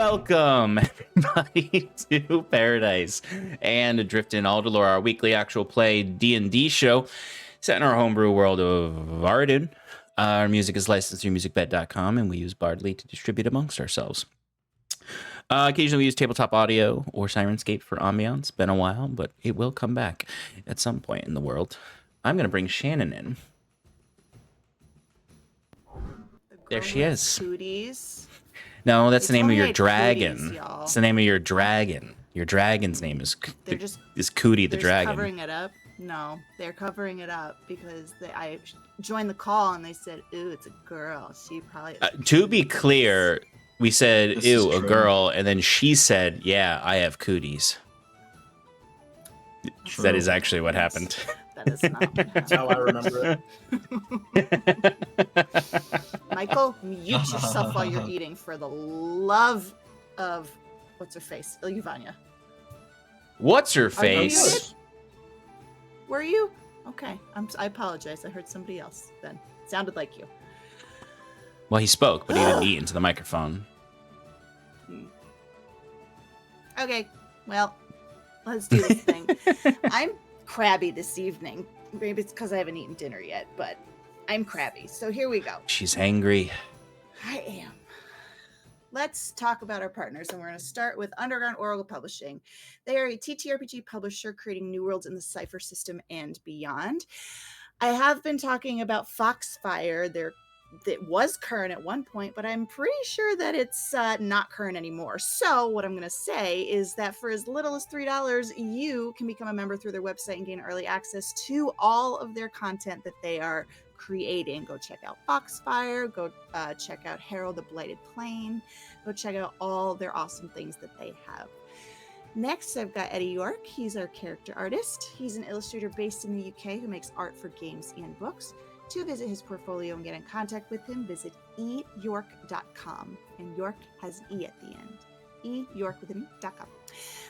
Welcome, everybody, to Paradice and Adrift in Aldhalor, our weekly actual play D&D show set in our homebrew world of Varden. Our music is licensed through Musicbed.com, and we use Bardly to distribute amongst ourselves. Occasionally we use TabletopAudio or Syrinscape for Ambience. Been a while, but it will come back at some point in the world. I'm going to bring Shannon in. There she is. Cooties. No, that's the name of your had dragon. cooties, y'all. It's the name of your dragon. Your dragon's name is Cootie the dragon. They're covering it up. No, they're covering it up because I joined the call and they said, "Ooh, it's a girl. She probably." To be clear, we said, "Ew, a girl," and then she said, "Yeah, I have cooties." True. That is actually what happened. That is not what happened. That's how I remember it. Michael, mute yourself while you're eating for the love of what's her face, Ilyuvanya. What's her face? Were you? Okay, I apologize. I heard somebody else. Then it sounded like you. Well, he spoke, but he didn't eat into the microphone. Okay, well, let's do this thing. I'm crabby this evening. Maybe it's because I haven't eaten dinner yet, but I'm crabby. So here we go. She's angry. I am. Let's talk about our partners, and we're going to start with Underground Oracle Publishing. They are a TTRPG publisher creating new worlds in the Cypher system and beyond. I have been talking about Foxfire. That was current at one point, but I'm pretty sure that it's not current anymore. So what I'm going to say is that for as little as $3, you can become a member through their website and gain early access to all of their content that they are creating. Go check out Foxfire, go check out Herald the Blighted Plain, go check out all their awesome things that they have. Next, I've got Eddie Yorke. He's our character artist. He's an illustrator based in the UK who makes art for games and books. To visit his portfolio and get in contact with him, visit eyorke.com. And Yorke has an E at the end. eyorke.com.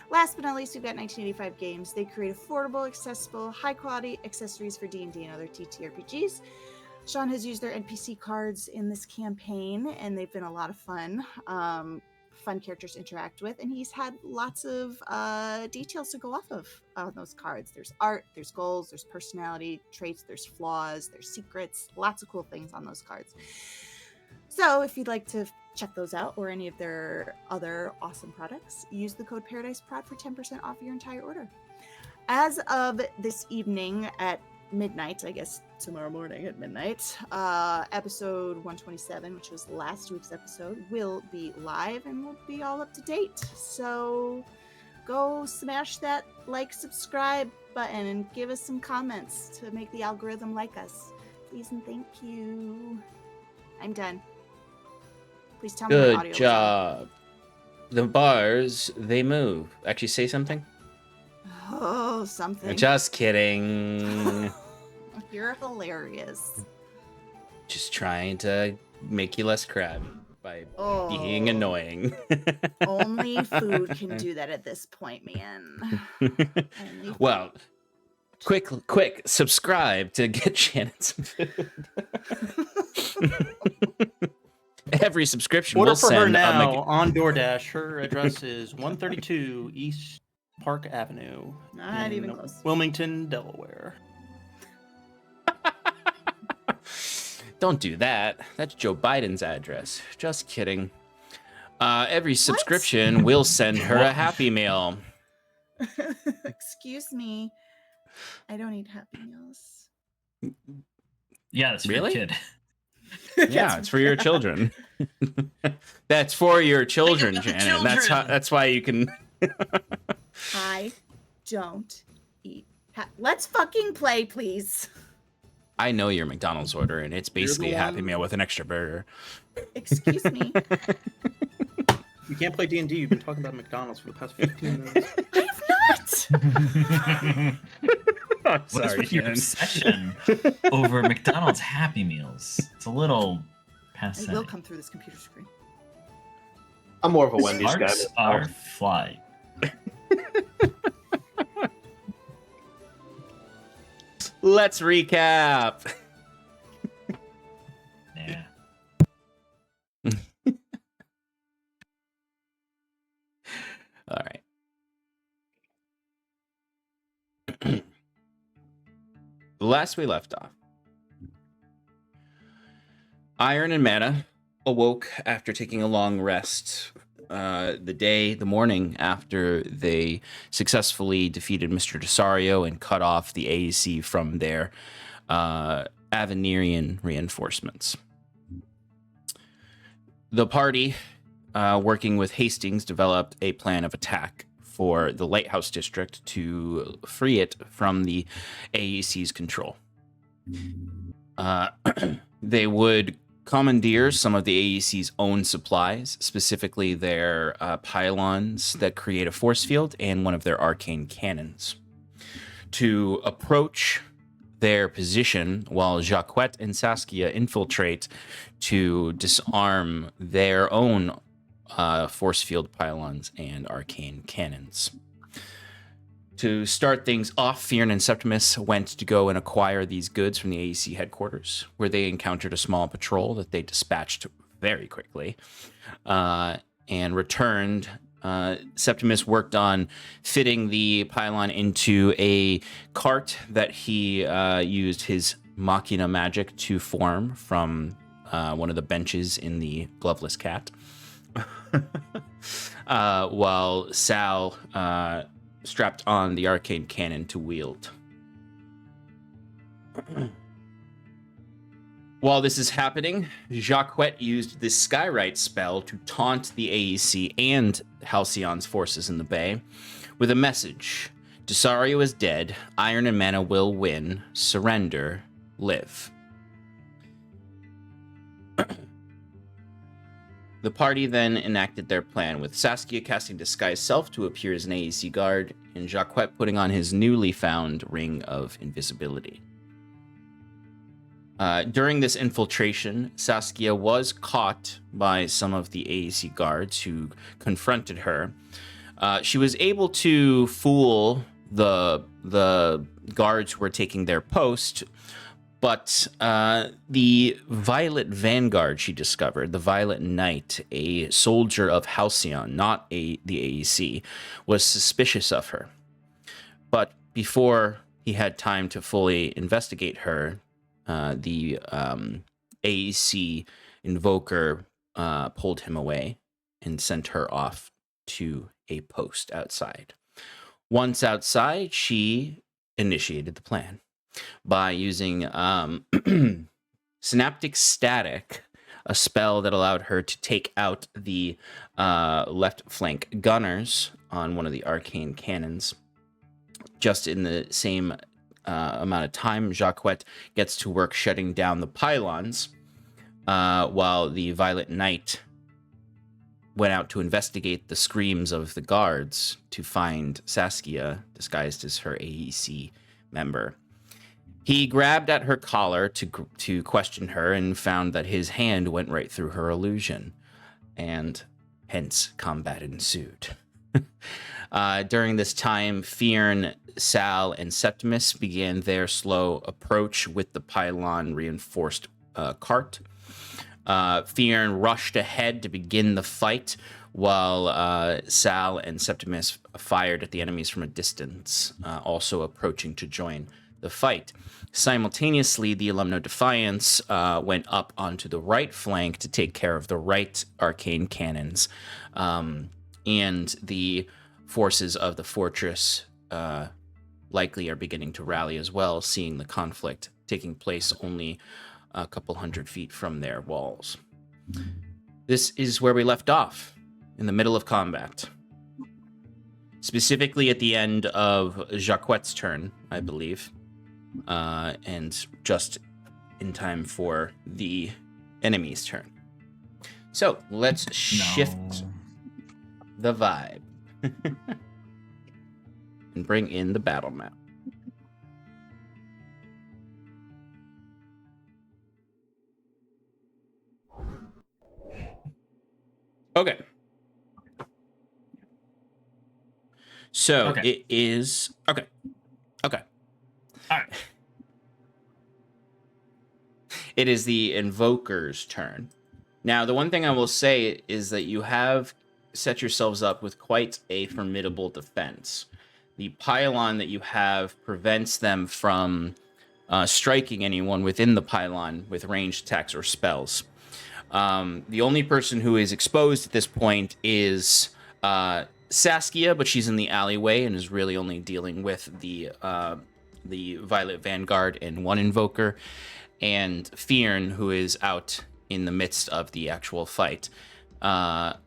Last but not least, we've got 1985 Games. They create affordable, accessible, high-quality accessories for D&D and other TTRPGs. Sean has used their NPC cards in this campaign, and they've been a lot of fun. Fun characters to interact with, and he's had lots of details to go off of on those cards. There's art, there's goals, there's personality traits, there's flaws, there's secrets, lots of cool things on those cards. So if you'd like to check those out or any of their other awesome products, use the code paradiceprod for 10% off your entire order. As of this evening at midnight, I guess tomorrow morning at midnight, episode 127, which was last week's episode, will be live and will be all up to date. So go smash that like, subscribe button and give us some comments to make the algorithm like us. Please and thank you. I'm done. Please tell me my audio. Good job. The bars, they move. Actually, say something. Oh, something. Just kidding. You're hilarious. Just trying to make you less crabby by being annoying. Only food can do that at this point, man. Well, quick, subscribe to get Shannon some food. Every subscription Order will for send her now on DoorDash. Her address is 132 East Park Avenue. Not even close. Wilmington, Delaware. Don't do that. That's Joe Biden's address. Just kidding. Every subscription will send her a Happy Meal. Excuse me. I don't eat Happy Meals. Yeah, that's for your kid. Yeah, it's for your children. That's for your children, Janet. That's why you can. I don't eat. Let's fucking play, please. I know your McDonald's order, and it's basically a Happy Meal with an extra burger. Excuse me. You can't play D&D. You've been talking about McDonald's for the past 15 minutes. I have not. What is with your obsession over McDonald's Happy Meals? It's a little passe. I will come through this computer screen. I'm more of a Wendy's guy. Sparks are flying. Let's recap. Yeah. last we left off, Iron and Mana awoke after taking a long rest the morning after they successfully defeated Mr. Desario and cut off the AEC from their Avenirian reinforcements. The party, working with Hastings, developed a plan of attack for the Lighthouse District to free it from the AEC's control. They would commandeer some of the AEC's own supplies, specifically their pylons that create a force field and one of their arcane cannons, to approach their position while Jacquette and Saskia infiltrate to disarm their own force field pylons and arcane cannons. To start things off, Fyrn and Septimus went to go and acquire these goods from the AEC headquarters, where they encountered a small patrol that they dispatched very quickly and returned. Septimus worked on fitting the pylon into a cart that he used his machina magic to form from one of the benches in the Gloveless Cat, while Sal strapped on the arcane cannon to wield. While this is happening, Jacquette used the Skywrite spell to taunt the AEC and Halcyon's forces in the bay with a message. Desario is dead. Iron and Mana will win. Surrender. Live. The party then enacted their plan, with Saskia casting Disguise Self to appear as an AEC guard, and Jacquette putting on his newly found Ring of Invisibility. During this infiltration, Saskia was caught by some of the AEC guards who confronted her. She was able to fool the guards who were taking their post, but the Violet Vanguard she discovered, the Violet Knight, a soldier of Halcyon, not the AEC, was suspicious of her. But before he had time to fully investigate her, the AEC invoker pulled him away and sent her off to a post outside. Once outside, she initiated the plan by using Synaptic Static, a spell that allowed her to take out the left flank gunners on one of the arcane cannons. Just in the same amount of time, Jacquette gets to work shutting down the pylons, while the Violet Knight went out to investigate the screams of the guards to find Saskia, disguised as her AEC member. He grabbed at her collar to question her and found that his hand went right through her illusion, and hence combat ensued. During this time, Fyrn, Sal, and Septimus began their slow approach with the pylon reinforced cart. Fyrn rushed ahead to begin the fight, while Sal and Septimus fired at the enemies from a distance, also approaching to join the fight. Simultaneously, the Alumno Defiance went up onto the right flank to take care of the right arcane cannons, and the forces of the fortress likely are beginning to rally as well, seeing the conflict taking place only a couple 100 feet from their walls. This is where we left off, in the middle of combat. Specifically at the end of Jacquette's turn, I believe, and just in time for the enemy's turn. So let's shift the vibe and bring in the battle map. Okay. So it is okay. All right. It is the Invoker's turn. Now, the one thing I will say is that you have set yourselves up with quite a formidable defense. The pylon that you have prevents them from striking anyone within the pylon with ranged attacks or spells. The only person who is exposed at this point is Saskia, but she's in the alleyway and is really only dealing with the Violet Vanguard and one Invoker, and Fyrn, who is out in the midst of the actual fight. I've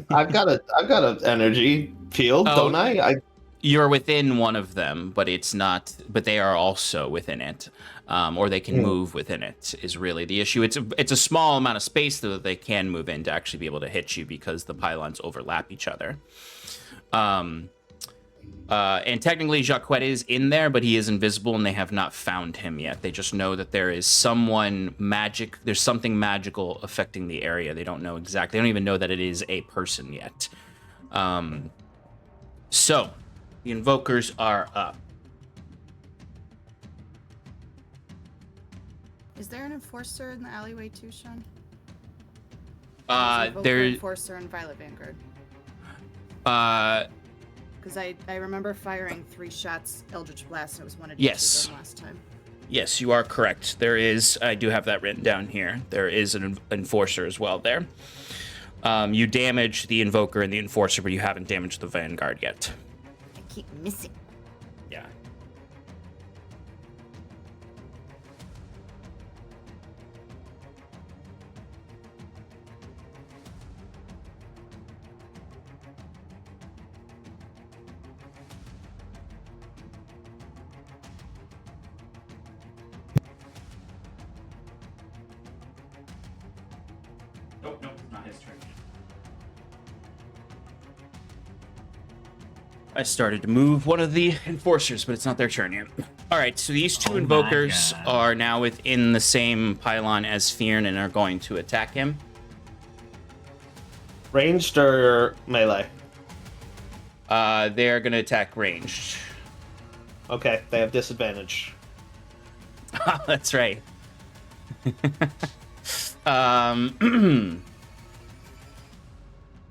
got an energy field, Oh. don't I? You're within one of them, but it's not. But they are also within it, or they can move within it. Is really the issue. It's a small amount of space though that they can move in to actually be able to hit you because the pylons overlap each other. And technically Jacques is in there, but he is invisible, and they have not found him yet. They just know that there is someone magic. There's something magical affecting the area. They don't know exactly. They don't even know that it is a person yet. So. The Invokers are up. Is there an enforcer in the alleyway too, Sean? There's enforcer and Violet Vanguard. Because I remember firing 3 shots Eldritch Blast, and it was one of Yes. last time. Yes, you are correct. There is. I do have that written down here. There is an Enforcer as well there. You damaged the Invoker and the Enforcer, but you haven't damaged the Vanguard yet. I keep missing. Yeah. Nope, it's not his turn. I started to move one of the Enforcers, but it's not their turn yet. All right, so these two Oh my Invokers God. are now within the same pylon as Fyrn and are going to attack him. Ranged or melee? They're going to attack ranged. Okay, they have disadvantage. That's right.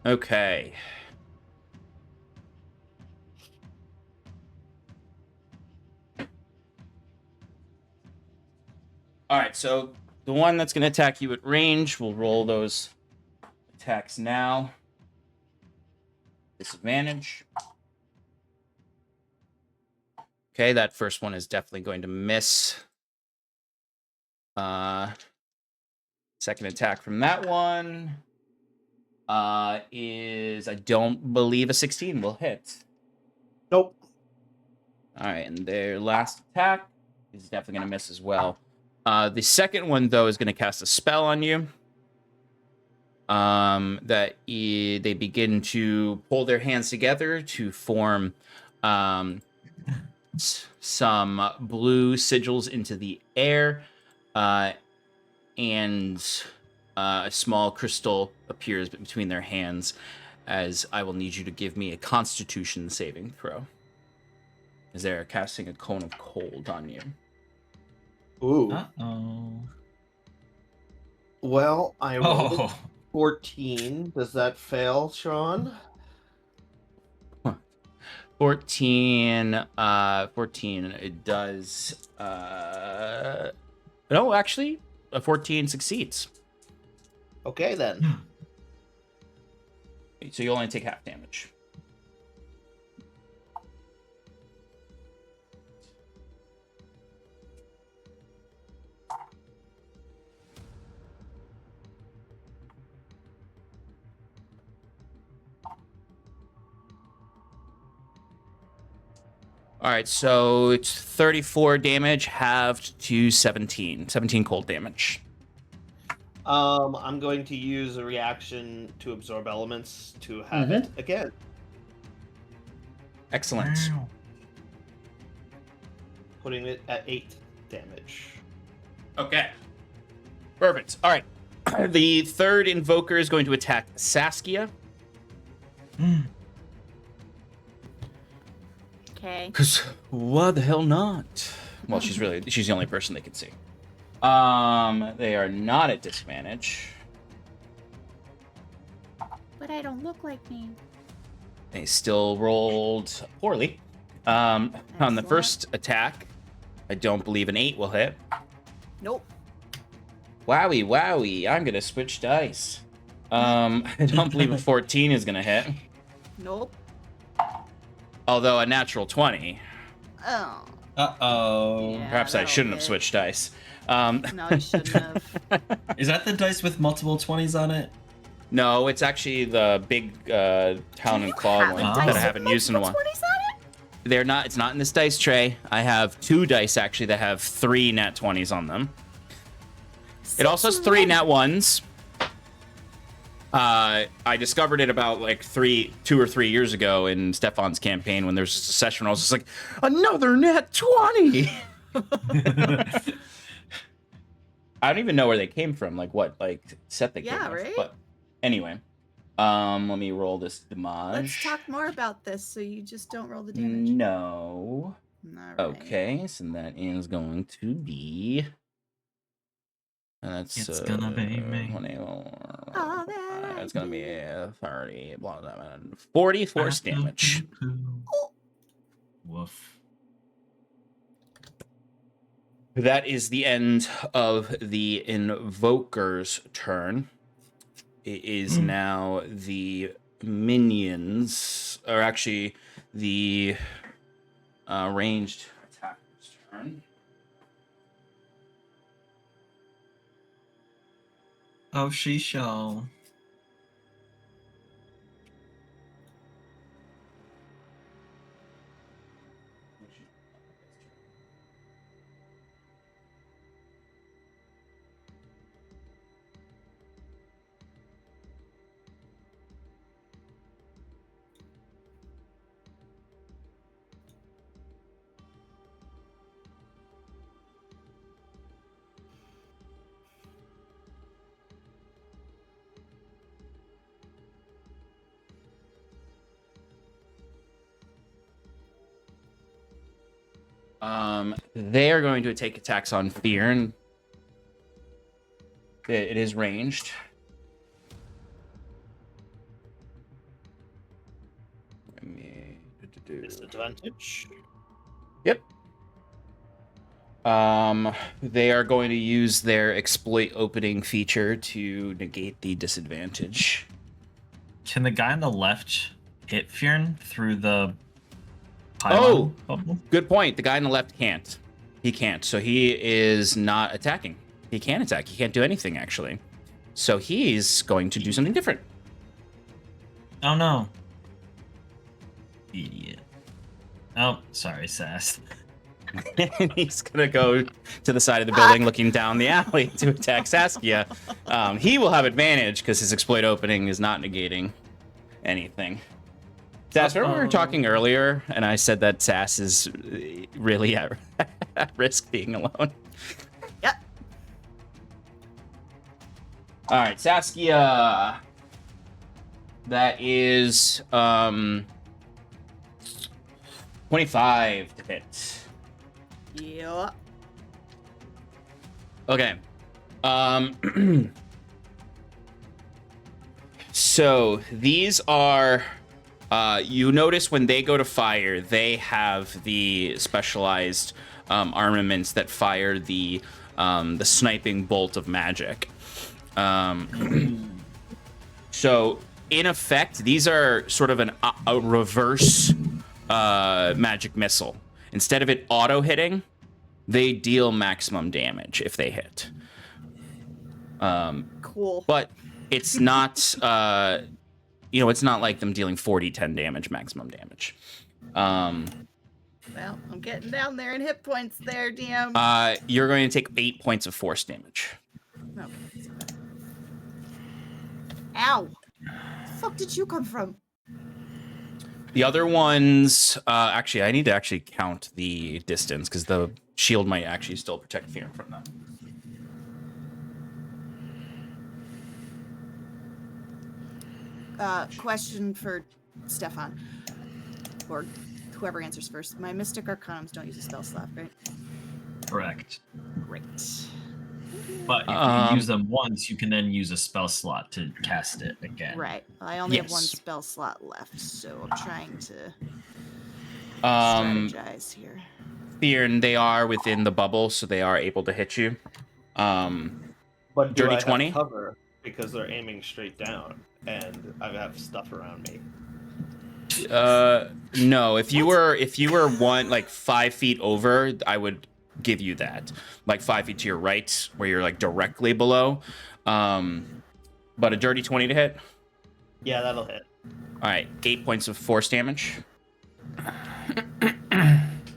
Okay. All right, so the one that's going to attack you at range, we'll roll those attacks now. Disadvantage. Okay, that first one is definitely going to miss. Second attack from that one is, I don't believe, a 16 will hit. Nope. All right, and their last attack is definitely going to miss as well. The second one, though, is going to cast a spell on you. They begin to pull their hands together to form some blue sigils into the air, and a small crystal appears between their hands, as I will need you to give me a Constitution saving throw, as they're casting a cone of cold on you. Ooh. Uh-oh. Well, I rolled Oh. 14. Does that fail, Sean? 14, it does, no, actually, a 14 succeeds. Okay, then. So you only take half damage. All right, so it's 34 damage halved to 17. 17 cold damage. I'm going to use a reaction to absorb elements to have it again. Excellent. Wow. Putting it at 8 damage. Okay. Perfect. All right. The third Invoker is going to attack Saskia. Okay. Because why the hell not? Well, she's the only person they can see. They are not at disadvantage. But I don't look like me. They still rolled poorly. On the Excellent. first attack, I don't believe an 8 will hit. Nope. Wowie, wowie. I'm going to switch dice. I don't believe a 14 is going to hit. Nope. Although a natural 20. Oh. Uh-oh. Yeah, Perhaps I that'll shouldn't have hit. switched dice. No, you shouldn't have. Is that the dice with multiple 20s on it? No, it's actually the big Talon and Claw Have one a that dice I haven't with used in a multiple while. 20s on it? They're not. It's not in this dice tray. I have 2 dice actually that have 3 nat 20s on them. It also has 3 nat 1s. I discovered it about like 2 or 3 years ago in Stefan's campaign when there's just a session where I was just like, another nat 20. I don't even know where they came from, like what set they came Yeah, from. right? But anyway, let me roll this damage. Let's talk more about this so you just don't roll the damage. No. All right. Okay, so that is going to be. That's It's gonna be me. 20, All that it's gonna be I 30, blah, blah, blah, 40 force damage. Woof. That is the end of the Invoker's turn. It is now the minions, or actually the ranged attacker's turn. Oh, she shall. They are going to take attacks on Fyrn. It is ranged. Disadvantage. Yep. They are going to use their exploit opening feature to negate the disadvantage. Can the guy on the left hit Fyrn through the Oh! pylon bubble? Good point. The guy on the left can't. He can't. So he is not attacking. He can't attack. He can't do anything, actually. So he's going to do something different. Oh no. Idiot. Oh, sorry, Sass. And he's going to go to the side of the building looking down the alley to attack Saskia. He will have advantage because his exploit opening is not negating anything. Sass, remember we were talking earlier and I said that Sass is really at risk being alone? Yep. All right, Saskia. That is 25 to hit. Yeah. Okay. So these are you notice when they go to fire, they have the specialized armaments that fire the sniping bolt of magic. So in effect, these are sort of a reverse magic missile. Instead of it auto hitting, they deal maximum damage if they hit. Cool. But it's not, it's not like them dealing 40-10 damage, maximum damage. Well, I'm getting down there in hit points there, DM. You're going to take 8 points of force damage. Okay. Ow. The fuck did you come from? The other ones, actually, I need to actually count the distance because the shield might actually still protect Fyrn from them. Question for Stefan, or whoever answers first. My Mystic Arcanums don't use a spell slot, right? Correct. Great. But if you use them once, you can then use a spell slot to cast it again. Right. I only have Yes. one spell slot left, so I'm trying to Um, strategize here. Fyrn, they are within the bubble, so they are able to hit you. But do Dirty I 20? have cover because they're aiming straight down, and I have stuff around me? No. If you were 5 feet over, I would give you that, like 5 feet to your right, where you're like directly below. But a dirty 20 to hit. Yeah, that'll hit. All right, 8 points of force damage.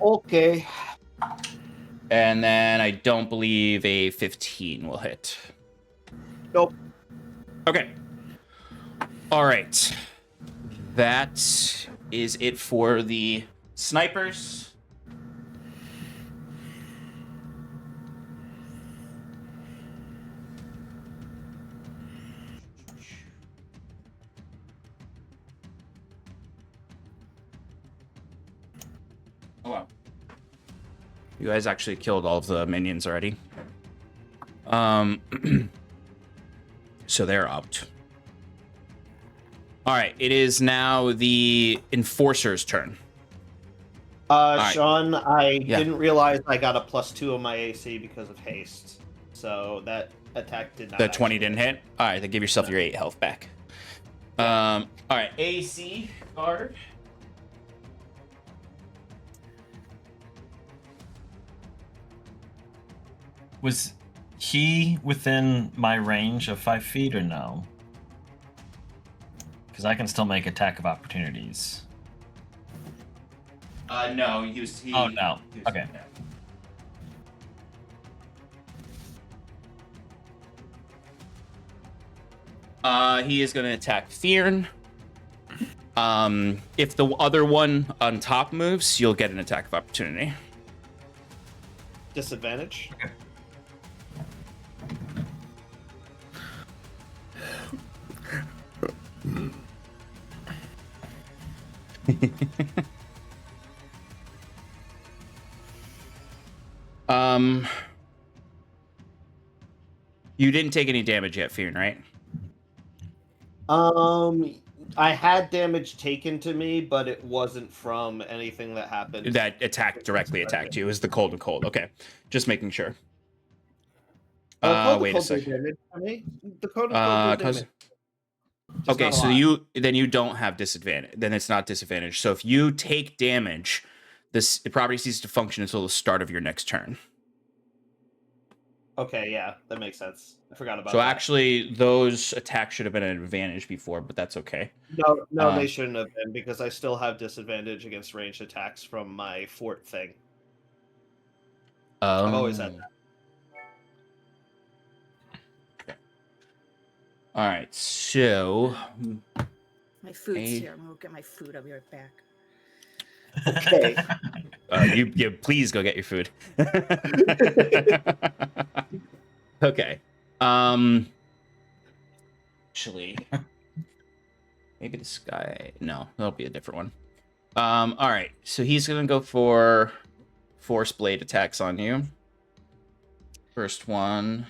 Okay. And then I don't believe a 15 will hit. Nope. Okay. All right. That is it for the snipers. Oh, wow. You guys actually killed all of the minions already. So they're out. All right, it is now the Enforcer's turn. right. Sean, I Yeah. didn't realize I got a +2 on my AC because of haste. So that attack did not. The 20 actually didn't hit? All right, then give yourself your 8 health back. All right, AC guard. Was he within my range of 5 feet or no? Because I can still make attack of opportunities. No, he was. Oh, no. Okay. He is going to attack Fyrn. If the other one on top moves, you'll get an attack of opportunity. Disadvantage. Okay. You didn't take any damage yet, Fyrn, right? I had damage taken to me, but it wasn't from anything that happened. That directly attacked you. It was the cold and cold. Okay, just making sure. Cold Wait a did second. damage to me. The cold and cold did damage. Just Okay, not a so lot. you don't have disadvantage. Then it's not disadvantage. So if you take damage, the property ceases to function until the start of your next turn. Okay, yeah, that makes sense. I forgot about So that. actually, those attacks should have been an advantage before, but that's okay. No, they shouldn't have been because I still have disadvantage against ranged attacks from my fort thing. I've always had that. All right, so My food's Hey. here. I'm gonna go get my food. I'll be right back. Okay. you please go get your food. Okay. Actually, maybe this guy. No, that'll be a different one. All right. So he's gonna go for force blade attacks on you. First one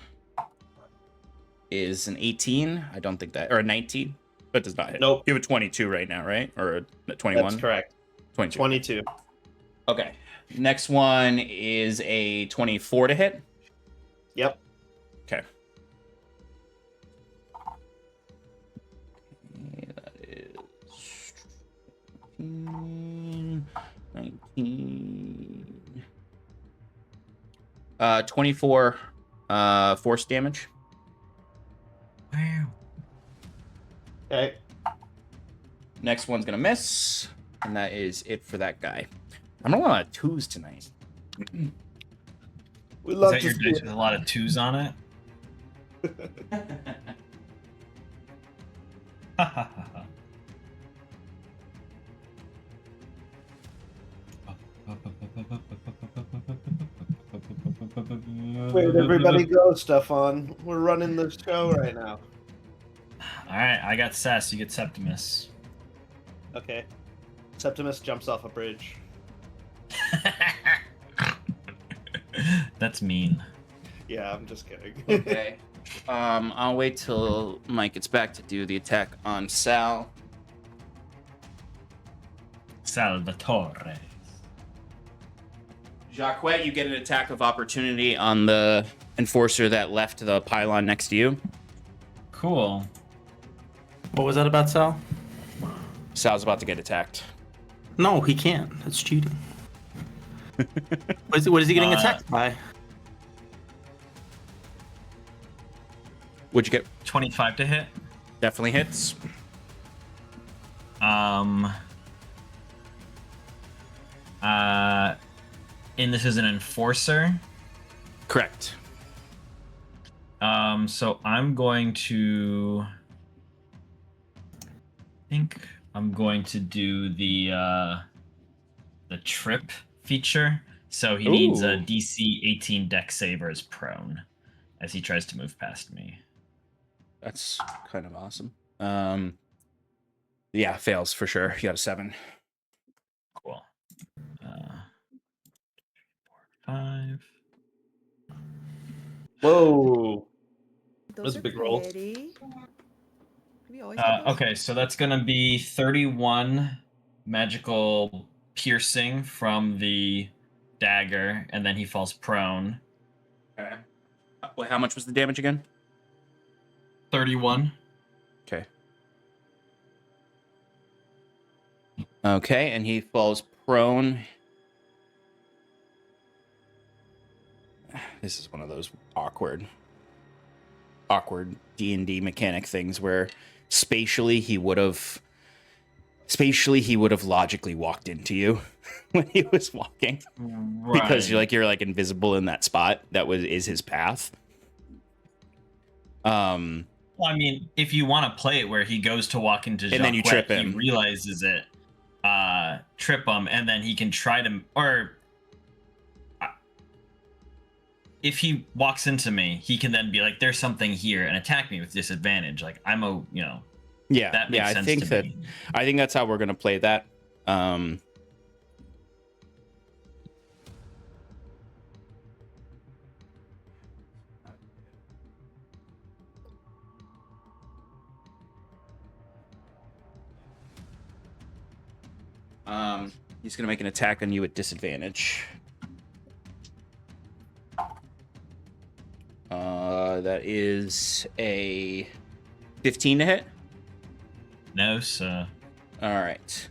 is an 18. I don't think that, or a 19. That does not hit. Nope. You have a 22 right now, right? Or a 21? That's correct. 22. 22. Okay. Next one is a 24 to hit. Yep. Okay. That is 19. 24 force damage. Wow. Okay. Next one's gonna miss, and that is it for that guy. I'm rolling a lot of 2s tonight. We Is love that to your see dice it. with a lot of 2s on it? Ha ha ha ha. Where'd everybody go, Stefan? We're running the show right now. Alright, I got Cess, you get Septimus. Okay. Septimus jumps off a bridge. That's mean. Yeah, I'm just kidding. Okay. I'll wait till Mike gets back to do the attack on Sal. Salvatore. Jacques, you get an attack of opportunity on the enforcer that left the pylon next to you. Cool. What was that about, Sal? Sal's about to get attacked. No, he can't. That's cheating. What is he getting attacked by? What'd you get? 25 to hit. Definitely hits. And this is an enforcer. Correct. So I'm going to. I think I'm going to do the trip feature. So he needs a Ooh. DC 18 dex saver as prone as he tries to move past me. That's kind of awesome. Yeah, fails for sure. You got a 7. Cool. 4, 5. Whoa. Those That's are a big roll. pretty. Have you always had those? Okay, so that's gonna be 31 magical piercing from the dagger, and then he falls prone. Okay. Wait, how much was the damage again? 31. Okay. Okay, and he falls prone. This is one of those awkward D&D mechanic things where spatially he would have logically walked into you when he was walking, because you're like invisible in that spot that is his path. Well, I mean, if you want to play it where he goes to walk into And then you trip him. he realizes it, trip him, and then he can try to, or if he walks into me, he can then be like, "There's something here," and attack me with disadvantage. Like Yeah, that makes sense to me. I think that's how we're gonna play that. He's gonna make an attack on you at disadvantage. That is a 15 to hit. No, sir. All right.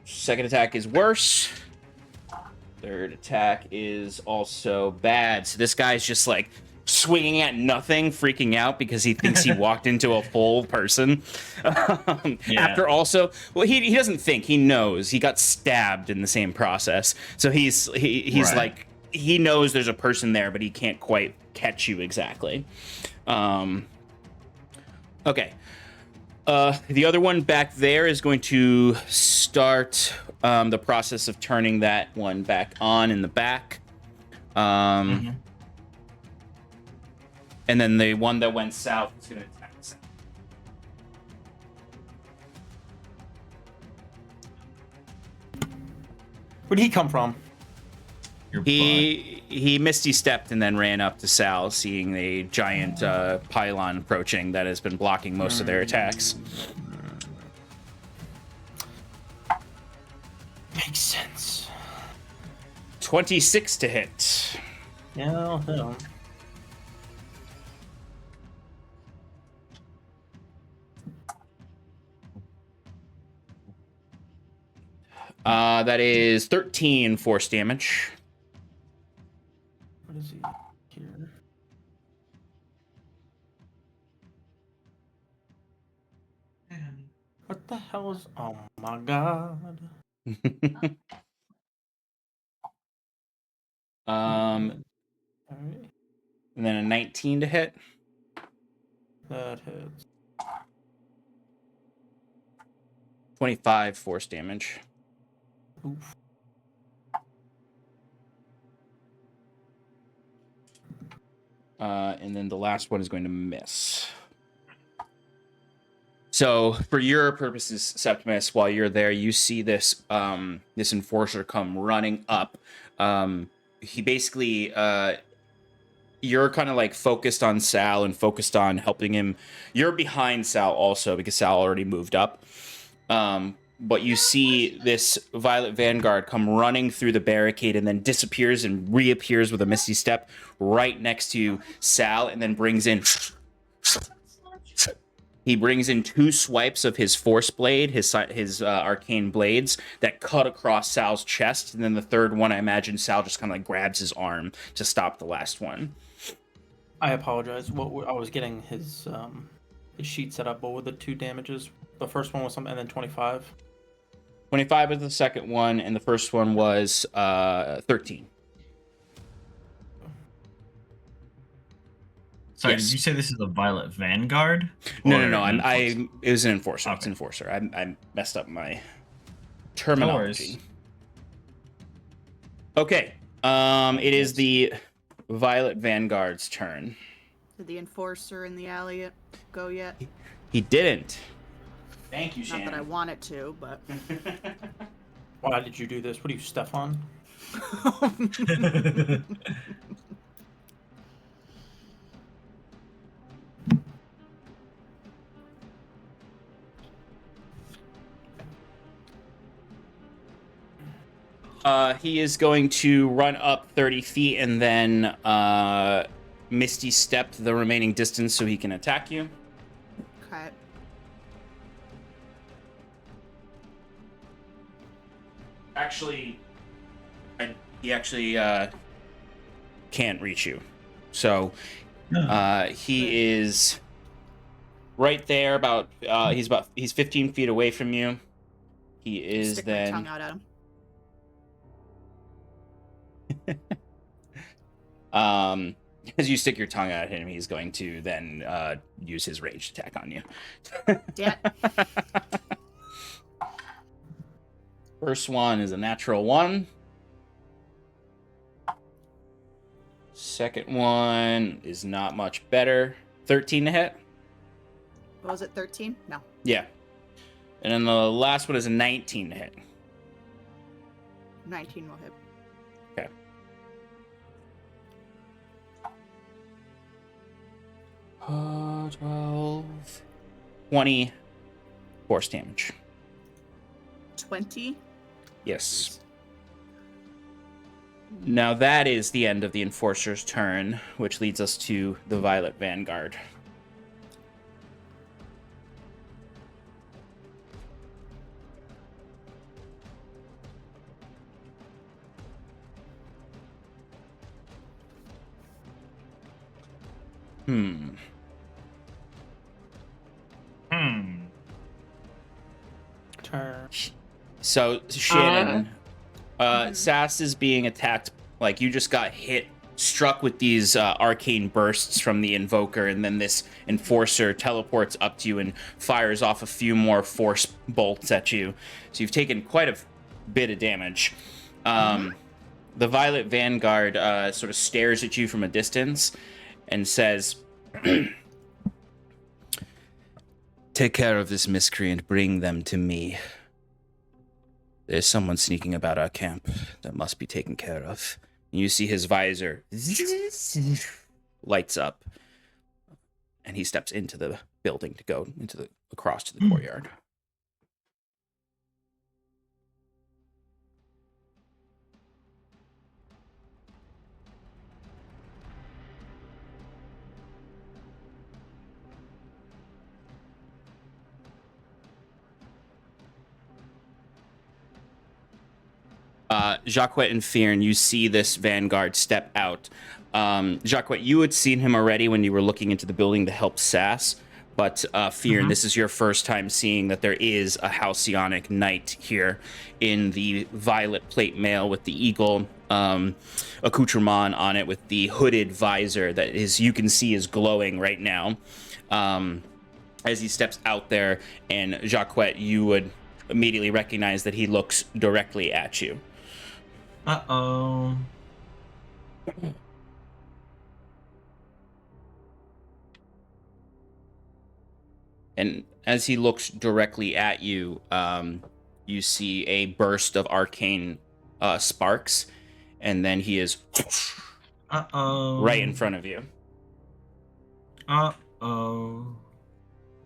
Second attack is worse. Third attack is also bad. So this guy's just like swinging at nothing, freaking out because he thinks he walked into a full person. After also, well, he doesn't think, he knows he got stabbed in the same process. So he's Right. like, he knows there's a person there, but he can't quite catch you exactly. Okay. The other one back there is going to start the process of turning that one back on in the back. And then the one that went south is going to attack south. Where did he come from? He misty stepped and then ran up to Sal, seeing a giant pylon approaching that has been blocking most of their attacks. Makes sense. 26 to hit. Yeah, I'll hit him. That is 13 force damage. What is he here? What the hell is? Oh my god! And All right, then a 19 to hit. that hits. 25 force damage. Oof. And then the last one is going to miss. So, for your purposes, Septimus, while you're there, you see this this enforcer come running up. He basically, you're kind of like focused on Sal and focused on helping him. You're behind Sal also because Sal already moved up. but you see this Violet Vanguard come running through the barricade and then disappears and reappears with a misty step right next to Sal, and then brings in... He brings in 2 swipes of his Force Blade, his arcane blades, that cut across Sal's chest, and then the third one, I imagine Sal just kind of like grabs his arm to stop the last one. I apologize. I was getting his sheet set up. What were the 2 damages? The first one was something, and then 25. 25 was the second one, and the first one was 13. Sorry, Yes. did you say this is a Violet Vanguard? No. Or an It was an enforcer. Okay. It's enforcer. I messed up my terminology. Okay. It is the Violet Vanguard's turn. Did the enforcer in the alley go yet? He didn't. Thank you, Not that I Shannon. want it to, but Why did you do this? What are you, Stefan? He is going to run up 30 feet and then Misty Step the remaining distance so he can attack you. okay. Actually, he actually can't reach you. So he is right there. He's 15 feet away from you. He is Stick my then. tongue out at him. As you stick your tongue at him, he's going to then use his rage attack on you. Damn it. First one is a natural 1. Second one is not much better. 13 to hit. What was it, 13? No. Yeah. And then the last one is a 19 to hit. 19 will hit. Okay. Uh, 12, 20 force damage. 20? Yes. Now that is the end of the Enforcer's turn, which leads us to the Violet Vanguard. Turn. So, Shannon, Sass is being attacked, like you just got struck with these arcane bursts from the Invoker, and then this Enforcer teleports up to you and fires off a few more force bolts at you. So you've taken quite a bit of damage. The Violet Vanguard sort of stares at you from a distance and says, "Take care of this miscreant, bring them to me. There's someone sneaking about our camp that must be taken care of." And you see his visor lights up, and he steps into the building to go across to the courtyard. Jacquet and Fyrn, you see this Vanguard step out. Jacquet, you had seen him already when you were looking into the building to help Sass, but Fyrn, this is your first time seeing that there is a Halcyonic Knight here in the violet plate mail with the eagle accoutrement on it, with the hooded visor that you can see is glowing right now. As he steps out there, and Jacquet, you would immediately recognize that he looks directly at you. Uh-oh. And as he looks directly at you, you see a burst of arcane sparks, and then he is Uh-oh. right in front of you. Uh-oh.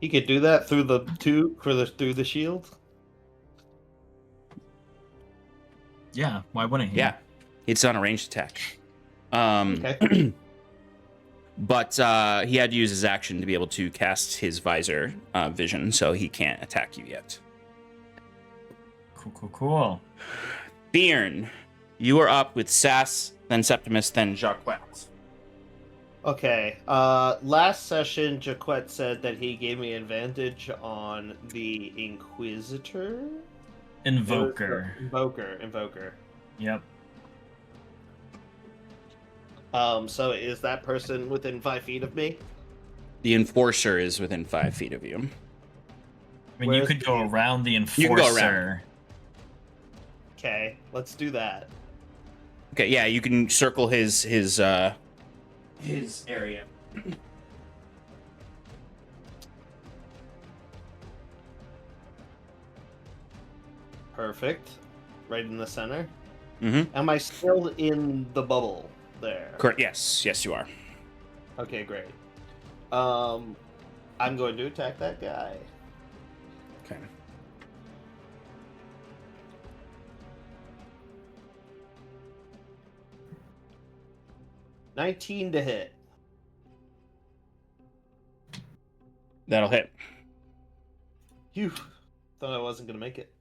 He could do that through the shield. Yeah, why wouldn't he? Yeah, it's on a ranged attack. Okay. But he had to use his action to be able to cast his visor vision, so he can't attack you yet. Cool. Fyrn, you are up with Sass, then Septimus, then Jacquet. Okay. Last session, Jaquette said that he gave me advantage on the Inquisitor? Invoker. Invoker. Yep. So is that person within 5 feet of me? The Enforcer is within 5 feet of you. I mean, you Where's could go the- around the Enforcer. You can go around. Okay, let's do that. Okay, yeah, you can circle his area. Perfect. Right in the center. Mm-hmm. Am I still in the bubble there? Correct. Yes, you are. Okay, great. I'm going to attack that guy. Okay. $19 to hit. That'll hit. Phew. Thought I wasn't gonna make it.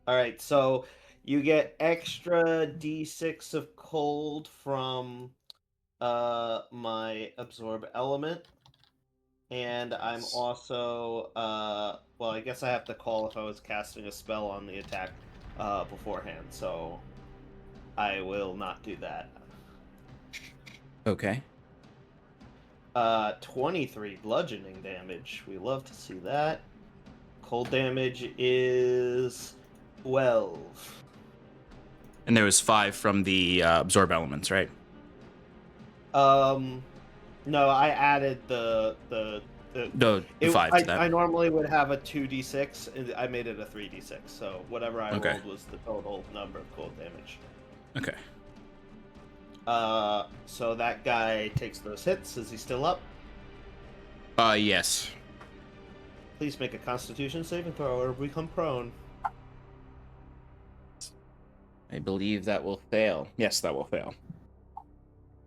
Alright, so you get extra D6 of cold from my absorb element. And I'm also well, I guess I have to call if I was casting a spell on the attack beforehand, so I will not do that. Okay. 23 bludgeoning damage. We love to see that. Cold damage is 12. And there was 5 from the absorb elements, right? No, I added the The 5 to that. I normally would have a 2d6, and I made it a 3d6. So whatever I Okay. rolled was the total number of cold damage. Okay. So that guy takes those hits. Is he still up? Yes. Please make a Constitution saving throw or become prone. I believe that will fail. Yes, that will fail.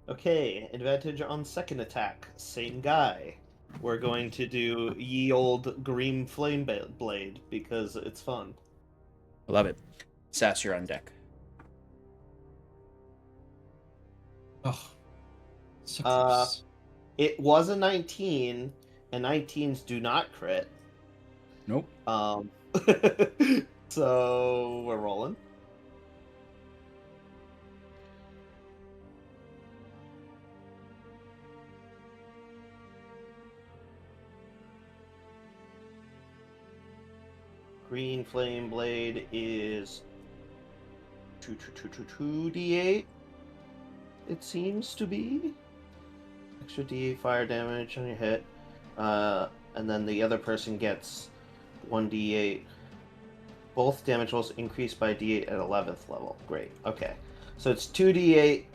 Okay, advantage on second attack. Same guy. We're going to do ye old green flame blade because it's fun. I love it. Sass, you're on deck. Oh. So Uh, close. It was a 19, and 19s do not crit. Nope. So we're rolling. Green flame blade is 2d8. It seems to be extra d8 fire damage on your hit, and then the other person gets 1d8. Both damage rolls increase by d8 at 11th level. Great. Okay, so it's 2d8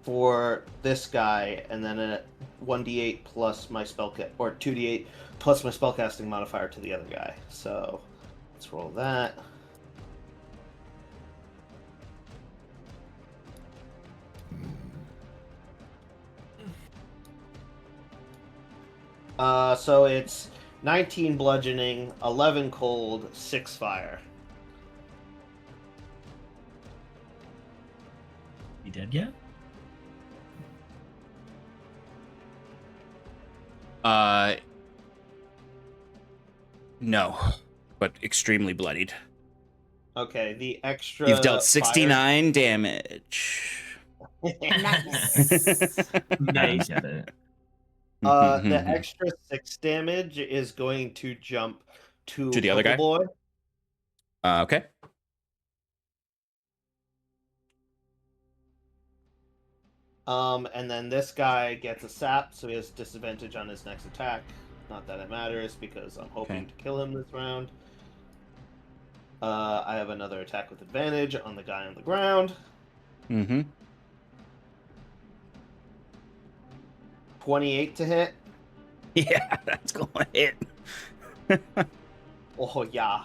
for this guy, and then a 1d8 plus my spell kit, or 2d8 plus my spellcasting modifier to the other guy. So let's roll that. So it's 19 bludgeoning, 11 cold, 6 fire. You dead yet? No, but extremely bloodied. Okay, the extra. You've dealt 69 damage. Nice. Yeah, you get it. The extra 6 damage is going to jump to the other guy? Boy. Okay. And then this guy gets a sap, so he has disadvantage on his next attack. Not that it matters, because I'm hoping Okay. to kill him this round. I have another attack with advantage on the guy on the ground. Mm-hmm. 28 to hit. Yeah, that's going to hit. Oh, yeah.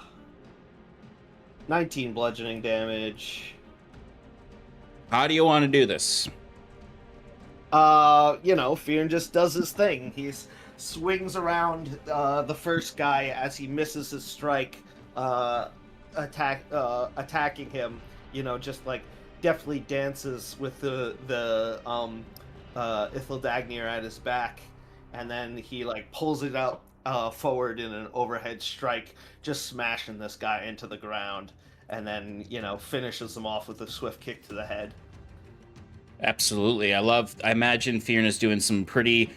19 bludgeoning damage. How do you want to do this? Fyrn just does his thing. He's swings around the first guy as he misses his strike, attacking him. Just like deftly dances with the Ithildagnir at his back, and then he like pulls it out forward in an overhead strike, just smashing this guy into the ground, and then finishes him off with a swift kick to the head. Absolutely. I imagine Fyrn is doing some pretty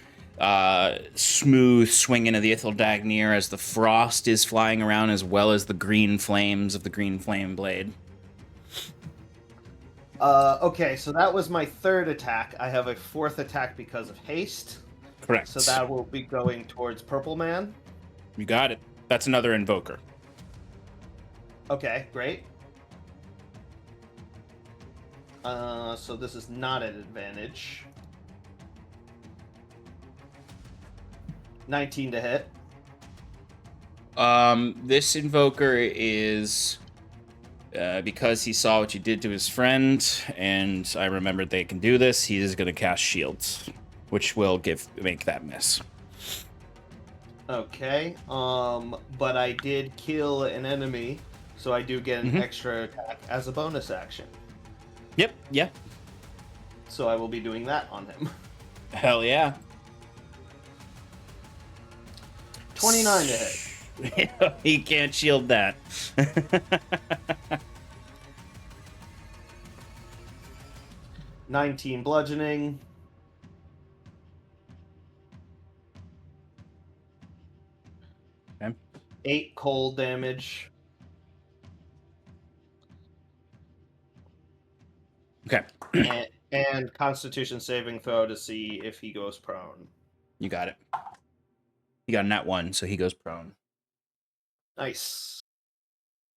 smooth swinging of the Ithildagnir as the frost is flying around, as well as the green flames of the green flame blade. Okay, so that was my third attack. I have a fourth attack because of haste. Correct. So that will be going towards Purple Man. You got it. That's another invoker. Okay, great. So this is not an advantage. 19 to hit. This invoker is because he saw what you did to his friend, and I remembered they can do this. He is going to cast shields, which will make that miss. Okay. But I did kill an enemy, so I do get an extra attack as a bonus action. Yep. Yeah. So I will be doing that on him. Hell yeah. 29 to hit. He can't shield that. 19 bludgeoning. Okay. 8 cold damage. Okay. And Constitution saving throw to see if he goes prone. You got it. He got a nat 1, so he goes prone. Nice.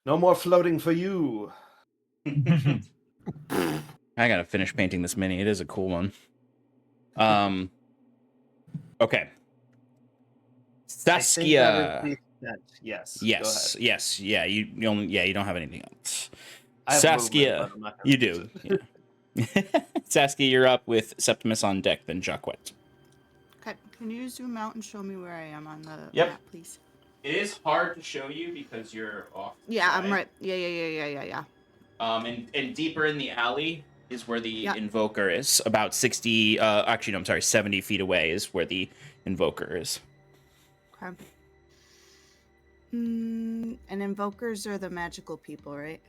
No more floating for you. I gotta finish painting this mini. It is a cool one. Okay. Saskia. Yes. Yes. Yes. Yeah. You don't have anything else. I have Saskia. movement, but I'm not gonna You use do. it. Yeah. Saskia, you're up with Septimus on deck, then Jacquet. Okay, can you zoom out and show me where I am on the Yep. map, please? It is hard to show you because you're off. Yeah, I'm right. Yeah. And deeper in the alley is where the Yeah. invoker is. About 60, 70 feet away is where the invoker is. Okay. And invokers are the magical people, right?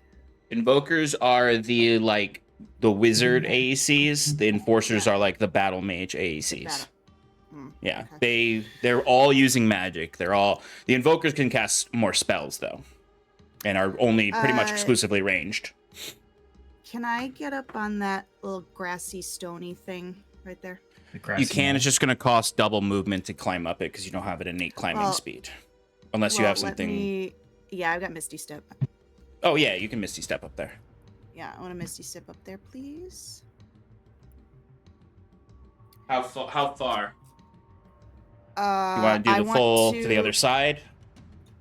Invokers are the wizard AECs. The enforcers are like the battle mage AECs. Battle. Yeah, Okay. they're all using magic. The invokers can cast more spells though, and are only pretty much exclusively ranged. Can I get up on that little grassy, stony thing right there? You can. It's just going to cost double movement to climb up it because you don't have an innate climbing speed, unless you have something. Yeah, I've got Misty Step. Oh yeah, you can Misty Step up there. Yeah, I want to Misty Step up there, please. How far? You want to do the full to the other side?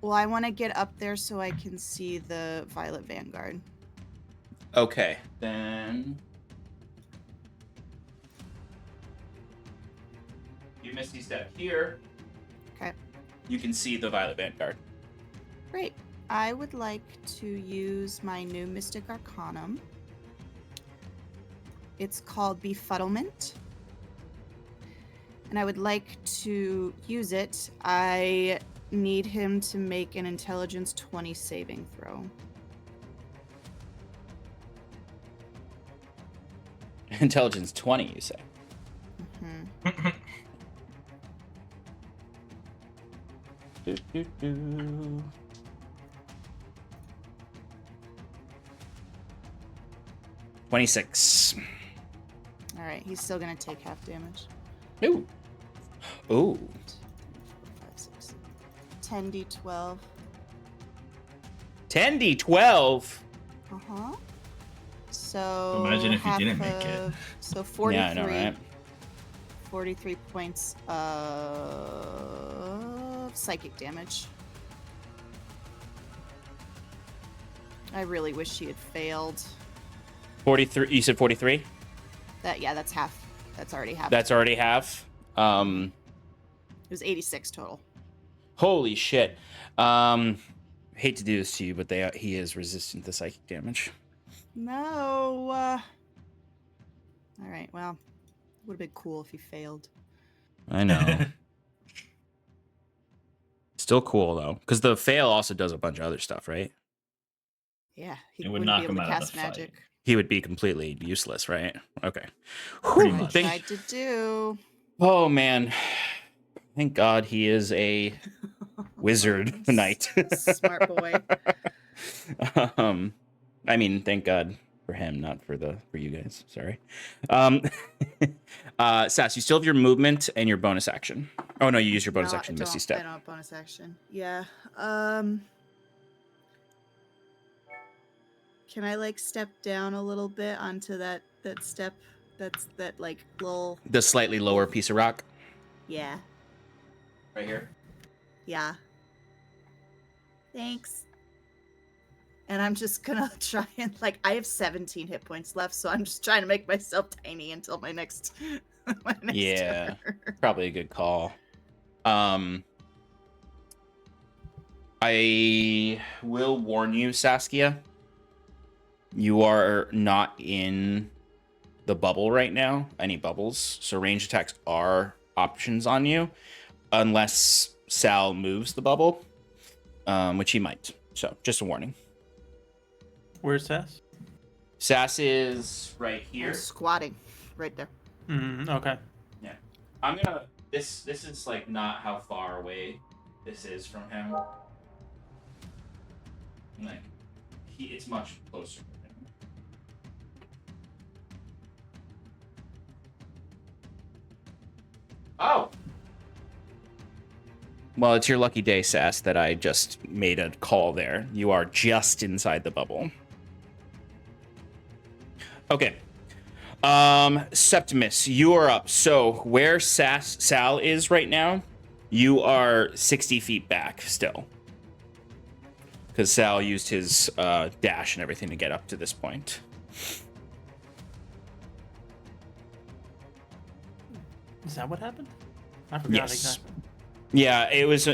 Well, I want to get up there so I can see the Violet Vanguard. Okay, then you Misty Step here. Okay. You can see the Violet Vanguard. Great. I would like to use my new Mystic Arcanum. It's called Befuddlement. And I would like to use it. I need him to make an Intelligence 20 saving throw. Intelligence 20, you say? Mm-hmm. 26. All right, he's still gonna take half damage. Ooh. Ooh. 10d12. 10d12. Uh-huh. So Imagine if you half didn't make it. of- So 43. Yeah, I know, right? 43 points of psychic damage. I really wish she had failed. 43. You said 43? That's half. That's already half. That's already half. It was 86 total. Holy shit. Hate to do this to you, but he is resistant to psychic damage. No. All right. Well, would have been cool if he failed. I know. Still cool though, because the fail also does a bunch of other stuff, right? Yeah, he It would wouldn't knock be able him to out of cast the fight. magic. He would be completely useless, right? Okay. Pretty Whew, much. Tried to do. Oh man. Thank God he is a wizard knight. Smart boy. I mean, thank God for him, not for you guys. Sorry. Sass, you still have your movement and your bonus action. Oh no, you use your bonus No, action, I Misty don't Step. have bonus action. Yeah. Can I like step down a little bit onto that step? That's that like little. The slightly lower piece of rock. Yeah. Right here. Yeah. Thanks. And I'm just gonna try and like I have 17 hit points left, so I'm just trying to make myself tiny until my next Yeah. turn. Probably a good call. I will warn you, Saskia. You are not in the bubble right now. Any bubbles. So range attacks are options on you. Unless Sal moves the bubble. Which he might. So just a warning. Where's Sass? Sass is right here. I'm squatting right there. Okay. Yeah. I'm gonna this is like not how far away this is from him. Like it's much closer to him. Oh. Well, it's your lucky day, Sass, that I just made a call there. You are just inside the bubble. Okay. Septimus, you are up. So where Sal is right now, you are 60 feet back still. Because Sal used his dash and everything to get up to this point. Is that what happened? I forgot Yes. exactly. Yeah, it was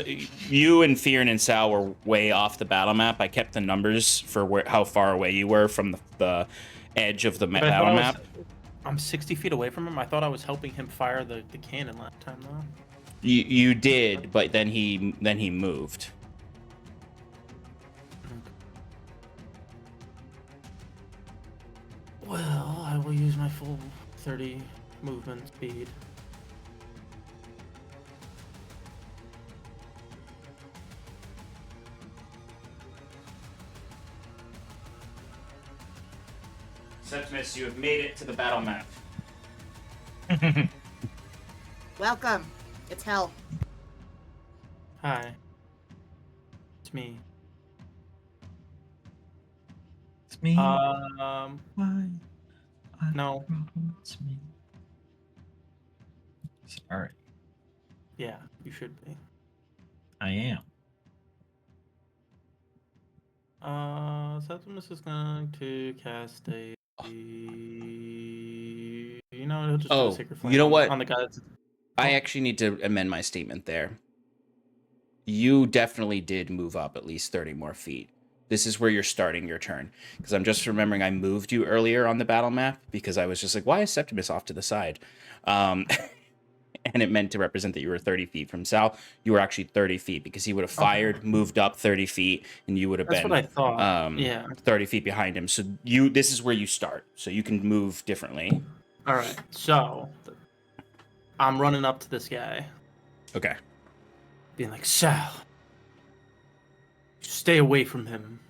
you and Fyrn and Sal were way off the battle map. I kept the numbers for how far away you were from the edge of the But I thought battle map. I'm 60 feet away from him. I thought I was helping him fire the cannon last time, though. You did, but then he moved. Well, I will use my full 30 movement speed. Septimus, you have made it to the battle map. Welcome. It's hell. Hi. It's me. It's me. Um, Why? no. It's me. Sorry, Yeah, you should be. I am. Septimus is going to cast a. He'll just do Oh, a sacred flame you know what? on the guy that's. I actually need to amend my statement there. You definitely did move up at least 30 more feet. This is where you're starting your turn. Because I'm just remembering I moved you earlier on the battle map because I was just like, why is Septimus off to the side? And it meant to represent that you were 30 feet from Sal. You were actually 30 feet because he would have fired, moved up 30 feet, and you would have That's been what I thought. Yeah. 30 feet behind him. So this is where you start. So you can move differently. All right. So I'm running up to this guy, Okay. being like, Sal, stay away from him.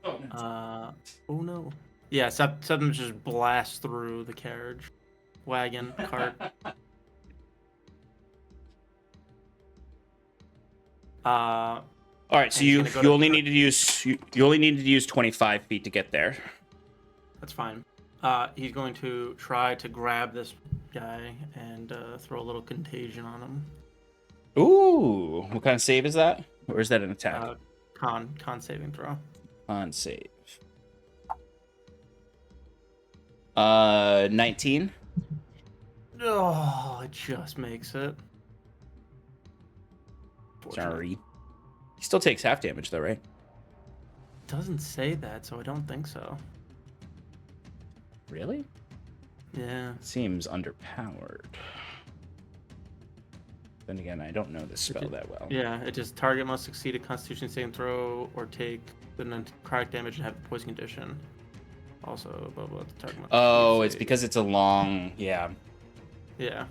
Oh no. Yeah, Septimus just blasts through the carriage, wagon, cart. All right, so And he's you gonna go you to only third. needed to use you only needed to use 25 feet to get there. That's fine. He's going to try to grab this guy and throw a little contagion on him. Ooh, what kind of save is that? Or is that an attack? Con saving throw. Con save. 19. Oh, it just makes it. Fortunate. Sorry. He still takes half damage though, right? Doesn't say that, so I don't think so. Really? Yeah. Seems underpowered. Then again, I don't know this spell that well. Yeah, it just target must succeed a Constitution saving throw or take the necrotic damage and have a poison condition. Also, blah blah. The target must Oh, it's save. because it's a long. Yeah. Yeah.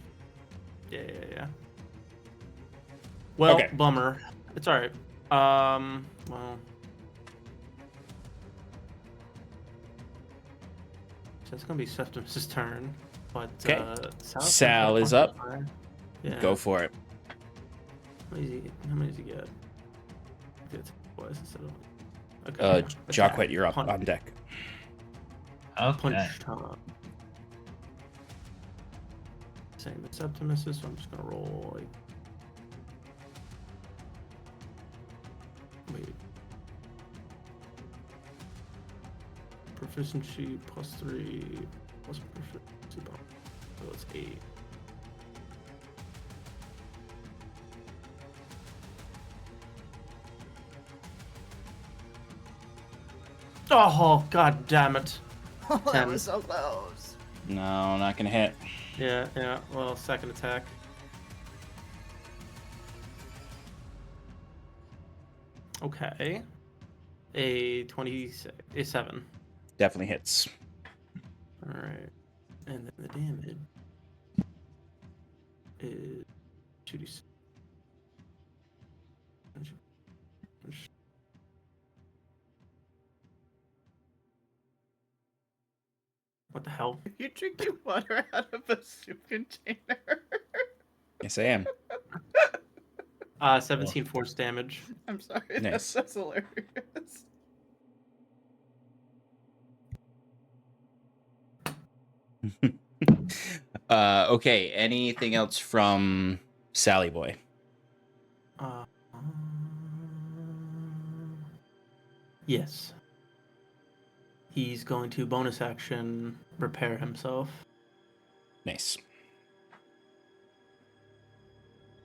Well, Okay. bummer. It's all right. Well. So it's gonna be Septimus' turn, but Okay. Sal's Sal gonna is punch up. high. Yeah. Go for it. How many does he get? Good. Twice instead of. Okay. Jacques, attack. you're up Punch. on deck. Punch Okay. time. Same as Septimus, so I'm just gonna roll like. Wait. Proficiency +3 plus proficiency bonus. So it's 8. Oh, god damn it. Oh, that 10. was so close. No, not gonna hit. Yeah, well, second attack. Okay. A 27. Definitely hits. Alright. And then the damage is 2d6. What the hell? You're drinking water out of a soup container. Yes, I am. 17 force damage. I'm sorry. Nice. That's hilarious. Okay. Anything else from Sally Boy? Uh, yes. He's going to bonus action repair himself. Nice.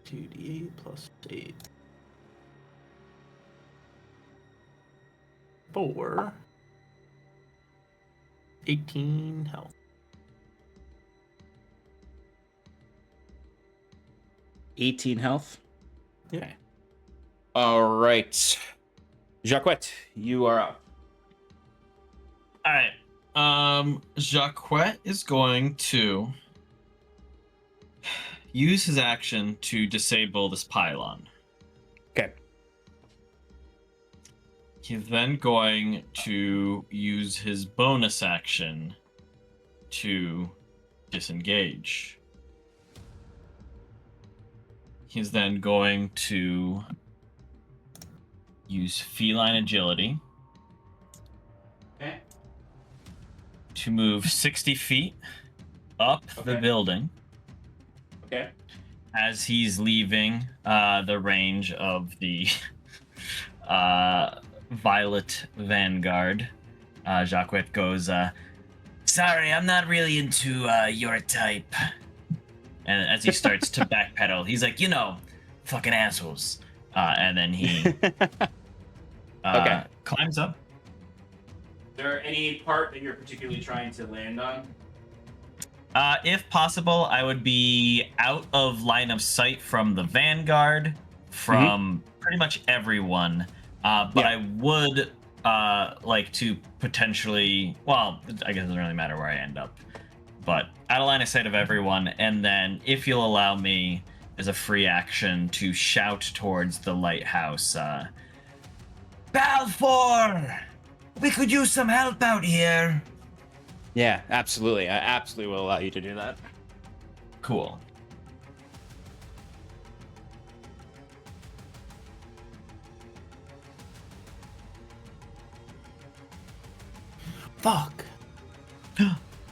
2d8 plus 8. 4. 18 health. 18 health. Yeah. Okay. All right. Jacques, you are up. All right. Jacques is going to use his action to disable this pylon. Okay. He's then going to use his bonus action to disengage. He's then going to use feline agility Okay. to move 60 feet up the Okay. building Okay. as he's leaving the range of the Violet Vanguard. Jacques goes, sorry, I'm not really into your type. And as he starts to backpedal, he's like, fucking assholes. And then he Okay. climbs up. Is there any part that you're particularly trying to land on? If possible, I would be out of line of sight from the Vanguard, from pretty much everyone. But Yeah. I would like to potentially, well, I guess it doesn't really matter where I end up, but out of line of sight of everyone. And then if you'll allow me as a free action to shout towards the lighthouse, Balfour! We could use some help out here. Yeah, absolutely. I absolutely will allow you to do that. Cool. Fuck.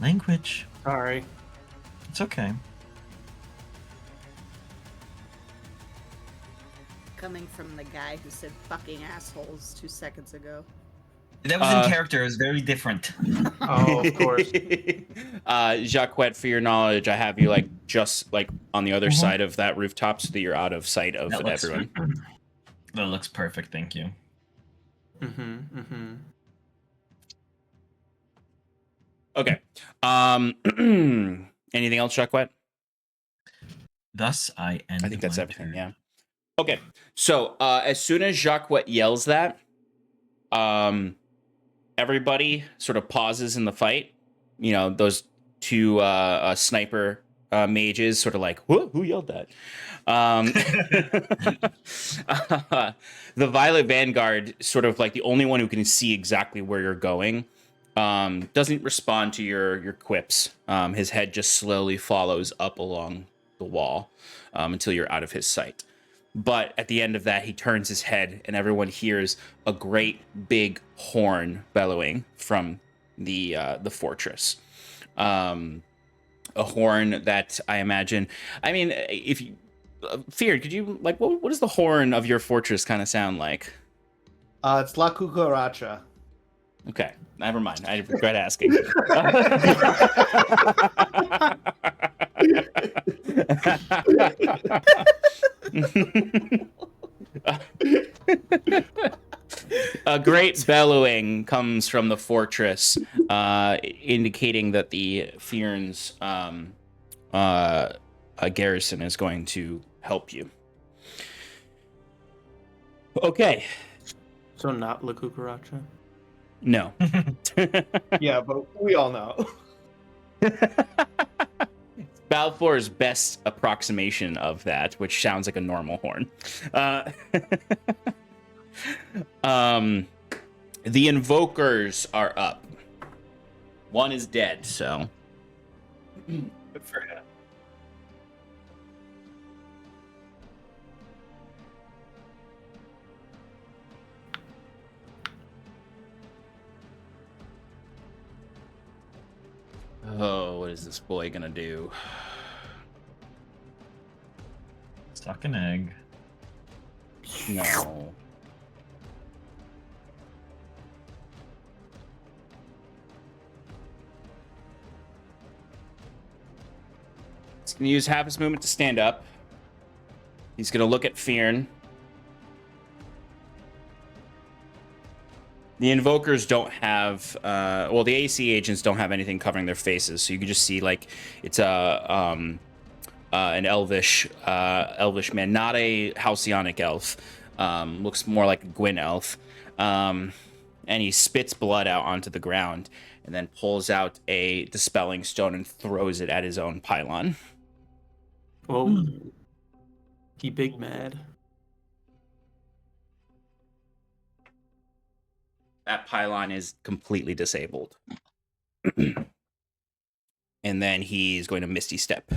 Language. Sorry. It's okay. Coming from the guy who said fucking assholes 2 seconds ago. That was in character. It was very different. Oh, of course. Jacquette, for your knowledge, I have you like just like on the other Mhm. side of that rooftop so that you're out of sight of That looks- everyone. That looks perfect. Thank you. Okay. Anything else, Jacquette? Thus, I end. I think that's my everything. turn. Yeah. Okay. So as soon as Jacquette yells that, everybody sort of pauses in the fight. You know, those two sniper mages sort of like, who yelled that? The Violet Vanguard, sort of like the only one who can see exactly where you're going, doesn't respond to your quips. His head just slowly follows up along the wall until you're out of his sight. But at the end of that, he turns his head, and everyone hears a great big horn bellowing from the fortress. A horn that I imagine. I mean, if you, Fyrn, could you like what does the horn of your fortress kind of sound like? It's La Cucaracha. Okay, never mind. I regret asking. A great bellowing comes from the fortress, indicating that the Fyrn's garrison is going to help you. Okay. So not La Cucaracha? No. Yeah, but we all know. Balfour's best approximation of that, which sounds like a normal horn. The invokers are up. One is dead, so. Good for him. Oh, what is this boy gonna do? Suck an egg. No. He's gonna use half his movement to stand up. He's gonna look at Fyrn. The invokers don't have, well, the AC agents don't have anything covering their faces, so you can just see like it's an elvish man, not a halcyonic elf. Looks more like a Gwyn elf, and he spits blood out onto the ground, and then pulls out a dispelling stone and throws it at his own pylon. Oh, he big mad. That pylon is completely disabled. And then he's going to Misty Step.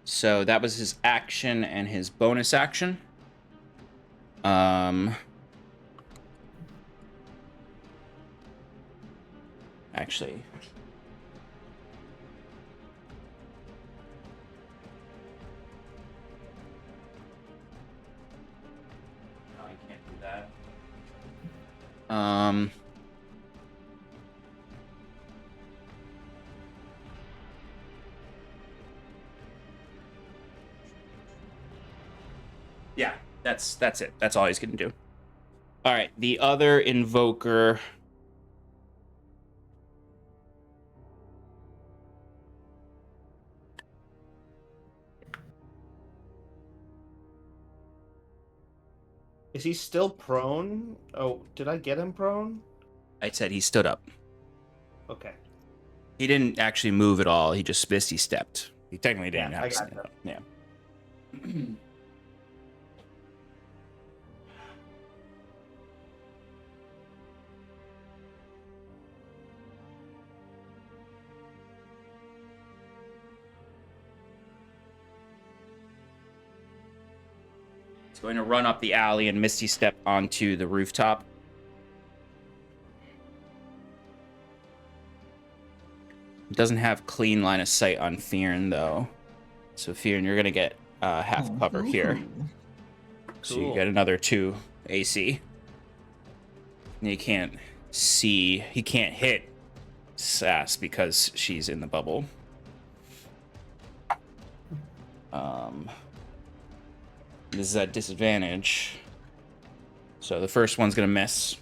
So that was his action and his bonus action. Actually, no, I can't do that. Yeah, that's it. That's all he's gonna do. All right, the other invoker. Is he still prone? Oh, did I get him prone? I said he stood up. Okay. He didn't actually move at all. He just Misty stepped. He technically didn't Yeah, have I to got stand that. up. Yeah. He's going to run up the alley and Misty step onto the rooftop. doesn't have clean line of sight on Fyrn, though. So Fyrn, you're gonna get half cover here. So you Cool. get another 2 AC. And he can't hit Sass because she's in the bubble. This is at disadvantage. So the first one's gonna miss.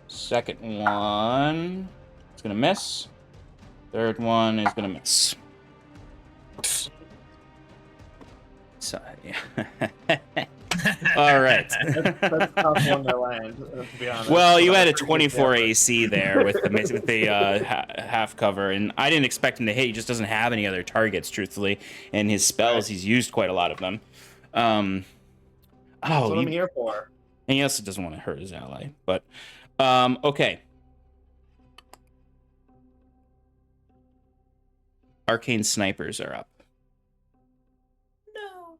Second one is gonna miss. Third one is gonna miss. So, yeah. All right. That's a tough one to land, to be honest. Well, you But had I a appreciate 24 the effort. AC there with the half cover, and I didn't expect him to hit. He just doesn't have any other targets, truthfully, and his spells, he's used quite a lot of them. That's what I'm here for. And he also doesn't want to hurt his ally, but okay. Arcane snipers are up. No.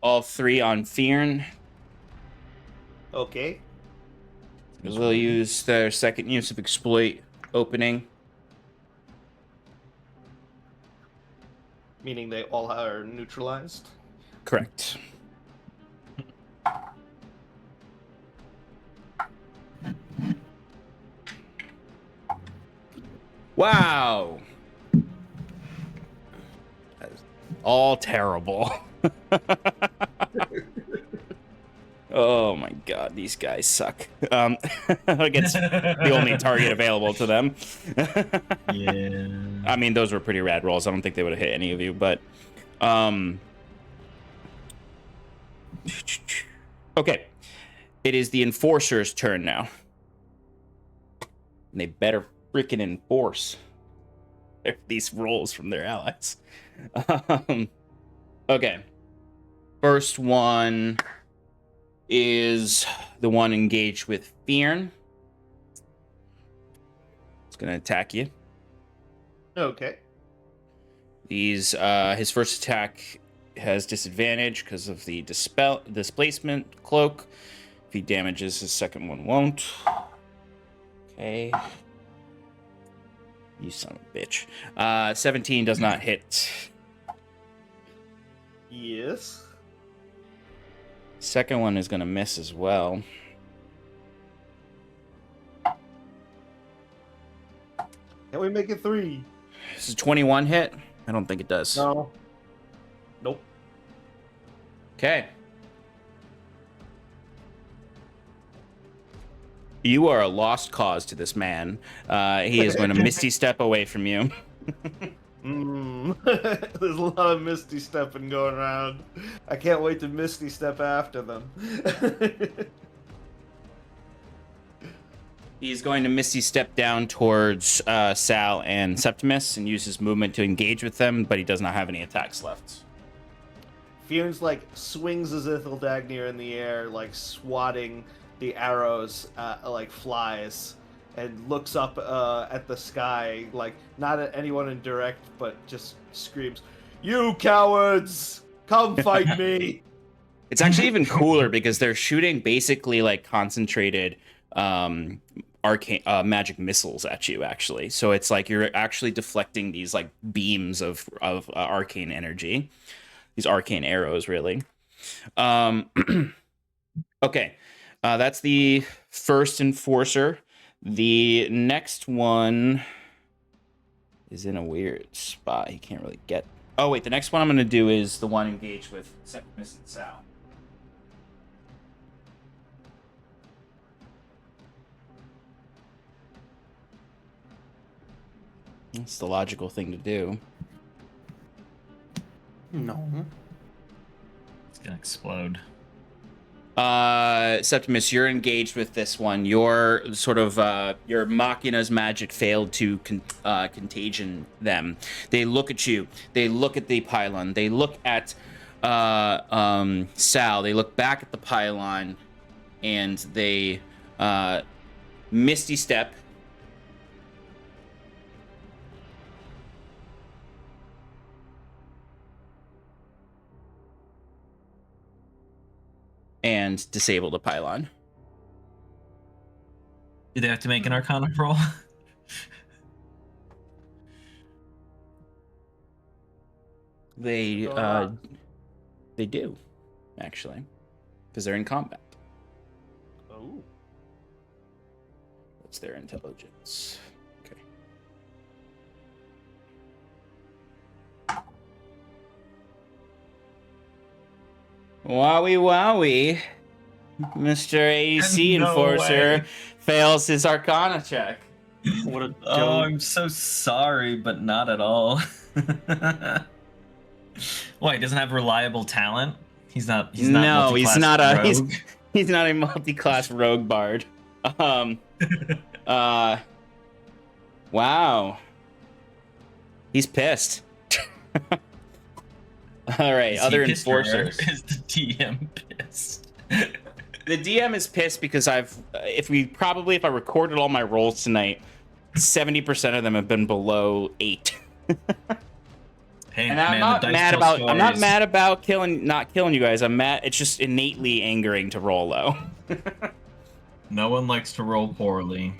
All 3 on Fyrn. Okay. They'll use their second use of exploit opening. Meaning they all are neutralized. Correct. Wow. That is all terrible. Oh my god, these guys suck. Against the only target available to them. Yeah. I mean, those were pretty rad rolls. I don't think they would have hit any of you, but okay. It is the enforcer's turn now. And they better freaking enforce these rolls from their allies. Okay. First one is the one engaged with Fyrn. It's gonna attack you. Okay. His first attack has disadvantage because of the displacement cloak. If he damages, his second one won't. Okay. You son of a bitch. 17 does not hit. Yes. Second one is gonna miss as well. Can we make it 3? Does 21 hit? I don't think it does. No. Nope. Okay. You are a lost cause to this man. He is going to Misty Step away from you. There's a lot of Misty stepping going around. I can't wait to Misty Step after them. He's going to Misty Step down towards Sal and Septimus and use his movement to engage with them, but he does not have any attacks left. Fyrn's like swings his Ithildagnier in the air, like swatting the arrows like flies, and looks up at the sky, like not at anyone in direct, but just screams, "You cowards! Come fight me!" It's actually even cooler because they're shooting basically like concentrated arcane magic missiles at you, actually. So it's like you're actually deflecting these like beams of arcane energy, these arcane arrows, really. Okay, that's the first enforcer. The next one is in a weird spot. He can't really get. Oh wait, the next one I'm gonna do is the one engaged with Septimus and Sal. It's the logical thing to do. No. It's gonna explode. Septimus, you're engaged with this one. Your sort of your Machina's magic failed to contagion them. They look at you. They look at the pylon. They look at Sal. They look back at the pylon, and they Misty Step. and disable the pylon. Do they have to make an Arcana roll? They Going on. they do, actually, because they're in combat. Oh. What's their intelligence? Okay. Wowie wowie. Mr. AC No Enforcer way. fails his Arcana check. What a Oh, dope. I'm so sorry, but not at all. Why, he doesn't have reliable talent? He's not No, he's multi-class not a rogue? he's not a multi-class rogue bard. Wow. He's pissed. All right, Is he other pissed or enforcers. Is the DM pissed? The DM is pissed because if I recorded all my rolls tonight, 70% of them have been below 8. Hey, And man, I'm not the dice mad tell about stories. not killing you guys. I'm mad. It's just innately angering to roll low. No one likes to roll poorly.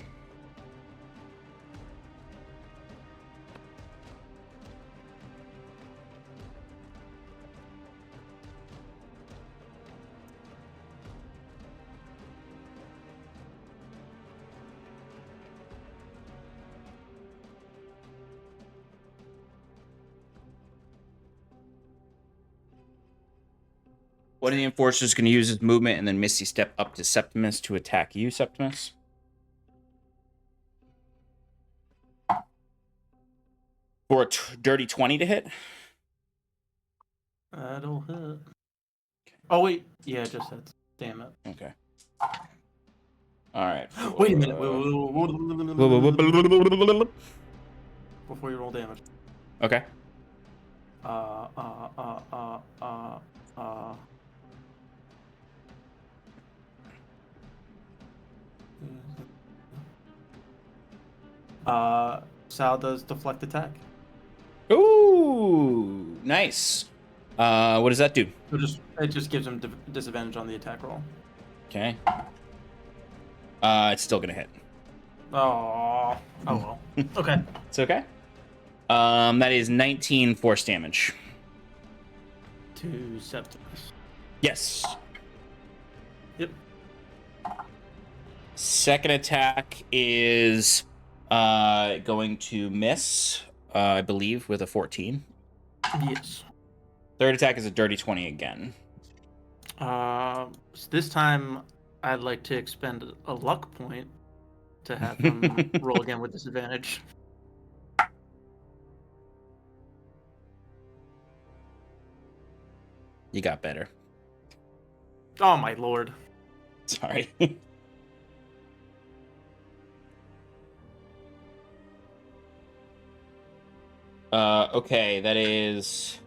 One of the enforcers going to use his movement and then Misty Step up to Septimus to attack you, Septimus. For a dirty 20 to hit. That'll hit. Oh, wait. Yeah, it just hits. Damn it. Okay. All right. Wait a minute. Wait. Before you roll damage. Okay. Sal does deflect attack. Ooh, nice. What does that do? It just gives him disadvantage on the attack roll. Okay. It's still gonna hit. Oh well. Okay. It's okay. That is 19 force damage. To Septimus. Yes. Yep. Second attack is going to miss, I believe, with a 14. Yes. Third attack is a dirty 20 again. So this time, I'd like to expend a luck point to have him roll again with disadvantage. You got better. Oh my lord. Sorry. Okay, that is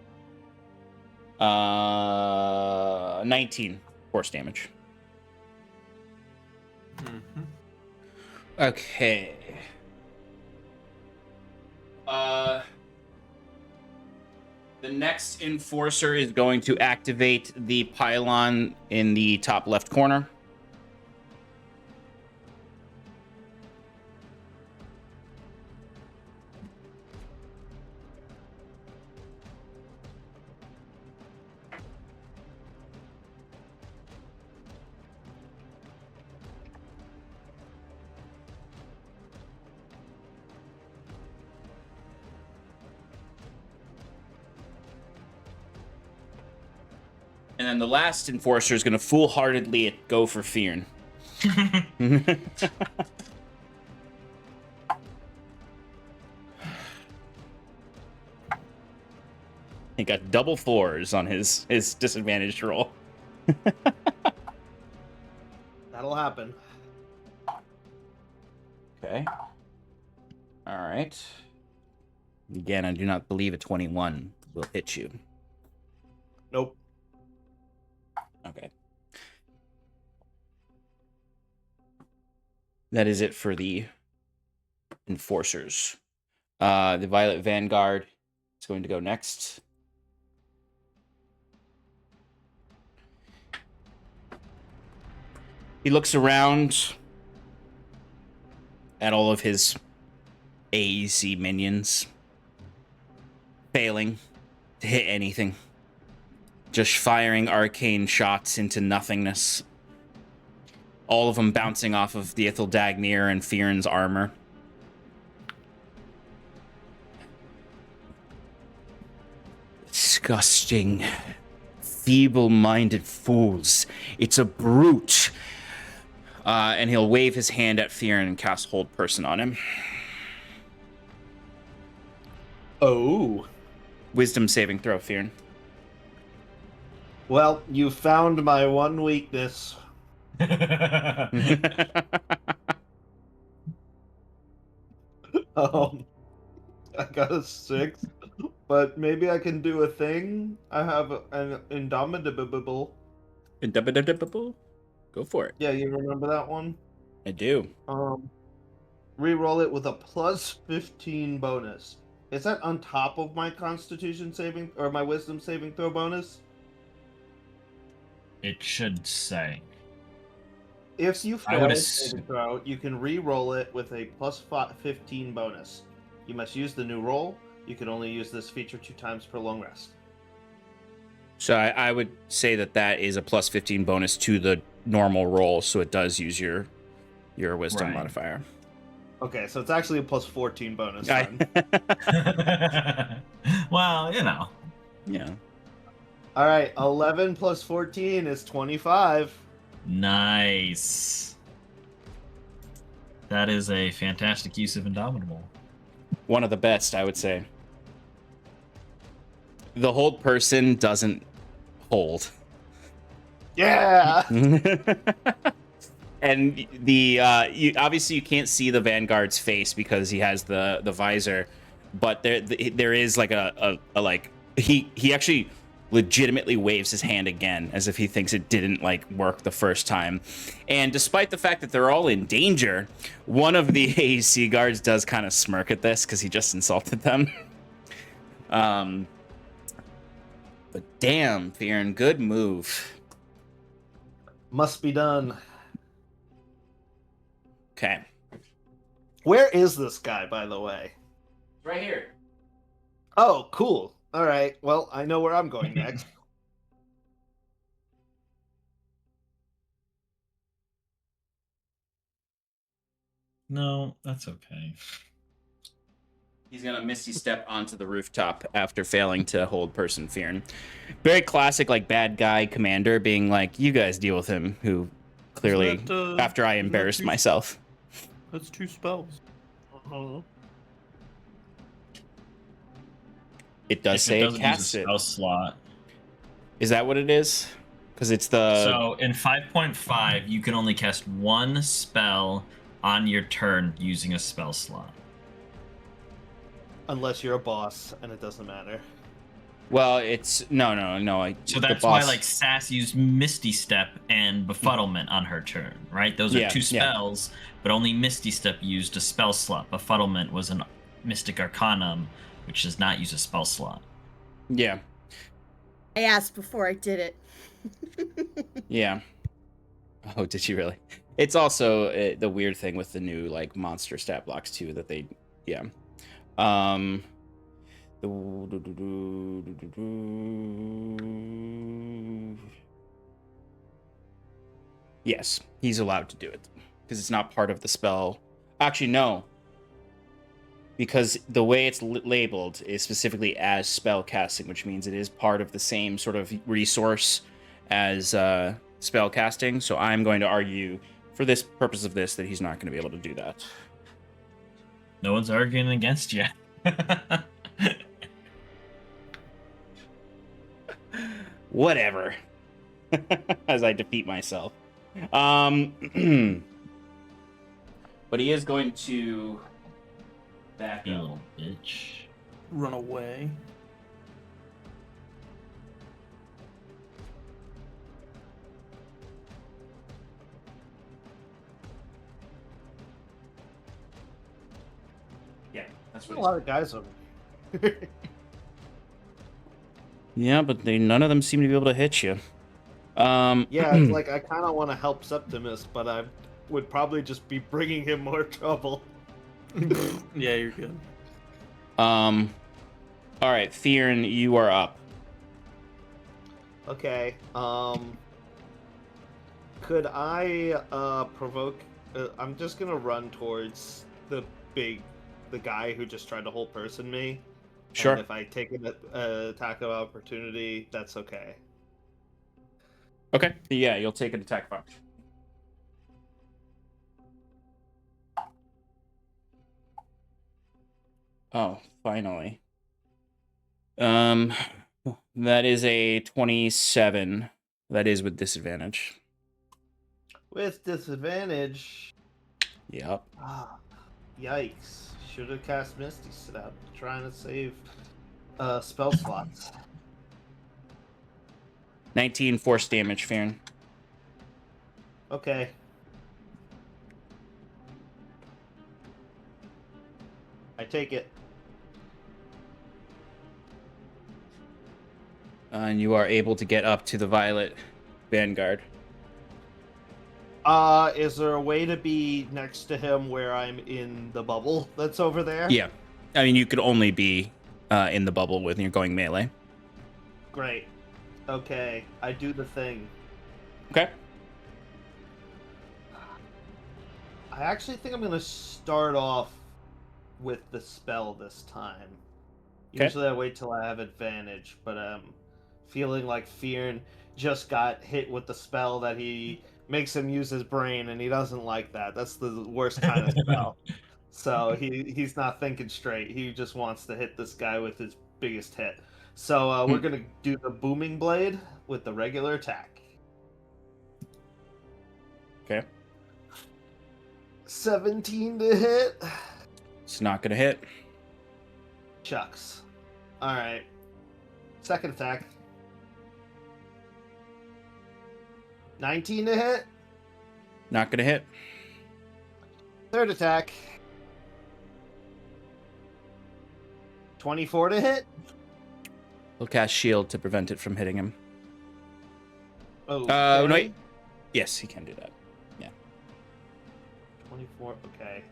19 force damage. Mm-hmm. Okay. The next enforcer is going to activate the pylon in the top left corner. And then the last enforcer is going to foolhardily go for Fyrn. He got double 4s on his disadvantaged roll. That'll happen. Okay. All right. Again, I do not believe a 21 will hit you. Nope. Okay. That is it for the enforcers. The Violet Vanguard is going to go next. He looks around at all of his AEC minions, failing to hit anything. Just firing arcane shots into nothingness. All of them bouncing off of the Ithildagnir and Fyrn's armor. Disgusting, feeble-minded fools. It's a brute. And he'll wave his hand at Fyrn and cast Hold Person on him. Oh. Wisdom saving throw, Fyrn. Well, you found my one weakness. I got a 6, but maybe I can do a thing. I have an indomitable. Indomitable? Go for it. Yeah, you remember that one? I do. Reroll it with a plus 15 bonus. Is that on top of my Constitution saving or my Wisdom saving throw bonus? It should say. If you I fail would a saving throw, you can re-roll it with a plus 15 bonus. You must use the new roll. You can only use this feature 2 times per long rest. So I would say that is a plus 15 bonus to the normal roll, so it does use your wisdom Right. modifier. Okay, so it's actually a plus 14 bonus then. Well, you know. Yeah. All right, 11 plus 14 is 25. Nice. That is a fantastic use of Indomitable. One of the best, I would say. The Hold Person doesn't hold. Yeah! And the obviously you can't see the Vanguard's face because he has the visor, but there is like a like he actually legitimately waves his hand again as if he thinks it didn't like work the first time. And despite the fact that they're all in danger, one of the AEC guards does kind of smirk at this because he just insulted them. But damn, Fyrn, good move. Must be done. Okay. Where is this guy, by the way? Right here. Oh, cool. All right. Well, I know where I'm going next. No, that's okay. He's gonna misty step onto the rooftop after failing to hold person Fyrn. Very classic, like bad guy commander being like, "You guys deal with him." Who clearly, after I embarrassed myself. That's 2 spells. It does If say it it doesn't casts use a it. spell slot. Is that what it is? Because it's the So in 5.5, you can only cast 1 spell on your turn using a spell slot. Unless you're a boss, and it doesn't matter. well, it's no. So the that's boss- why like Sass used Misty Step and Befuddlement on her turn, right? Those are Yeah, 2 yeah. spells, but only Misty Step used a spell slot. Befuddlement was an Mystic Arcanum, which does not use a spell slot. Yeah, I asked before I did it. yeah. Oh, did you really? It's also the weird thing with the new like monster stat blocks too that they, yeah. Yes, he's allowed to do it because it's not part of the spell. Actually, no. Because the way it's labeled is specifically as spell casting, which means it is part of the same sort of resource as spell casting. So I'm going to argue, for this purpose of this, that he's not going to be able to do that. No one's arguing against you. Whatever. As I defeat myself. But he is going to back You up. little bitch. Run away. Yeah, that's There's what a lot of guys over here. Yeah, but none of them seem to be able to hit you. Yeah, it's like I kind of want to help Septimus, but I would probably just be bringing him more trouble. Yeah, you're good. All right, Fyrn, you are up. Okay. Could I provoke? I'm just gonna run towards the guy who just tried to whole person me. Sure. And if I take an attack of opportunity, that's okay. Okay. Yeah, you'll take an attack of opportunity. Oh, finally. That is a 27. That is with disadvantage. With disadvantage. Yep. Ah, yikes! Should have cast Misty Step, trying to save spell slots. 19 force damage, Fyrn. Okay. I take it. And you are able to get up to the Violet Vanguard. Is there a way to be next to him where I'm in the bubble that's over there? Yeah. I mean, you could only be in the bubble when you're going melee. Great. Okay, I do the thing. Okay. I actually think I'm gonna start off with the spell this time. Okay. Usually I wait till I have advantage, but feeling like Fyrn just got hit with the spell that he makes him use his brain, and he doesn't like that. That's the worst kind of spell. So he's not thinking straight. He just wants to hit this guy with his biggest hit. So we're gonna do the booming blade with the regular attack. Okay. 17 to hit. It's not going to hit. Shucks. All right. Second attack. 19 to hit. Not going to hit. Third attack. 24 to hit. We'll cast shield to prevent it from hitting him. Oh, No, wait. Yes, he can do that. Yeah. 24. Okay.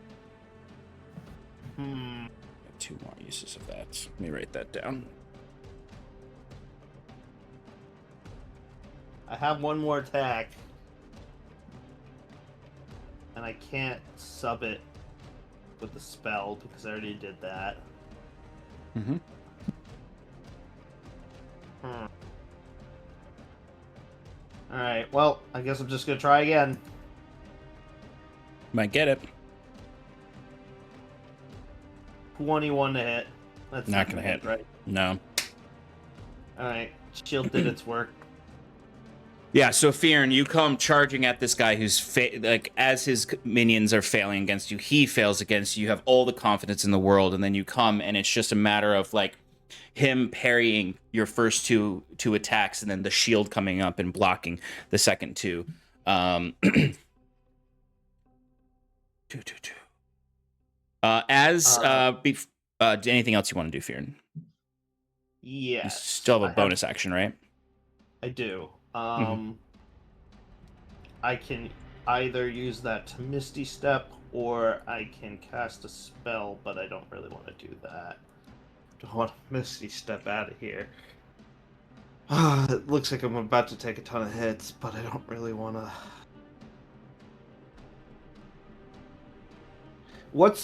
Two more uses of that. Let me write that down. I have one more attack. And I can't sub it with the spell because I already did that. Mm-hmm. Alright, well, I guess I'm just gonna try again. Might get it. 21 to hit. That's Not gonna hit. right? No. Alright, shield did its work. Yeah, so Fyrn, you come charging at this guy who's like, as his minions are failing against you, he fails against you. You have all the confidence in the world, and then you come, and it's just a matter of like him parrying your first two attacks, and then the shield coming up and blocking the second two. Anything else you want to do, Fyrn? Yes. You still have a bonus action, right? I do. I can either use that to Misty Step, or I can cast a spell, but I don't really want to do that. I want to Misty Step out of here. It looks like I'm about to take a ton of hits, but I don't really want to. What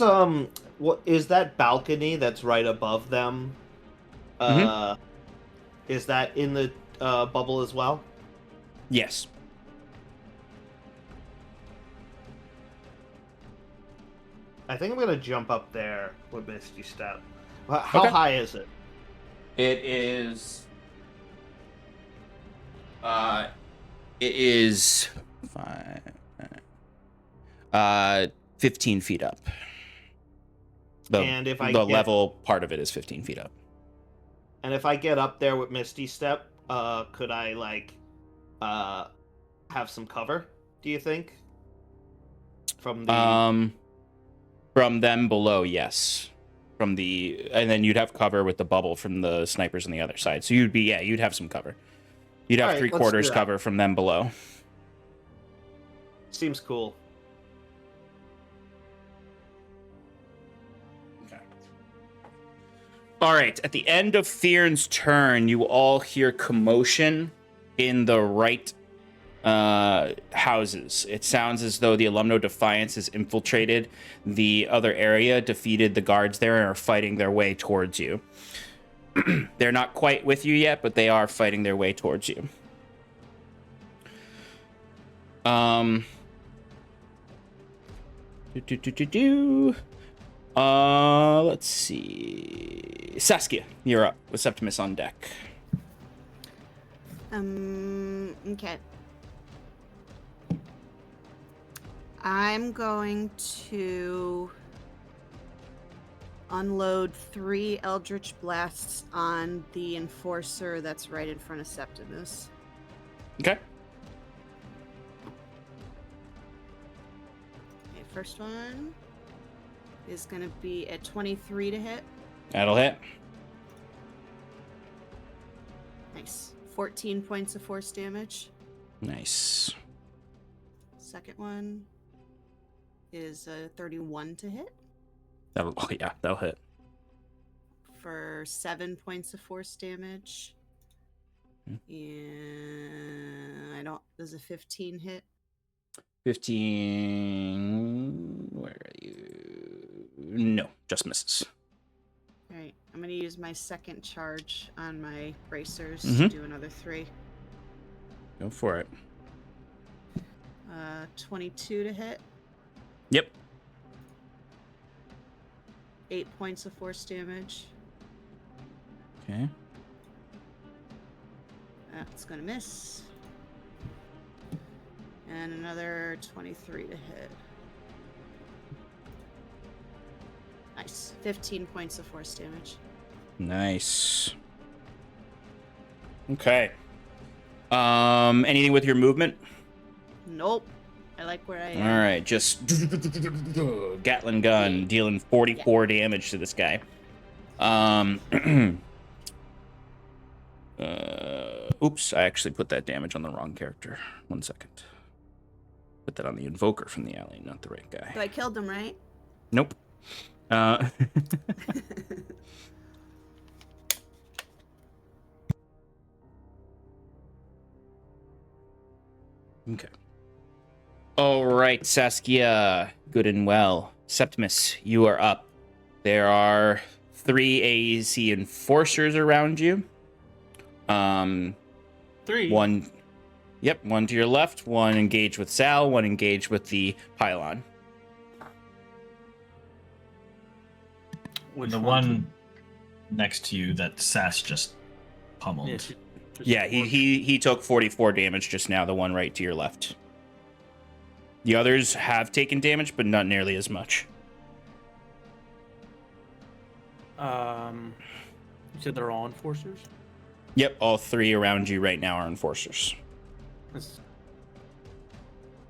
is that balcony that's right above them? Is that in the bubble as well? Yes. I think I'm gonna jump up there with Misty Step. How high is it? It is. It is 15 feet up. And if I the get- level part of it is 15 feet up. And if I get up there with Misty Step, could I like have some cover? Do you think? From them below, yes. And then you'd have cover with the bubble from the snipers on the other side. So you'd have some cover. You'd have Alright, let's do 3/4 that. cover from them below. Seems cool. All right. At the end of Fyrn's turn, you all hear commotion in the right houses. It sounds as though the Alumno Defiance has infiltrated the other area, defeated the guards there, and are fighting their way towards you. They're not quite with you yet, but they are fighting their way towards you. Let's see. Saskia, you're up with Septimus on deck. Okay. I'm going to unload 3 Eldritch Blasts on the Enforcer that's right in front of Septimus. Okay. Okay, first one is going to be a 23 to hit. That'll hit. Nice. 14 points of force damage. Nice. Second one is a 31 to hit That'll hit. for 7 points of force damage. Hmm. And does a 15 hit? 15. Where are you? No, just misses. All right, I'm going to use my second charge on my bracers to Mhm. do another 3. Go for it. 22 to hit, Yep. 8 points of force damage. Okay. That's going to miss. And another 23 to hit. Nice. 15 points of force damage. Nice. Okay. Anything with your movement? Nope. I like where I am. All right, just Gatling gun dealing 44 damage to this guy. Oops, I actually put that damage on the wrong character. 1 second. Put that on the invoker from the alley, not the right guy. So I killed him, right? Nope. Okay. All right, Saskia, good and well. Septimus, you are up. There are 3 AEC enforcers around you. 3. One to your left, one engaged with Sal, one engaged with the pylon. Which The one next to you that Sass just pummeled. Yeah, just Yeah, he took 44 damage just now, the one right to your left. The others have taken damage, but not nearly as much. You said they're all enforcers? Yep, all 3 around you right now are enforcers.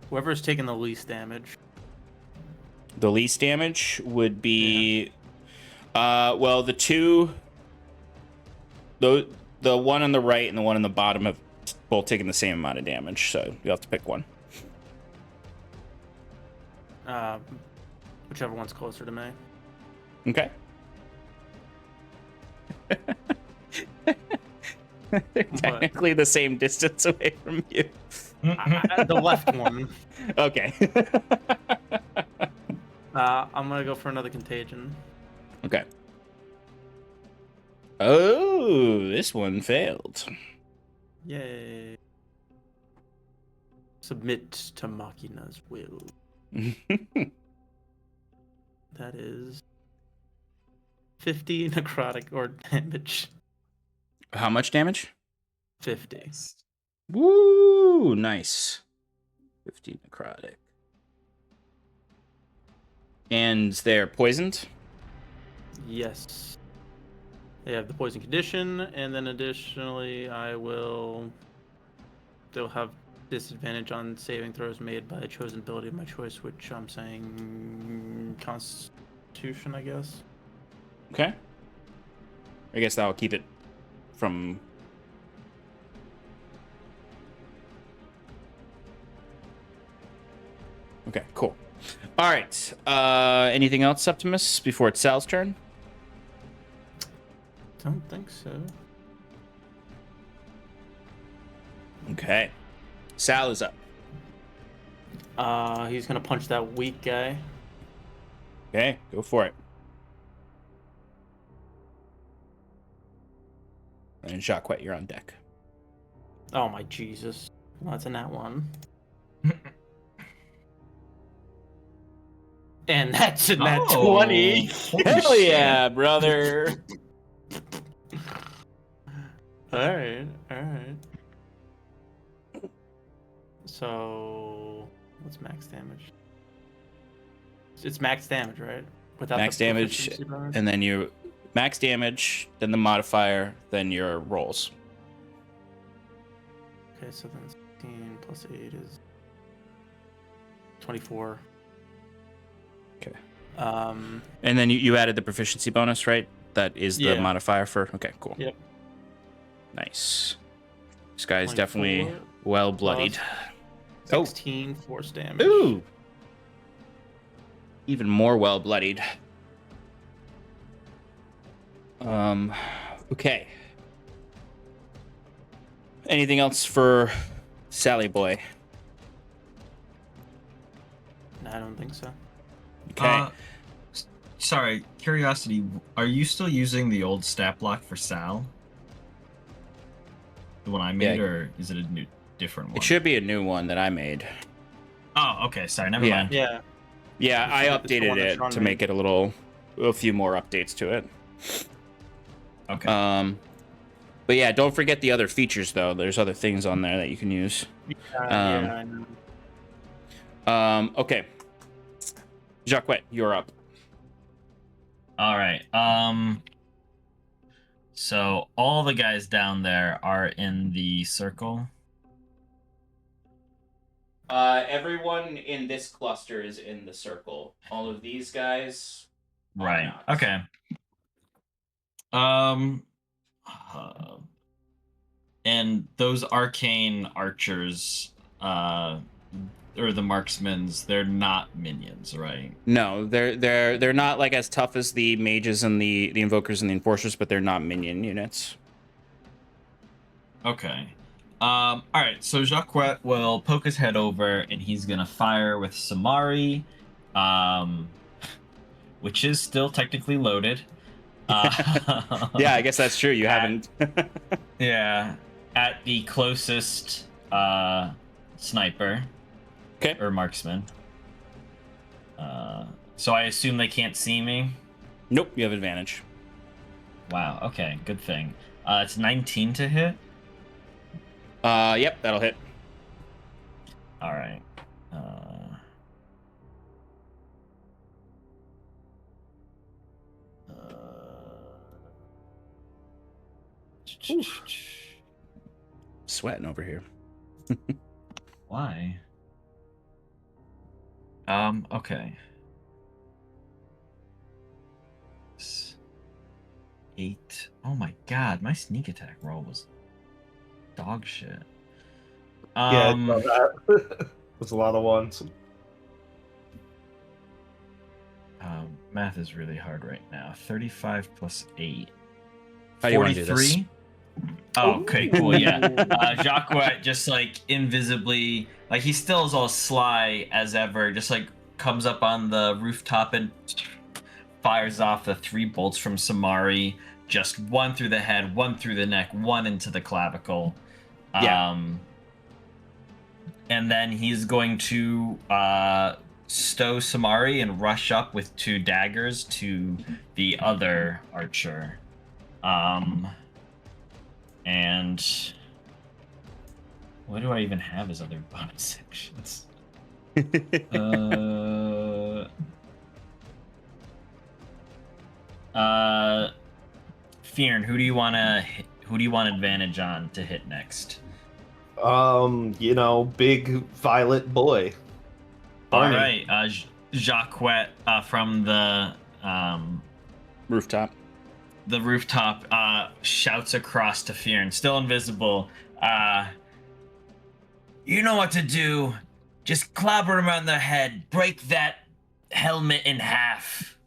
Whoever's taking the least damage. The least damage would be, well, the 2, the one on the right and the one on the bottom have both taken the same amount of damage, so you have to pick one. Whichever one's closer to me. Okay. They're technically the same distance away from you. The left one. Okay. I'm gonna go for another contagion. Okay. Oh, this one failed. Yay. Submit to Machina's will. That is 50 necrotic or damage. How much damage? 50. Woo, nice. 50 necrotic. And they're poisoned? Yes. They have the poison condition, and then additionally, they'll have disadvantage on saving throws made by a chosen ability of my choice, which I'm saying Constitution, I guess. Okay. I guess that'll keep it from All right. Anything else, Septimus, before it's Sal's turn? Don't think so. Okay. Sal is up. He's gonna punch that weak guy. Okay, go for it. And Jacquet, you're on deck. Oh my Jesus. Well, that's a nat 1. And that's a nat 20. Holy Hell shit. yeah, brother. Alright. So, what's max damage? It's max damage, right? Without Max the damage, proficiency bonus? and then you max damage, then the modifier, then your rolls. Okay, so then 16 plus 8 is 24. Okay. Um, And then you added the proficiency bonus, right? That is the Yeah. modifier for. Okay, cool. Yep. Nice. This guy's 24 definitely well bloodied. plus 16 force damage. Ooh. Even more well bloodied. Okay. Anything else for Sally Boy? No, I don't think so. Okay. Sorry, curiosity. Are you still using the old stat block for Sal? The one I made, Yeah. or is it a different one? It should be a new one that I made. Oh, okay. Sorry, never Yeah. mind. Yeah. Yeah, I It's the updated one that's it on to me. make it a few more updates to it. Okay. But yeah, don't forget the other features though. There's other things on there that you can use. Yeah, I know. Okay. Jacquet, you're up. All right. So all the guys down there are in the circle. Everyone in this cluster is in the circle. All of these guys. are Right. not. Okay. And those arcane archers, or the marksmans, they're not minions, right? No, they're not like as tough as the mages and the invokers and the enforcers, but they're not minion units. Okay. All right. So Jacquet will poke his head over, and he's gonna fire with Samari, which is still technically loaded. Yeah, I guess that's true. You haven't. Yeah, at the closest sniper. Okay. Or marksman. So I assume they can't see me. Nope, you have advantage. Wow. Okay. Good thing. It's 19 to hit. Yep, that'll hit. All right. Sweating over here. Why? Okay. 8. Oh my god, my sneak attack roll was dog shit. Yeah, I saw that. There's a lot of ones. Math is really hard right now. 35 plus 8. How do you want to do this? 43? Oh, okay, cool, yeah. Jacquet just, like, invisibly, like, he still is all sly as ever, just, like, comes up on the rooftop and fires off the 3 bolts from Samari. Just one through the head, one through the neck, one into the clavicle. Yeah. And then he's going to stow Samari and rush up with 2 daggers to the other archer. And what do I even have as other bonus actions? Fyrn, who do you want advantage on to hit next? Big violet boy. All Barney. right, Jacquet from the Rooftop. Shouts across to Fyrn, still invisible. You know what to do. just clobber him on the head, break that helmet in half.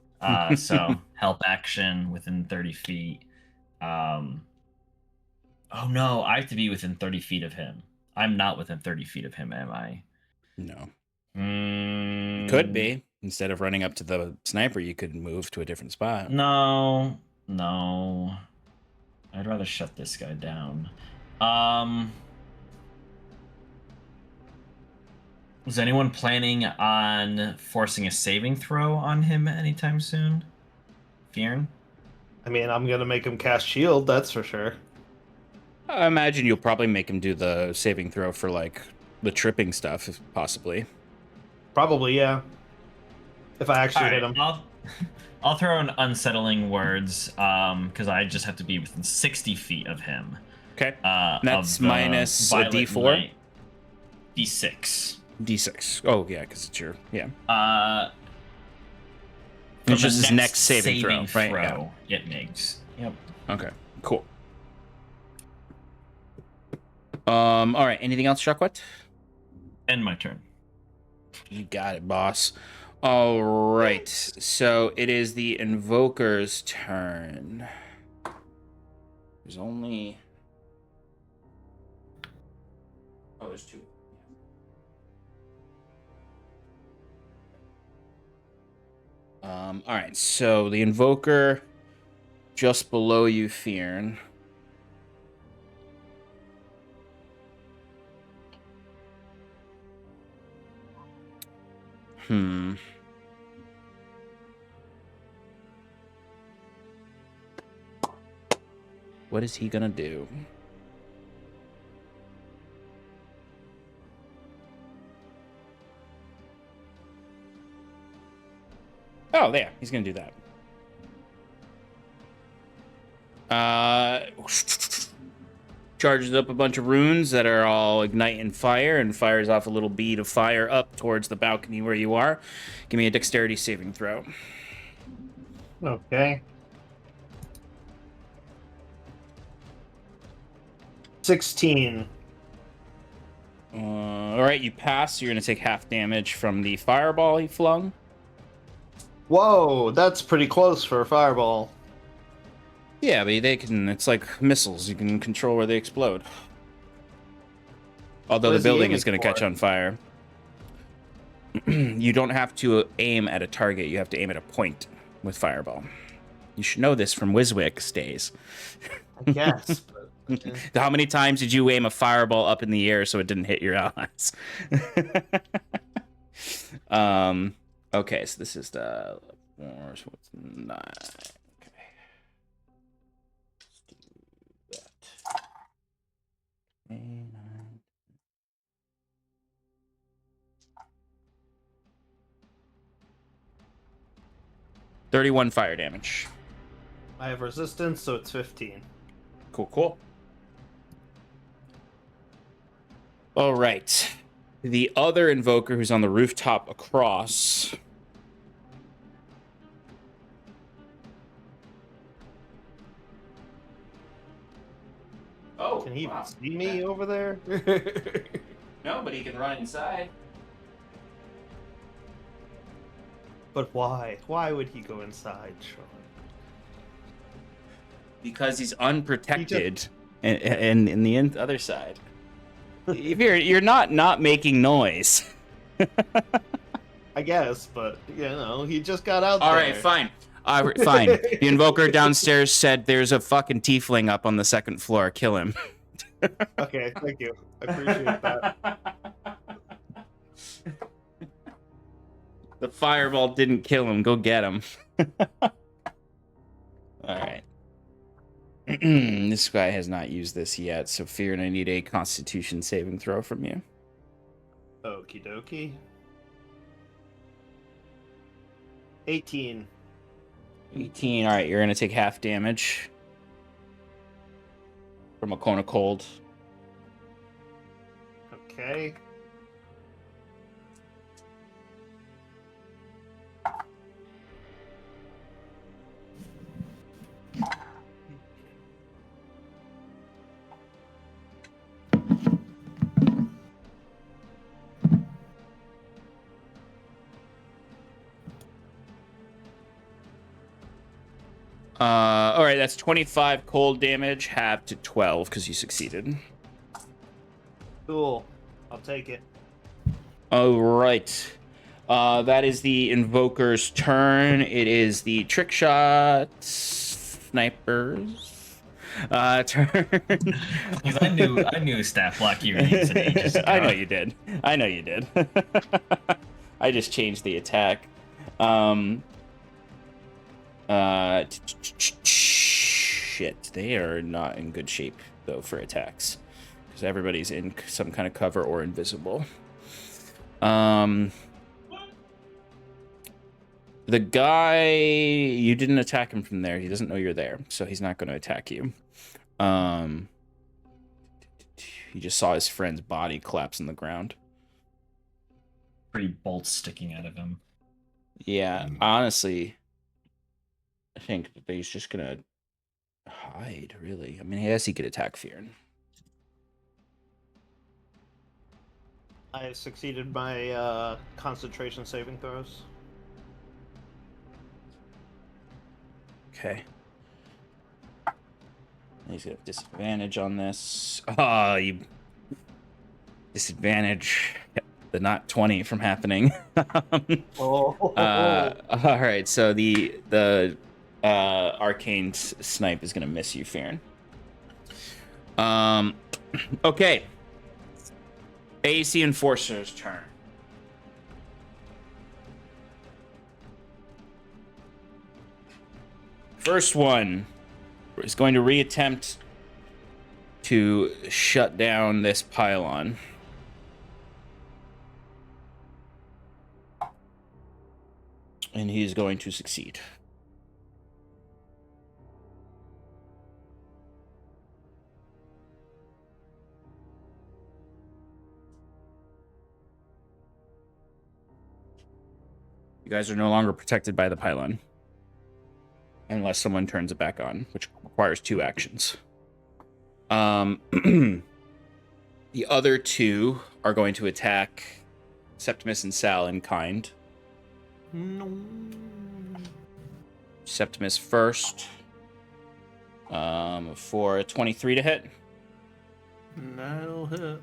So help action within 30 feet. Oh no, I have to be within 30 feet of him. I'm not within 30 feet of him, am I? No. Mm, Could be. Instead of running up to the sniper, you could move to a different spot. No. I'd rather shut this guy down. Was anyone planning on forcing a saving throw on him anytime soon? Fyrn? I mean, I'm gonna make him cast shield, that's for sure. I imagine you'll probably make him do the saving throw for, like, the tripping stuff, if possibly. Probably, yeah. If I actually hit him. I'll throw in unsettling words, because I just have to be within 60 feet of him. Okay. Of That's the minus a Violet D4? Knight. D6. D6. Oh, yeah, because it's your... Yeah. For It's just the his next saving throw, right? throw it makes. Yep. Okay, cool. All right, anything else, Shuckwet? End my turn. You got it, boss. All right, so it is the Invoker's turn. There's only... Oh, there's two. All right, so the Invoker just below you, Fyrn. What is he gonna do? Oh, there. He's gonna do that. Charges up a bunch of runes that are all igniting fire and fires off a little bead of fire up towards the balcony where you are. Give me a dexterity saving throw. Okay. 16. All right, you pass. You're gonna take half damage from the fireball he flung. Whoa, that's pretty close for a fireball. Yeah, but they can. It's like missiles. You can control where they explode. Although What the is he building aiming is going to catch for? on fire. You don't have to aim at a target. You have to aim at a point with fireball. You should know this from Wiswick's days. I guess. But, How many times did you aim a fireball up in the air so it didn't hit your allies? Okay, so this is the 4, so it's 9. Okay. Let's do that. 9. 31 fire damage. I have resistance, so it's 15. Cool. All right. The other invoker who's on the rooftop across. Oh, Can he even see me over there? No, but he can run inside. But why? Why would he go inside, Sean? Because he's unprotected, and in the other side. If you're not making noise. I guess, but, you know, he just got out All there. right, fine. Fine. The invoker downstairs said there's a fucking tiefling up on the second floor. Kill him. Okay, thank you. I appreciate that. The fireball didn't kill him. Go get him. All right. This guy has not used this yet, so Fyrn, I need a Constitution saving throw from you. Okie dokie. 18. 18. All right, you're gonna take half damage from a cone of cold. Okay. All right, that's 25 cold damage, halved to 12 because you succeeded. Cool. I'll take it. All right. That is the Invoker's turn. It is the trick shot snipers turn. Because I knew staff block you were using ages ago. I know you did. I just changed the attack. Shit, they are not in good shape though for attacks because everybody's in some kind of cover or invisible. The guy, you didn't attack him from there. He doesn't know you're there, so he's not going to attack you. He just saw his friend's body collapse on the ground. Pretty bolts sticking out of him. Yeah, honestly, I think that he's just going to hide, really. I mean, yes, he could attack Fyrn. I have succeeded my concentration saving throws. Okay. He's gonna have disadvantage on this. You disadvantage the not 20 from happening. Oh. All right, so the arcane snipe is gonna miss you, Fyrn. Okay. AC Enforcer's turn. First one is going to reattempt to shut down this pylon. And he's going to succeed. You guys are no longer protected by the pylon. Unless someone turns it back on, which requires 2 actions. The other 2 are going to attack Septimus and Sal in kind. No. Septimus first. For a 23 to hit. That'll hit.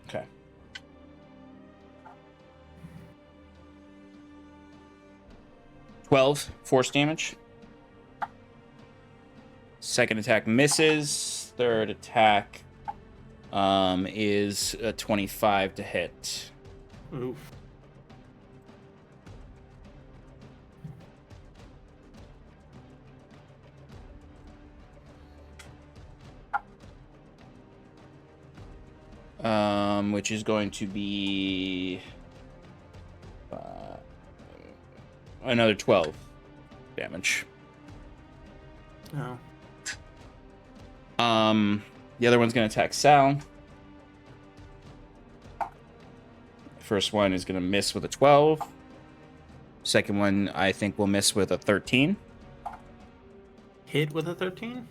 Okay. $12 force damage. Second attack misses. Third attack is a 25 to hit. Oof. Which is going to be another 12 damage. Oh. The other one's going to attack Sal. First one is going to miss with a 12. Second one, I think, will miss with a 13. Hit with a 13?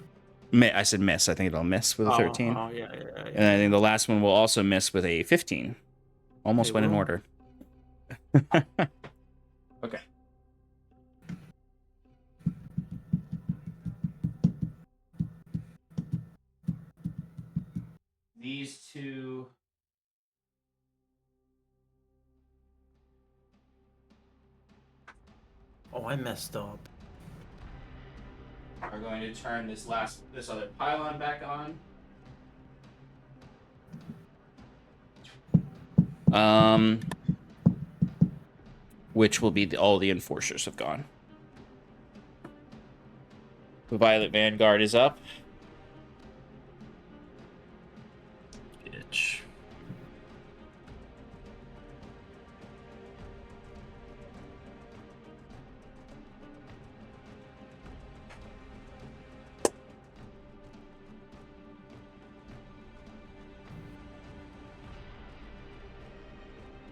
I said miss. I think it'll miss with a 13. Oh, yeah. And I think the last one will also miss with a 15. Almost They went in will. order. Okay. These 2... Oh, I messed up. are going to turn this other pylon back on. Which will be all the enforcers have gone. The Violet Vanguard is up. Bitch.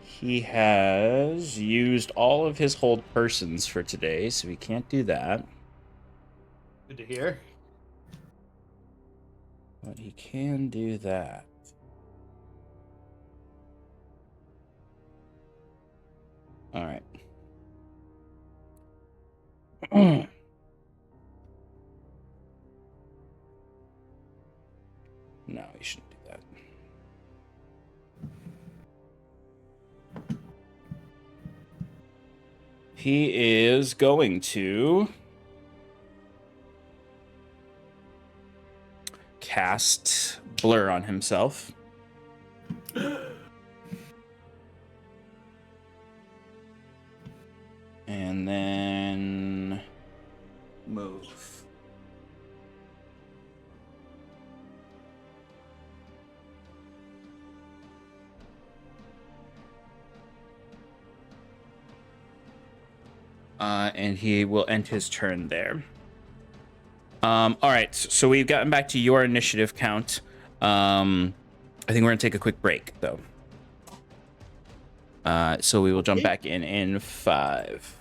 He has used all of his hold persons for today, so he can't do that. Good to hear. But he can do that. No, you shouldn't do that. He is going to cast Blur on himself. And then move. And he will end his turn there. All right, so we've gotten back to your initiative count. I think we're gonna take a quick break though. So we will jump back in 5.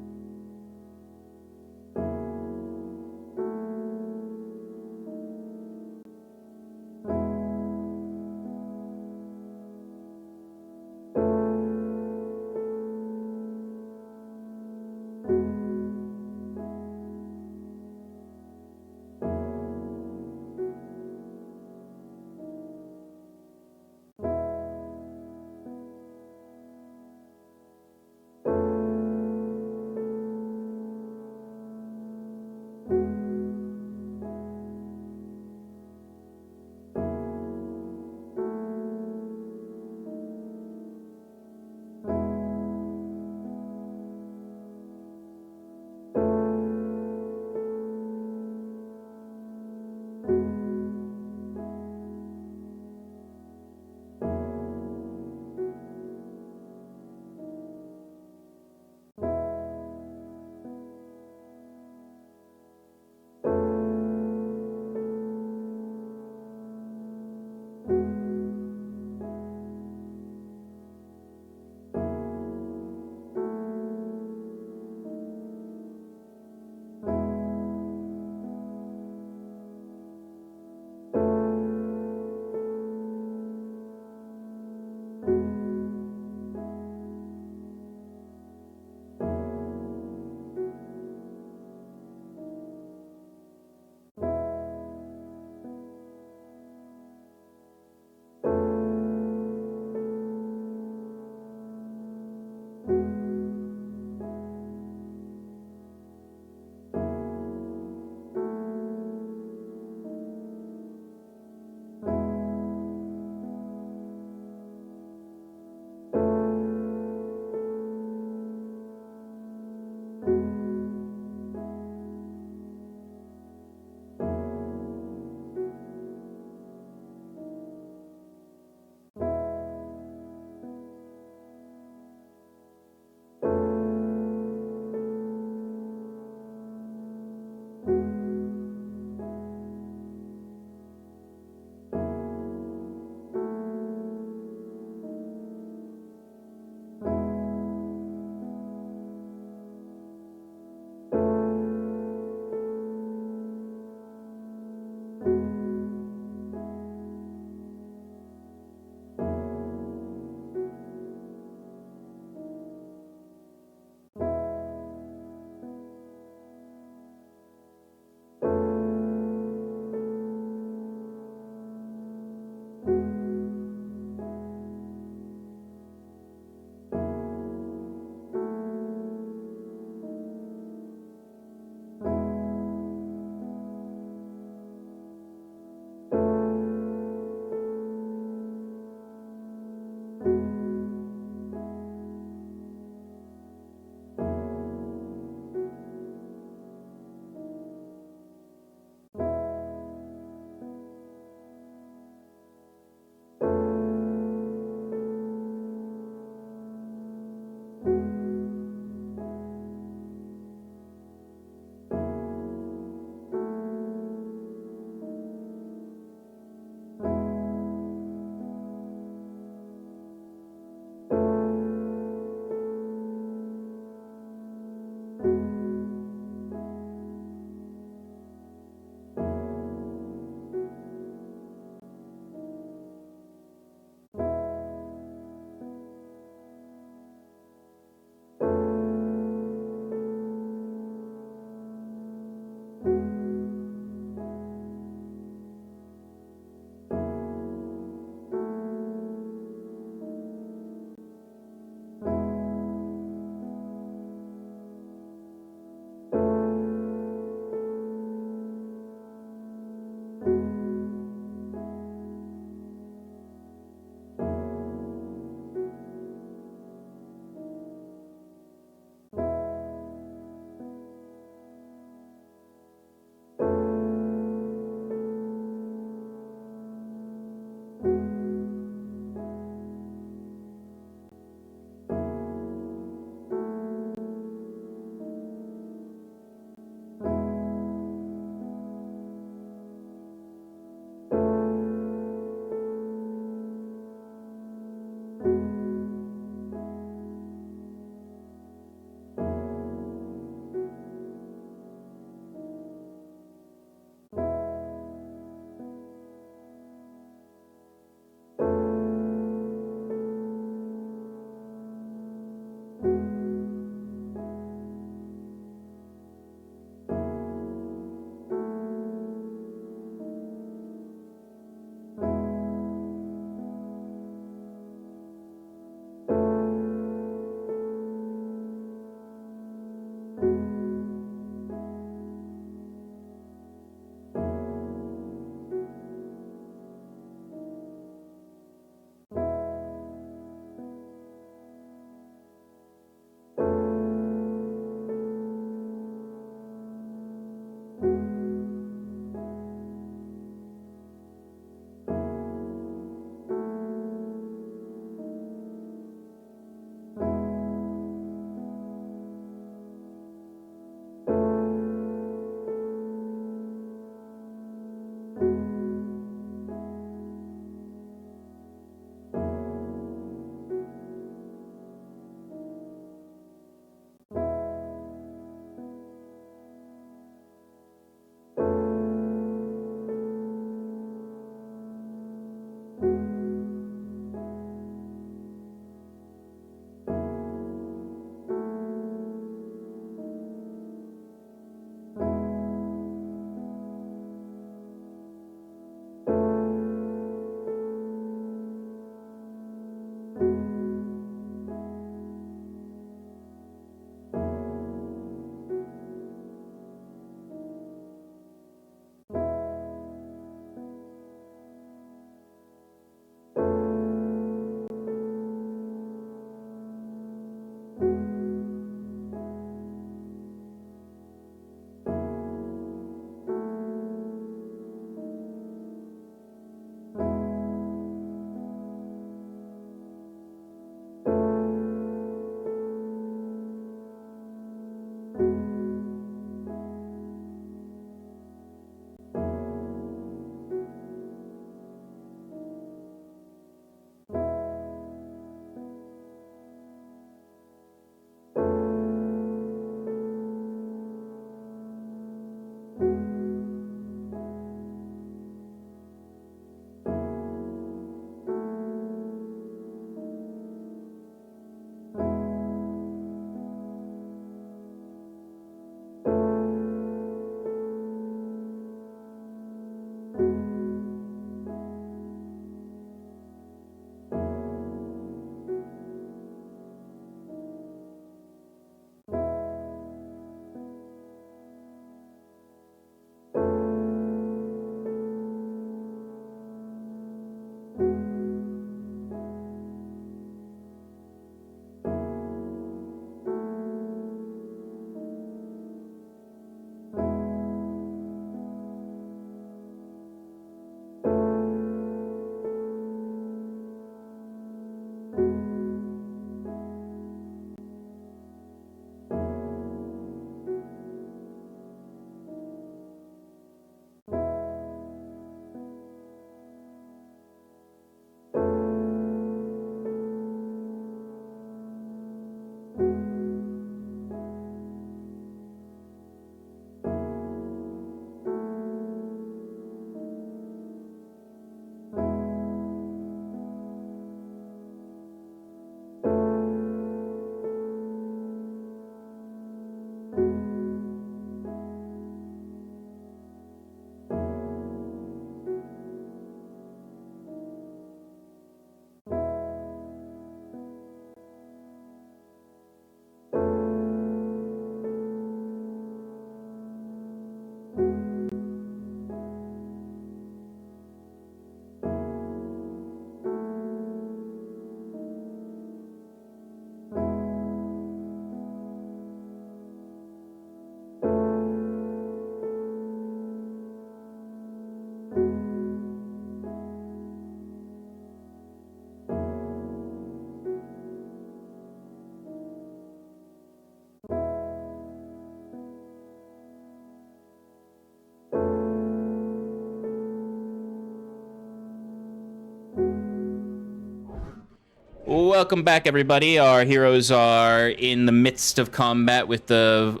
Welcome back, everybody. Our heroes are in the midst of combat with the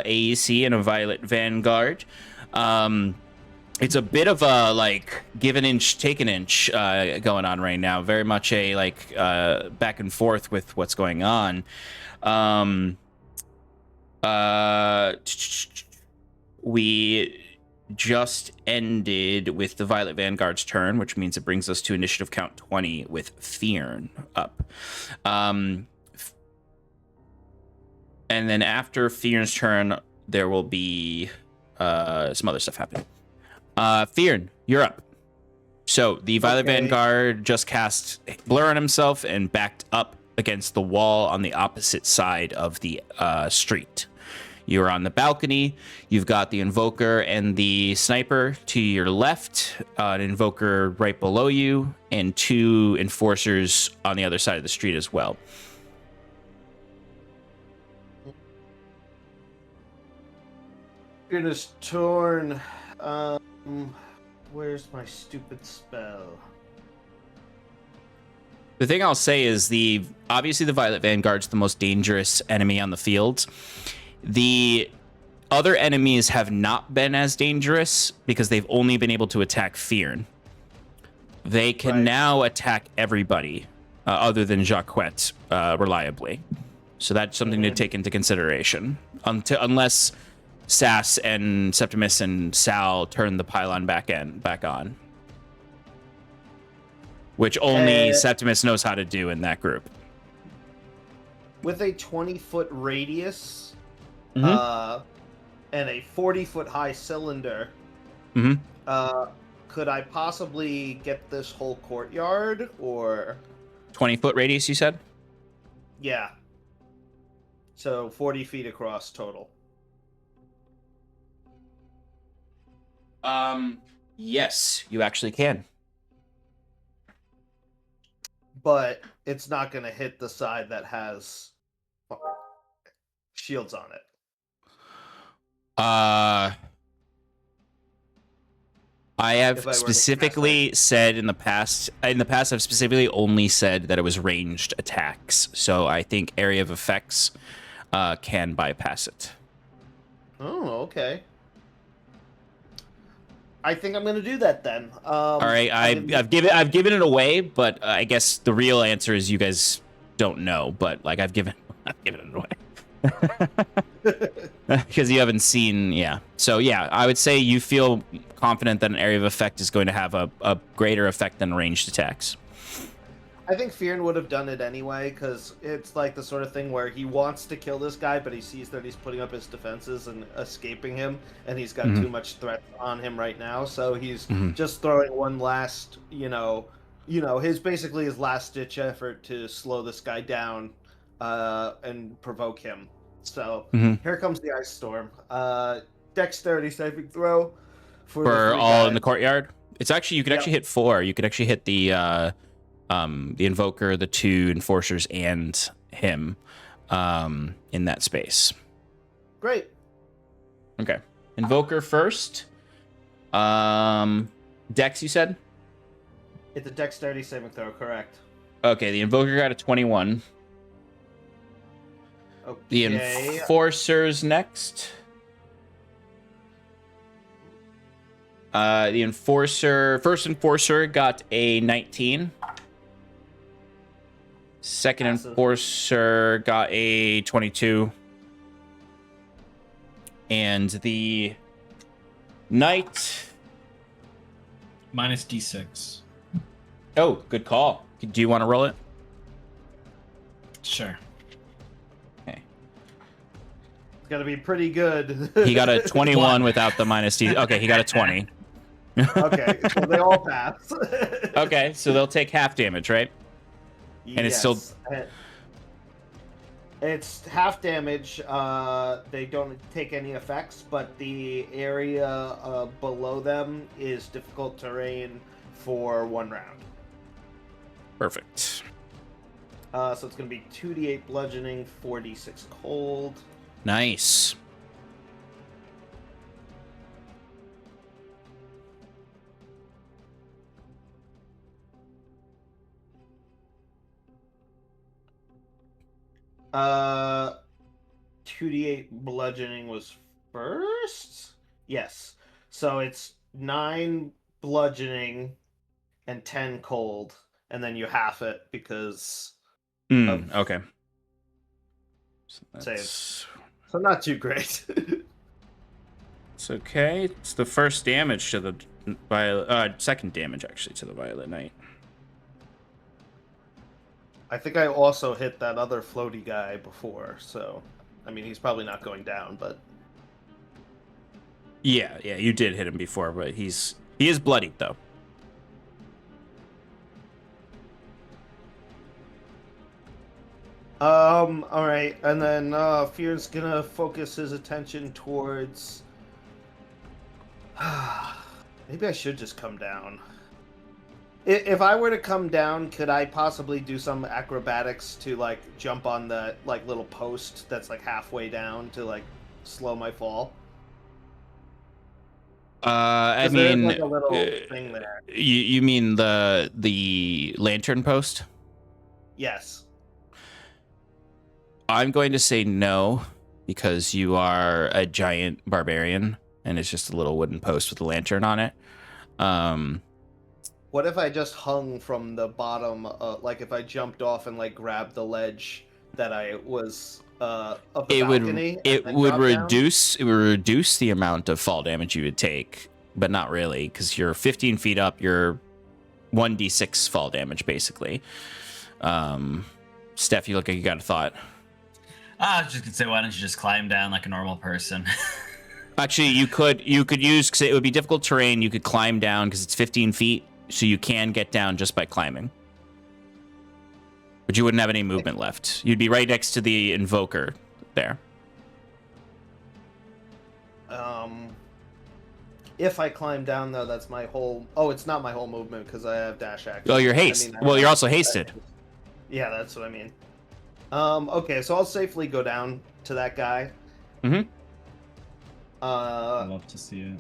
AEC and a Violet Vanguard. It's a bit of a, like, give an inch, take an inch going on right now. Very much a, like, back and forth with what's going on. We just ended with the Violet Vanguard's turn, which means it brings us to initiative count 20 with Fyrn up. And then after Fyrn's turn, there will be some other stuff happening. Fyrn, you're up. So the Violet Vanguard just cast Blur on himself and backed up against the wall on the opposite side of the street. You're on the balcony. You've got the Invoker and the Sniper to your left, an Invoker right below you, and 2 Enforcers on the other side of the street as well. Goodness torn. Where's my stupid spell? The thing I'll say is obviously the Violet Vanguard's the most dangerous enemy on the field. The other enemies have not been as dangerous because they've only been able to attack Fyrn. They can now attack everybody other than Jacquette reliably. So that's something to take into consideration. Unless Sass and Septimus and Sal turn the pylon back on. Which only Septimus knows how to do in that group. With a 20-foot radius... Mm-hmm. And a 40-foot high cylinder. Mm-hmm. Could I possibly get this whole courtyard, or 20-foot radius, you said? Yeah. So 40 feet across total. Yes, you actually can. But it's not going to hit the side that has shields on it. I have specifically said in the past I've specifically only said that it was ranged attacks. So I think area of effects can bypass it. Oh, okay. I think I'm going to do that then. All right, I've given it away, but I guess the real answer is you guys don't know. But like I've given it away. Because you haven't seen, yeah. So yeah, I would say you feel confident that an area of effect is going to have a greater effect than ranged attacks. I think Fyrn would have done it anyway, because it's like the sort of thing where he wants to kill this guy, but he sees that he's putting up his defenses and escaping him, and he's got too much threat on him right now, so he's just throwing one last, his basically his last-ditch effort to slow this guy down and provoke him. So here comes the ice storm. Dexterity saving throw for all in the courtyard. It's actually you could actually hit 4. You could actually hit the Invoker, the 2 Enforcers, and him in that space. Great. Okay, Invoker first. Dex, you said? It's a Dexterity saving throw, correct? Okay, the Invoker got a 21. Okay. The Enforcer's next. The first Enforcer got a 19. Second Enforcer got a 22. And the Knight... Minus D6. Oh, good call. Do you want to roll it? Sure. It's got to be pretty good. He got a 21 without the minus D. Okay, he got a 20. Okay, so they all pass. Okay, so they'll take half damage, right? And it's still... It's half damage. They don't take any effects, but the area below them is difficult terrain for 1 round. Perfect. So it's going to be 2d8 bludgeoning, 4d6 cold. Nice. 2d8 bludgeoning was first? Yes. So it's 9 bludgeoning and 10 cold, and then you half it because of Okay. So saves. So not too great. It's okay. It's the first damage to the second damage actually to the Violet Knight. I think I also hit that other floaty guy before, so I mean he's probably not going down, but Yeah, you did hit him before, but he is bloodied though. all right, and then Fyrn's gonna focus his attention towards. Maybe I should just come down. If I were to come down, could I possibly do some acrobatics to like jump on the like little post that's like halfway down to like slow my fall? I 'Cause there's, mean, like, a little thing there. you mean the lantern post? Yes. I'm going to say no because you are a giant barbarian and it's just a little wooden post with a lantern on it. What if I just hung from the bottom, like if I jumped off and like grabbed the ledge that I was of the balcony? It would reduce the amount of fall damage you would take, but not really because you're 15 feet up. You're 1d6 fall damage basically. Steph, you look like you got a thought. I was just gonna say, why don't you just climb down like a normal person? Actually, you could use, because it would be difficult terrain. You could climb down because it's 15 feet, so you can get down just by climbing. But you wouldn't have any movement left. You'd be right next to the invoker there. If I climb down though, that's my whole. Oh, it's not my whole movement because I have dash action. Oh, you're haste. I mean, You're also hasted. Yeah, that's what I mean. Okay, so I'll safely go down to that guy. Mm-hmm. I'd love to see it.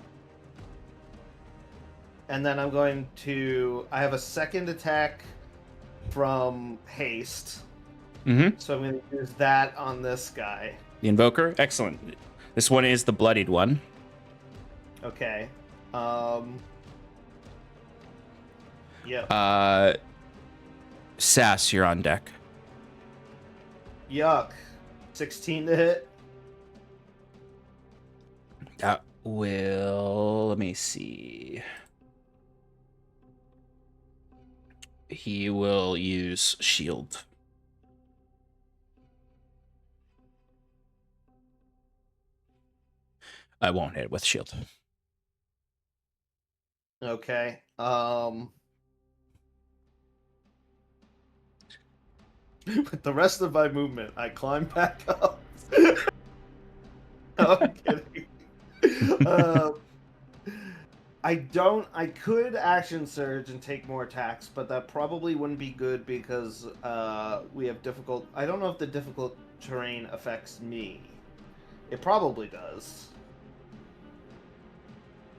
And then I'm going to. I have a second attack from haste. Mm-hmm. So I'm going to use that on this guy. The invoker, excellent. This one is the bloodied one. Okay. Yeah. Sass, you're on deck. Yuck. 16 to hit. That will. Let me see. He will use shield. I won't hit with shield. Okay. With the rest of my movement, I climb back up. No, I'm kidding. I could action surge and take more attacks, but that probably wouldn't be good because we have difficult. I don't know if the difficult terrain affects me. It probably does.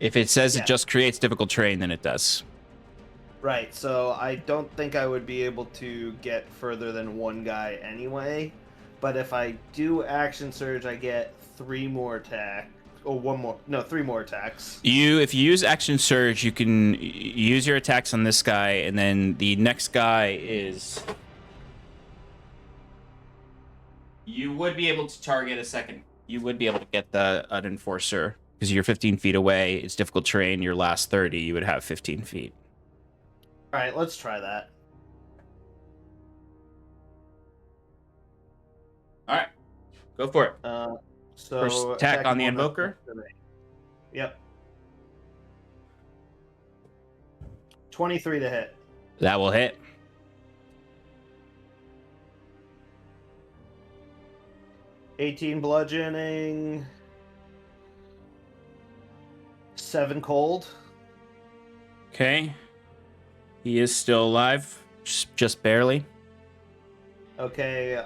If it says Yeah. it just creates difficult terrain, then it does. Right, so I don't think I would be able to get further than one guy anyway. But if I do action surge, I get 3 more attacks. Or 3 more attacks. If you use action surge, you can use your attacks on this guy, and then the next guy is. You would be able to target a second. You would be able to get an enforcer because you're 15 feet away. It's difficult terrain. Your last 30, you would have 15 feet. All right, let's try that. All right, go for it. So First attack on the invoker. Yep. 23 to hit. That will hit. $18 bludgeoning. 7 cold. Okay. He is still alive, just barely. Okay,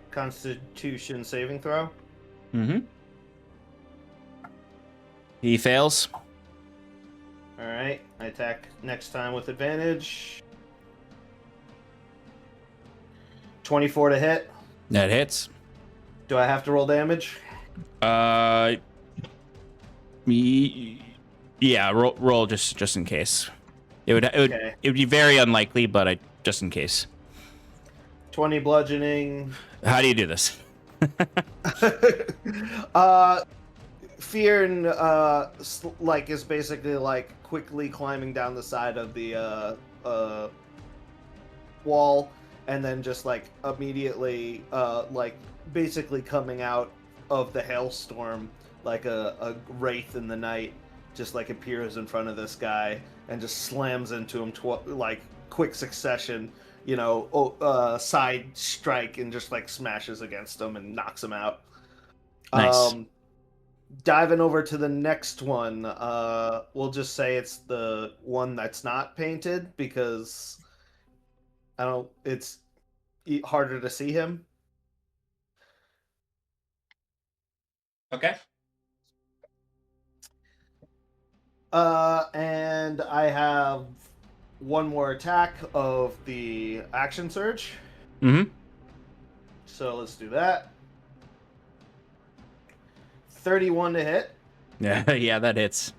Constitution saving throw. Mm-hmm. He fails. All right, I attack next time with advantage. 24 to hit. That hits. Do I have to roll damage? Yeah, roll just in case. Okay. It would be very unlikely, but just in case. 20 bludgeoning. How do you do this? Fyrn like is basically like quickly climbing down the side of the wall, and then just like immediately like basically coming out of the hailstorm like a wraith in the night, just like appears in front of this guy and just slams into him like quick succession, you know, side strike, and just like smashes against him and knocks him out. Nice. Diving over to the next one, we'll just say it's the one that's not painted because it's harder to see him. Okay. And I have one more attack of the action surge. Mm-hmm. So let's do that. 31 to hit. Yeah, yeah, that hits.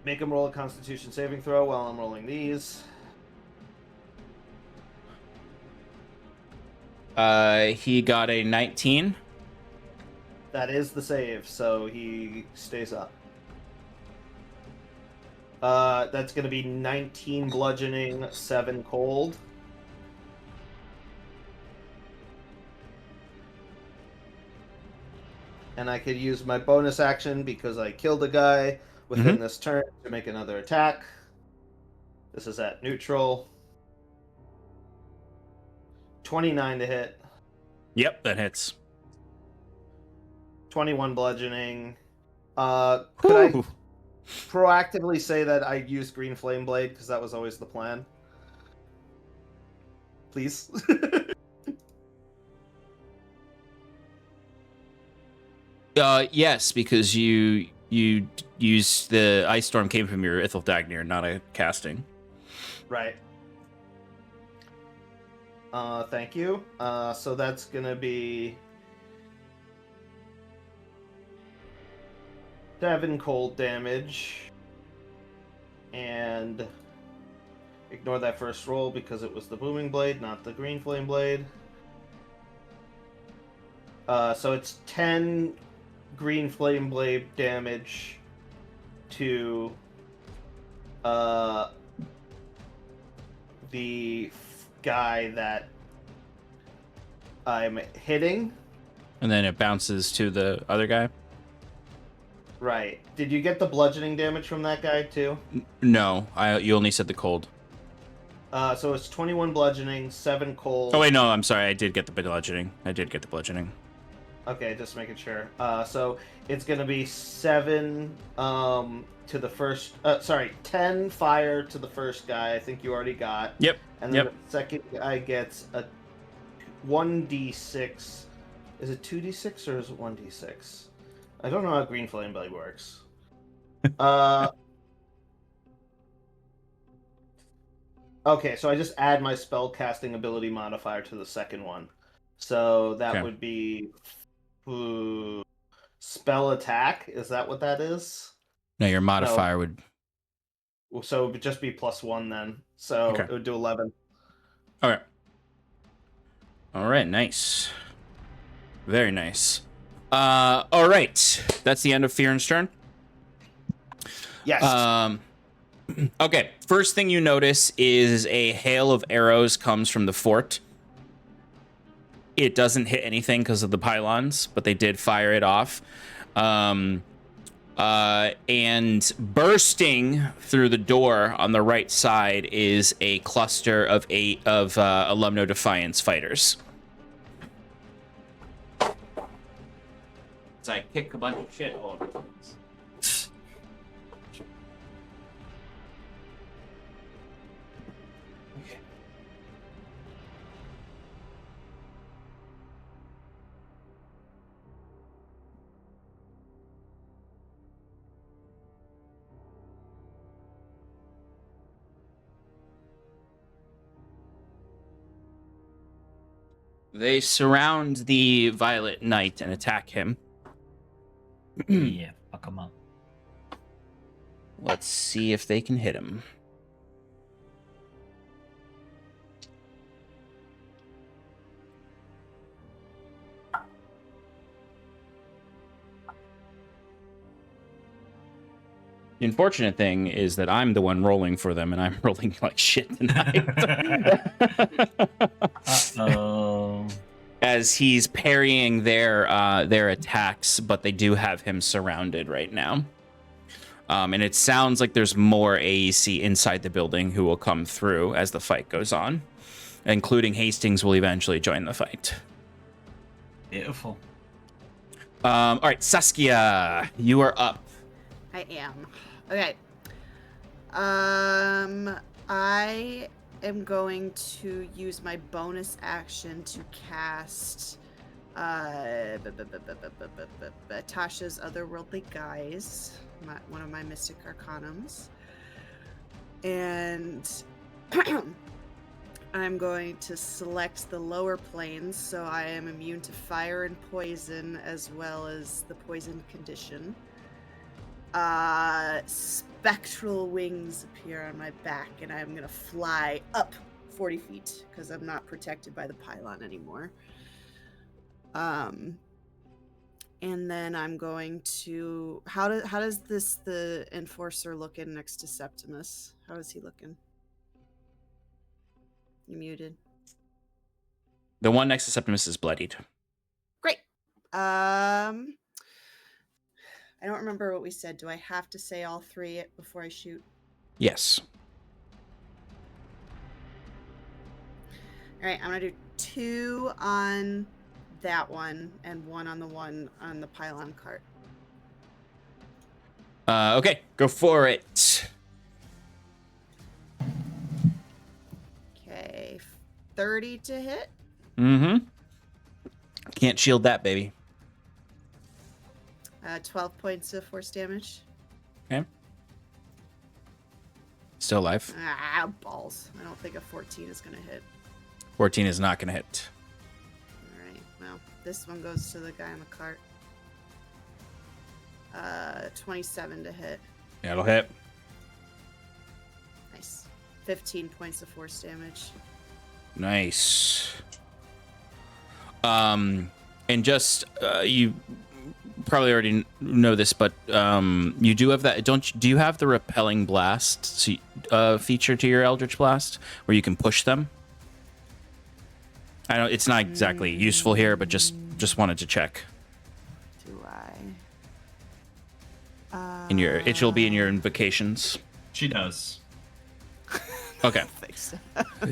Make him roll a Constitution saving throw while I'm rolling these. He got a 19. That is the save, so he stays up. That's going to be 19 bludgeoning, 7 cold. And I could use my bonus action because I killed a guy within this turn to make another attack. This is at neutral. 29 to hit. Yep, that hits. 21 bludgeoning. Could I proactively say that I used Green Flame Blade because that was always the plan? Please? Yes, because you used the Ice Storm came from your Ithildagnir, not a casting. Right. Thank you. So that's gonna be 7 cold damage. And ignore that first roll because it was the Booming Blade, not the Green Flame Blade. So it's 10 Green Flame Blade damage to the guy that I'm hitting. And then it bounces to the other guy? Right. Did you get the bludgeoning damage from that guy too? No, you only said the cold. So it's 21 bludgeoning, 7 cold. Oh wait, no, I'm sorry. I did get the bludgeoning. Okay, just making sure. So it's gonna be 7 to the first. 10 fire to the first guy. I think you already got. Yep. And then the second guy gets a 1d6. Is it 2d6 or is it 1d6? I don't know how Green Flame Blade works. Okay, so I just add my spell casting ability modifier to the second one. So that would be spell attack. Is that what that is? No, your modifier would. So it would just be +1 then. So it would do 11. Okay. All right, nice. Very nice. All right. That's the end of Fyrn's turn. Yes. Okay. First thing you notice is a hail of arrows comes from the fort. It doesn't hit anything because of the pylons, but they did fire it off. And bursting through the door on the right side is a cluster of 8 of Alumno Defiance fighters. So I kick a bunch of shit all over the place. They surround the Violet Knight and attack him. Yeah, fuck him up. Let's see if they can hit him. The unfortunate thing is that I'm the one rolling for them, and I'm rolling like shit tonight. Uh-oh. As he's parrying their attacks, but they do have him surrounded right now. And it sounds like there's more AEC inside the building who will come through as the fight goes on, including Hastings will eventually join the fight. Beautiful. All right, Saskia, you are up. I am. Okay. I am going to use my bonus action to cast Tasha's Otherworldly Guise, one of my Mystic Arcanums. And I'm going to select the lower planes, so I am immune to fire and poison, as well as the poison condition. Spectral wings appear on my back, and I'm gonna fly up 40 feet because I'm not protected by the pylon anymore. And then I'm going to how does the enforcer looking next to Septimus? How is he looking? You muted. The one next to Septimus is bloodied. Great. I don't remember what we said. Do I have to say all three before I shoot? Yes. All right, I'm gonna do 2 on that one and 1 on the pylon cart. Okay, go for it. Okay, 30 to hit. Mm-hmm. Can't shield that, baby. 12 points of force damage. Okay. Still alive. Ah, balls. I don't think a 14 is gonna hit. 14 is not going to hit. All right, well, this one goes to the guy on the cart. 27 to hit. Yeah, it'll hit. Nice. 15 points of force damage. Nice. And just you probably already know this, but you do have that. Do you have the repelling blast feature to your Eldritch Blast where you can push them? I know it's not exactly useful here, but just wanted to check. Do I? It'll be in your invocations. She does. Okay. Thanks.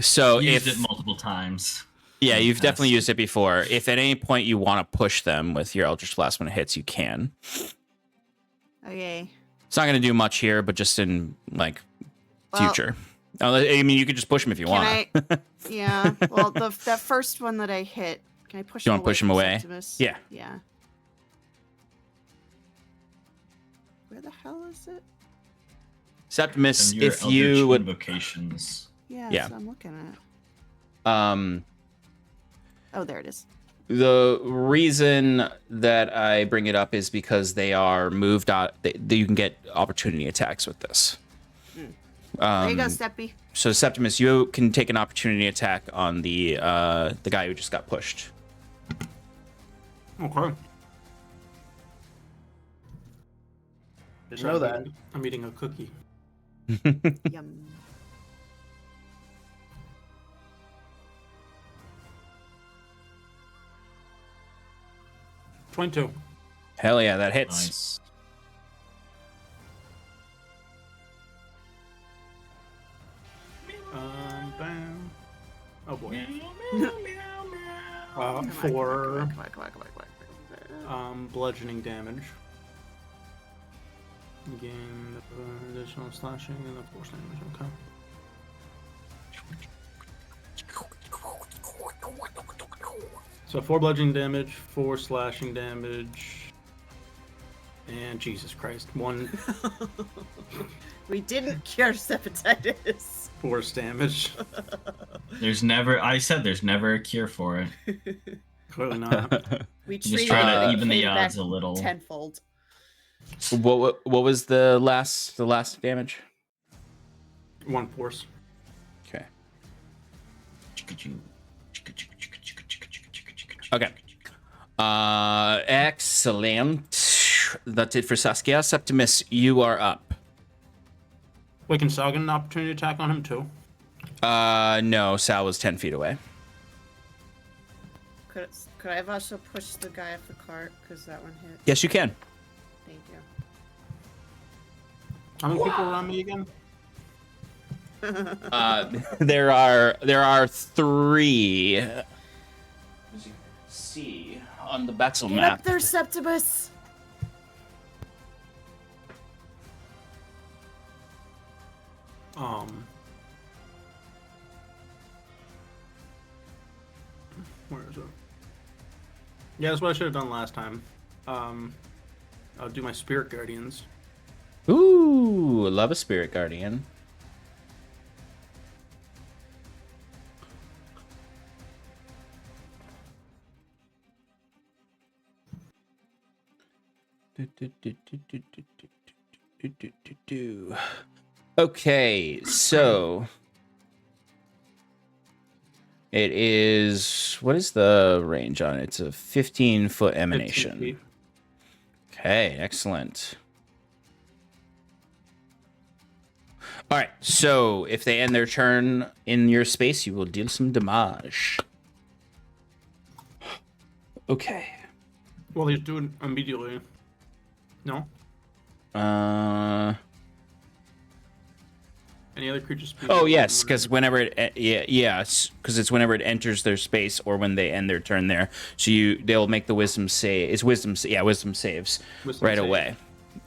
So Used if it multiple times. yeah, you've Yes. definitely used it before. If at any point you want to push them with your Eldritch Blast when it hits, you can. Okay. It's not going to do much here, but just in like Well, future. I mean, you could just push them if you want. Yeah. Well, that first one that I hit, can I push You him wanna push him from away? Septimus? Yeah. Yeah. Where the hell is it? Septimus, And your if you Eldritch would, invocations. Yeah. Yeah. That's what I'm looking at. Oh, there it is. the reason that I bring it up is because they are moved out. You can get opportunity attacks with this. There you go, Steppy. So Septimus, you can take an opportunity attack on the guy who just got pushed. Okay. Didn't know that. I'm eating a cookie. Yum. $22. Hell yeah, that hits. Nice. Bam. Oh boy. Come on, For come on. bludgeoning damage. Gain additional slashing and of force damage. Okay. So 4 bludgeoning damage, 4 slashing damage, and Jesus Christ, 1 We didn't cure hepatitis. force damage. I said there's never a cure for it. Clearly not. We Just treated trying to it, even the came odds back a little. tenfold. What was the last damage? 1 force. Okay. Okay. Excellent. That's it for Saskia. Septimus, you are up. Wait, can Sal get an opportunity attack on him too? No, Sal was 10 feet away. Could I have also pushed the guy off the cart because that one hit? Yes, you can. Thank you. How many people around me again? There are 3. As you can see on the battle Get map. up there, Septimus. Where is it? Yeah, that's what I should have done last time. I'll do my spirit guardians. Ooh, love a spirit guardian. Okay, so it is, what is the range on it? It's a 15-foot 15 emanation. feet. Okay, excellent. All right, so if they end their turn in your space, you will deal some damage. Okay. Well, he's doing immediately. No? Any other creatures? Oh yes, because whenever it because it's whenever it enters their space or when they end their turn there. So they'll make the wisdom save. It's wisdom saves right away.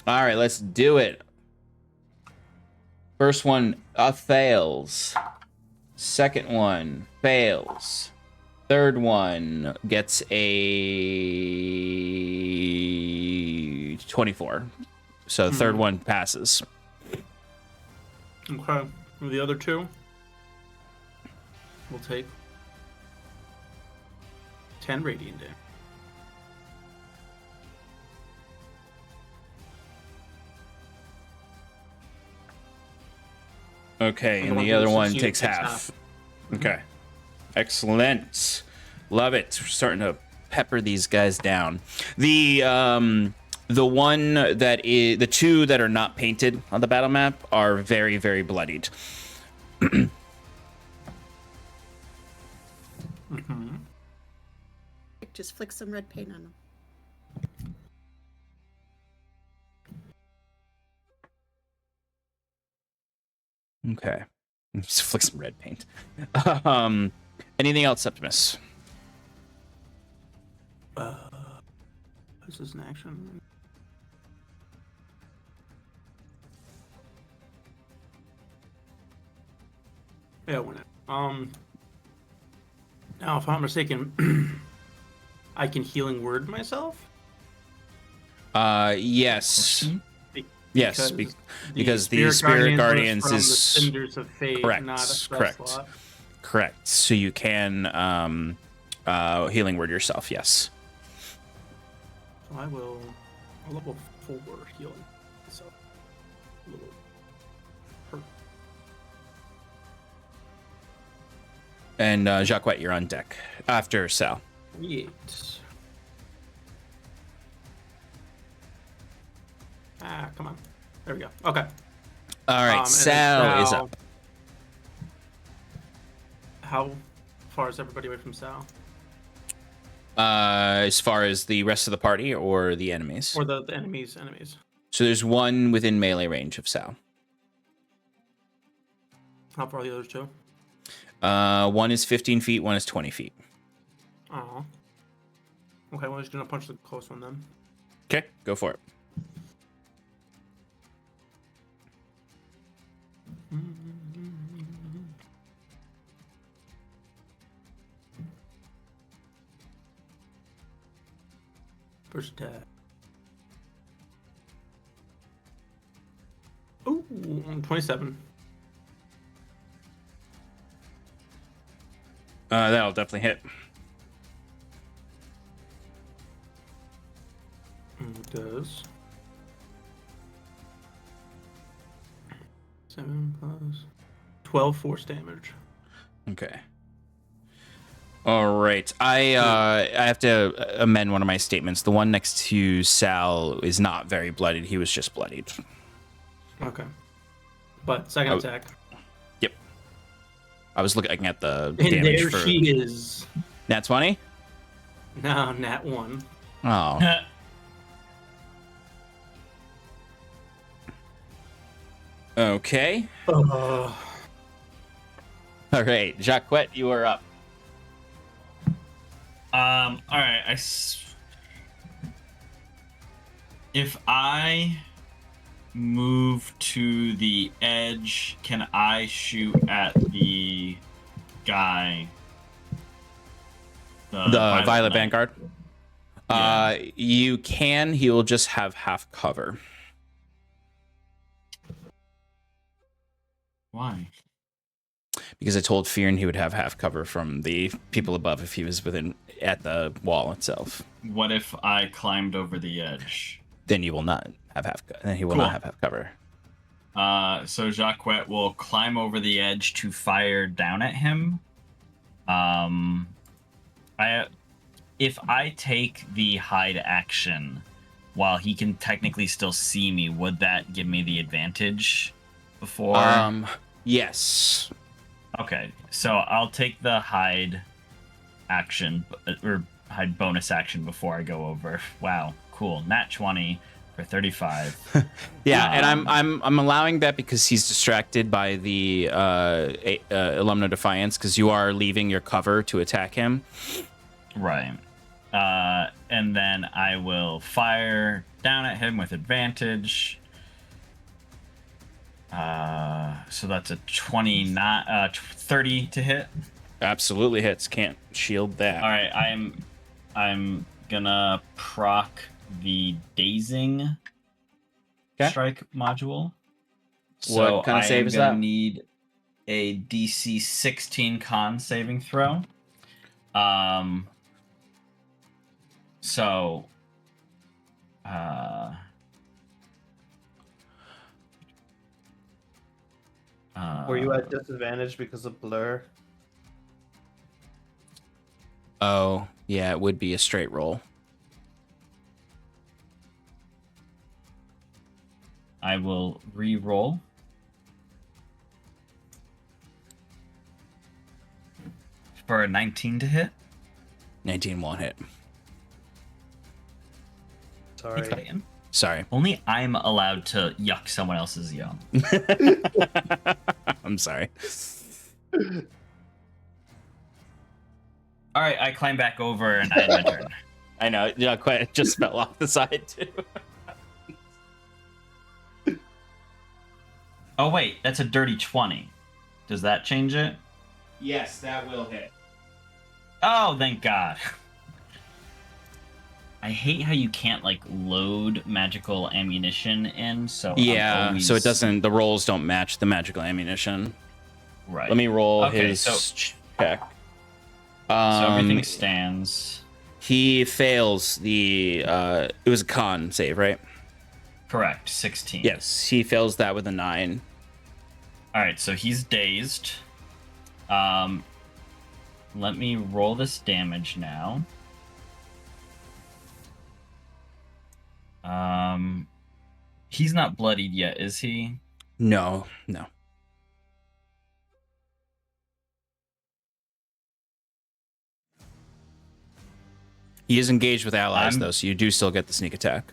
All right, let's do it. First one fails. Second one fails. Third one gets a 24. So the third one passes. Okay. The other two, we'll take 10 radiant damage. Okay, and one the who other one succeeds takes takes half. Okay. Excellent. Love it. We're starting to pepper these guys down. The one that is, the two that are not painted on the battle map are very, very bloodied. Just flick some red paint on them. Okay. Just flick some red paint. Anything else, Septimus? This is an action. Yeah, when it. Now, if I'm not mistaken, I can healing word myself. Yes. Yes, because the Spirit Guardians from is the Cinders of Fate, correct. not a spell Correct. slot. Correct. So you can healing word yourself. Yes. So I'll level 4 healing. So a little hurt. And Jacques White, you're on deck after Sal. 8. Come on. There we go. Okay. All right, and Sal is up. How far is everybody away from Sal? As far as the rest of the party or the enemies? Or the enemies. So there's one within melee range of Sal. How far are the others two? One is 15 feet, one is 20 feet. Oh. Okay, well, he's gonna punch the close one then. Okay, go for it. First attack. Ooh, 27. That'll definitely hit. It does. 7 plus 12 force damage. Okay. All right. I have to amend one of my statements. The one next to Sal is not very bloodied. He was just bloodied. Okay. But second attack. Yep. I was looking at the And damage there for she is. Nat 20. No, nat 1. Oh. Okay. All right, Jacquette, you are up. All right. If I move to the edge, can I shoot at the guy? The Violet Knight? Vanguard. Yeah. You can. He will just have half cover. Why? Because I told Fyrn he would have half cover from the people above if he was at the wall itself. What if I climbed over the edge? Then you will not have then he will Cool. not have half cover. So Jacquette will climb over the edge to fire down at him. If I take the hide action while he can technically still see me, would that give me the advantage before? Yes. Okay, so I'll take the hide action or hide bonus action before I go over. Wow, cool. Nat 20 for 35. Yeah, and I'm allowing that because he's distracted by the Alumno Defiance because you are leaving your cover to attack him. Right. And then I will fire down at him with advantage. So that's a 30 to hit. Absolutely hits. Can't shield that. All right, I'm gonna proc the dazing strike module. What kind of save is that? I need a DC 16 con saving throw. So Were you at disadvantage because of blur? Oh, yeah, it would be a straight roll. I will re-roll. For a 19 to hit. 19 won't hit. Sorry. Clayton. Sorry. Only I'm allowed to yuck someone else's yum. I'm sorry. All right, I climb back over and I end my turn. I know. Yeah, quite just fell off the side too. Oh wait, that's a dirty 20. Does that change it? Yes, that will hit. Oh, thank God. I hate how you can't like load magical ammunition in. So yeah, always... so it doesn't. The rolls don't match the magical ammunition. Right. Let me roll Okay, his so- check. So everything stands. He fails the. It was a con save, right? Correct. 16. Yes, he fails that with a 9. All right, so he's dazed. Let me roll this damage now. He's not bloodied yet, is he? No. He is engaged with allies, though, so you do still get the sneak attack.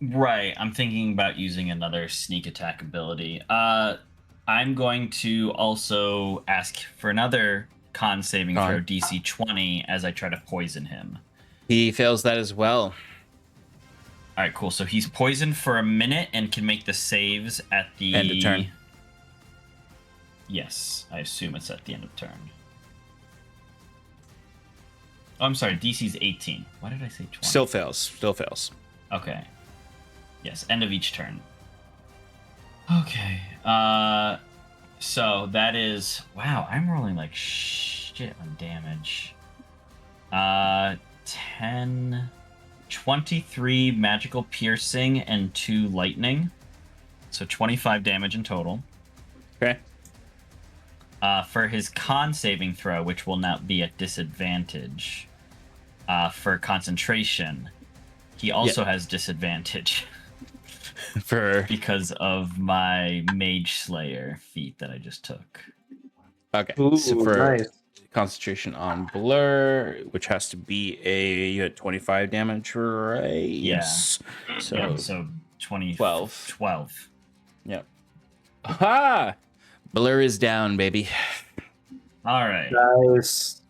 Right, I'm thinking about using another sneak attack ability. I'm going to also ask for another con saving throw, DC 20, as I try to poison him. He fails that as well. All right, cool. So he's poisoned for a minute and can make the saves at the End of turn. Yes, I assume it's at the end of turn. Oh, I'm sorry. DC's 18. Why did I say 20? Still fails. Okay. Yes, end of each turn. Okay. So that is... Wow, I'm rolling like shit on damage. 10, 23 magical piercing and 2 lightning. So 25 damage in total. Okay. For his con saving throw, which will now be at disadvantage. For concentration, he also has disadvantage. For Because of my Mage Slayer feat that I just took. okay, Ooh, so for nice. concentration on blur, which has to be you had 25 damage, right? Yeah. Yes. So, Yeah, so 20, 12. 12. Yep. Ha! Blur is down, baby. All right. Nice.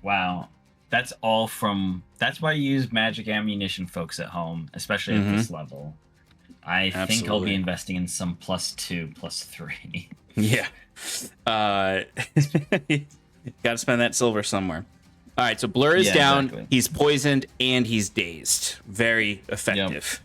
Wow. That's all from. That's why you use magic ammunition, folks at home, especially at this level. I think I'll Absolutely. be investing in some +2, +3. Yeah. Gotta spend that silver somewhere. All right, so blur is down. Exactly. He's poisoned and he's dazed. Very effective.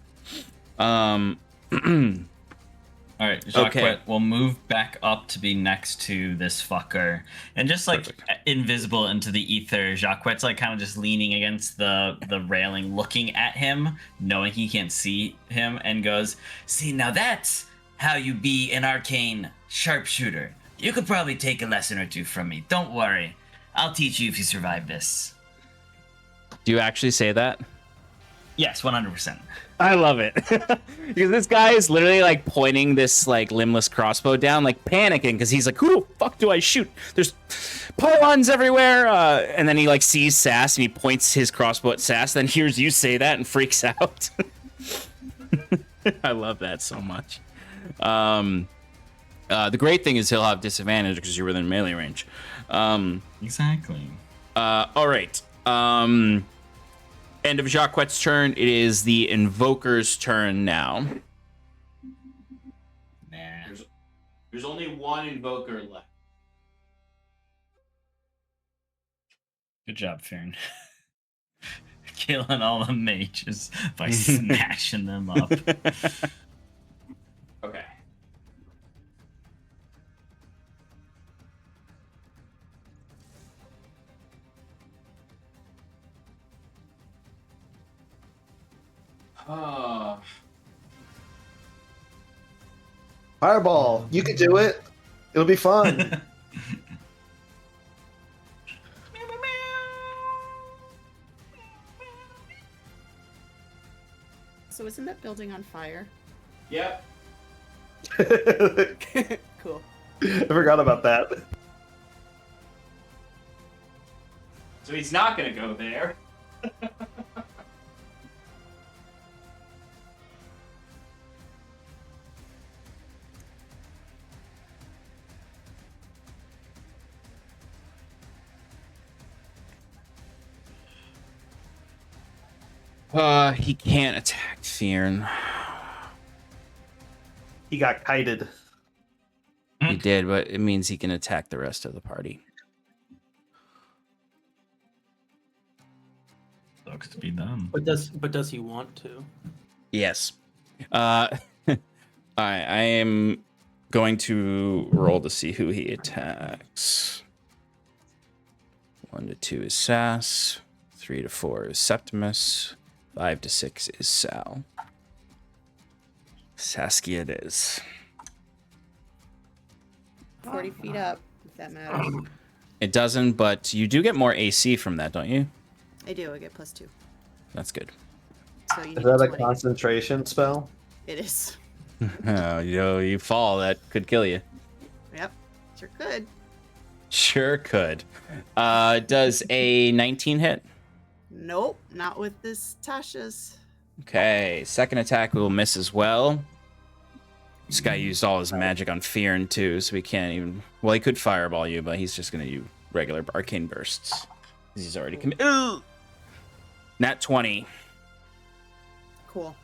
All right, Jacques, Okay. we'll move back up to be next to this fucker, and just like invisible into the ether. Jacquet's like kind of just leaning against the railing, looking at him, knowing he can't see him, and goes, "See, now that's how you be an arcane sharpshooter. You could probably take a lesson or two from me. Don't worry, I'll teach you if you survive this." Do you actually say that? Yes, 100%. I love it. Because this guy is literally like pointing this like limbless crossbow down, like panicking because he's like, who the fuck do I shoot? There's pylons everywhere. And then he like sees Sass and he points his crossbow at Sass, then hears you say that and freaks out. I love that so much. The great thing is he'll have disadvantage because you're within melee range. Exactly. All right. End of Jacquet's turn. It is the Invoker's turn now. Nah. There's only one Invoker left. Good job, Fyrn. Killing all the mages by smashing them up. Okay. Fireball. You can do it. It'll be fun. So isn't that building on fire? Yep. Cool. I forgot about that. So he's not gonna go there. He can't attack Fyrn. He got kited. He did, but it means he can attack the rest of the party. Sucks to be them. But does he want to? Yes. I am going to roll to see who he attacks. 1 to 2 is Sass. 3 to 4 is Septimus. 5 to 6 is Sal. Saskia it is. 40 feet up, if that matters. It doesn't, but you do get more AC from that, don't you? I do, I get +2. That's good. So you Is need that a 20. concentration spell? It is. Oh, you fall, that could kill you. Yep, sure could. Sure could. Does a 19 hit? Nope, not with this Tasha's. Okay, second attack will miss as well. This guy used all his magic on Fyrn too, so he can't even... Well, he could fireball you, but he's just going to use regular arcane bursts. He's already committed. Nat 20. Cool.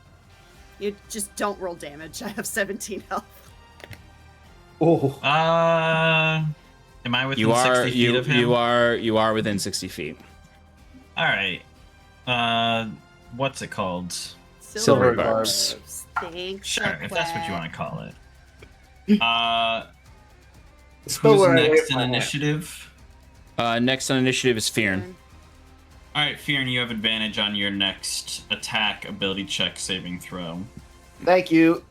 You just don't roll damage. I have 17 health. Oh. Am I within 60 feet of him? You are within 60 feet. All right. What's it called? Silver barbs. Thanks. Sure, if that's what you want to call it. Spell Who's where I next hit in my hand. initiative? Next on initiative is Fyrn. All right, Fyrn, you have advantage on your next attack ability check saving throw. Thank you.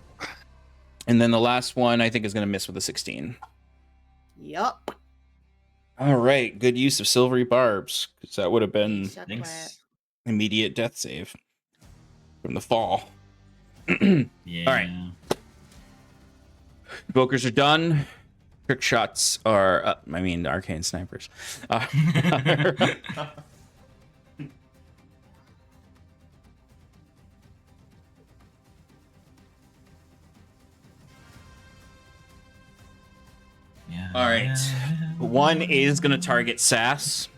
And then the last one, I think, is going to miss with a 16. Yup. All right. Good use of silvery barbs, because that would have been Thanks. immediate death save from the fall. Yeah. All right. Evokers are done. Trick shots are, arcane snipers. Yeah. All right. One is going to target Sass.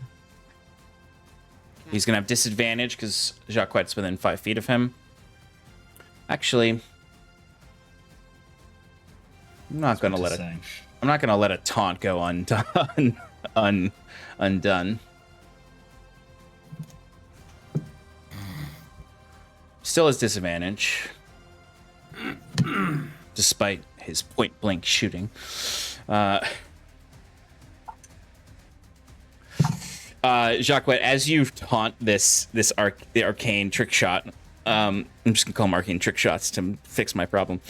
He's going to have disadvantage because Jacquette's within 5 feet of him. Actually, I'm not going to let a taunt go undone. Still has disadvantage, despite his point blank shooting. Jacquette, as you taunt the arcane trick shot, I'm just gonna call them arcane trick shots to fix my problem.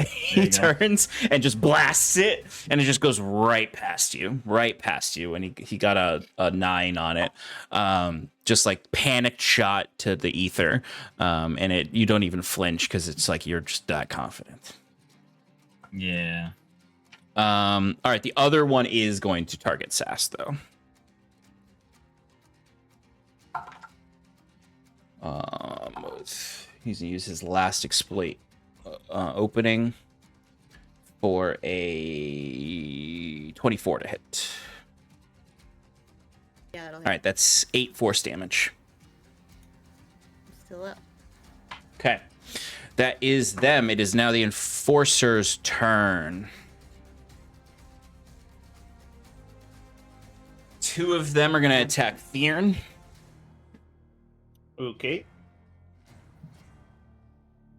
He turns and just blasts it, and it just goes right past you, and he got a 9 on it. Just like panicked shot to the ether, and you don't even flinch because it's like you're just that confident. Yeah. All right, the other one is going to target Sass though. He's gonna use his last exploit opening for a 24 to hit. Yeah, that'll hit. All right, that's 8 force damage. Still up. Okay, that is them. It is now the Enforcer's turn. 2 of them are gonna attack Fyrn. Okay.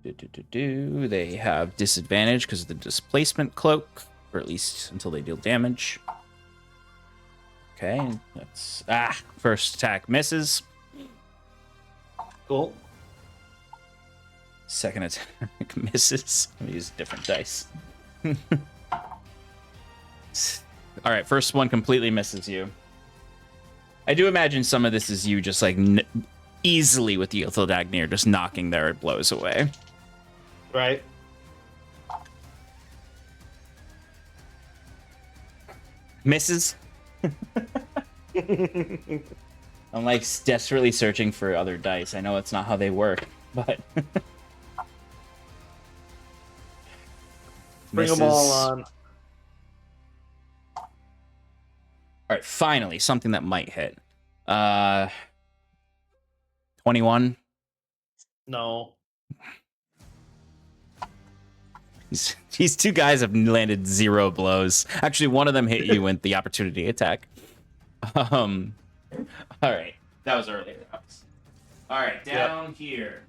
They have disadvantage because of the displacement cloak, or at least until they deal damage. Okay, that's first attack misses. Cool. Second attack misses. Let me use different dice. All right, first one completely misses you. I do imagine some of this is you just like easily with the Ithildagnir just knocking their blows away. Right. Misses. I'm like desperately searching for other dice. I know it's not how they work, but Bring them all on. All right, finally something that might hit. 21. No. These 2 guys have landed 0 blows. Actually, one of them hit you with the opportunity attack. All right, that was earlier. All right, down here.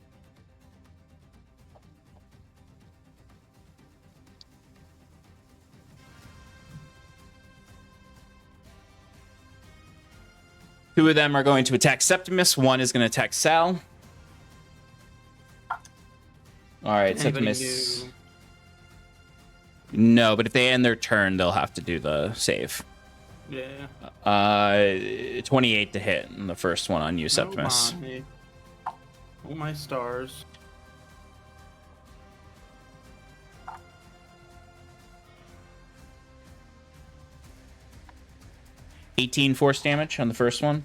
Two of them are going to attack Septimus. One is going to attack Sal. All right, Septimus. No, but if they end their turn, they'll have to do the save. Yeah. 28 to hit in the first one on you, Septimus. Oh my stars. $18 force damage on the first one.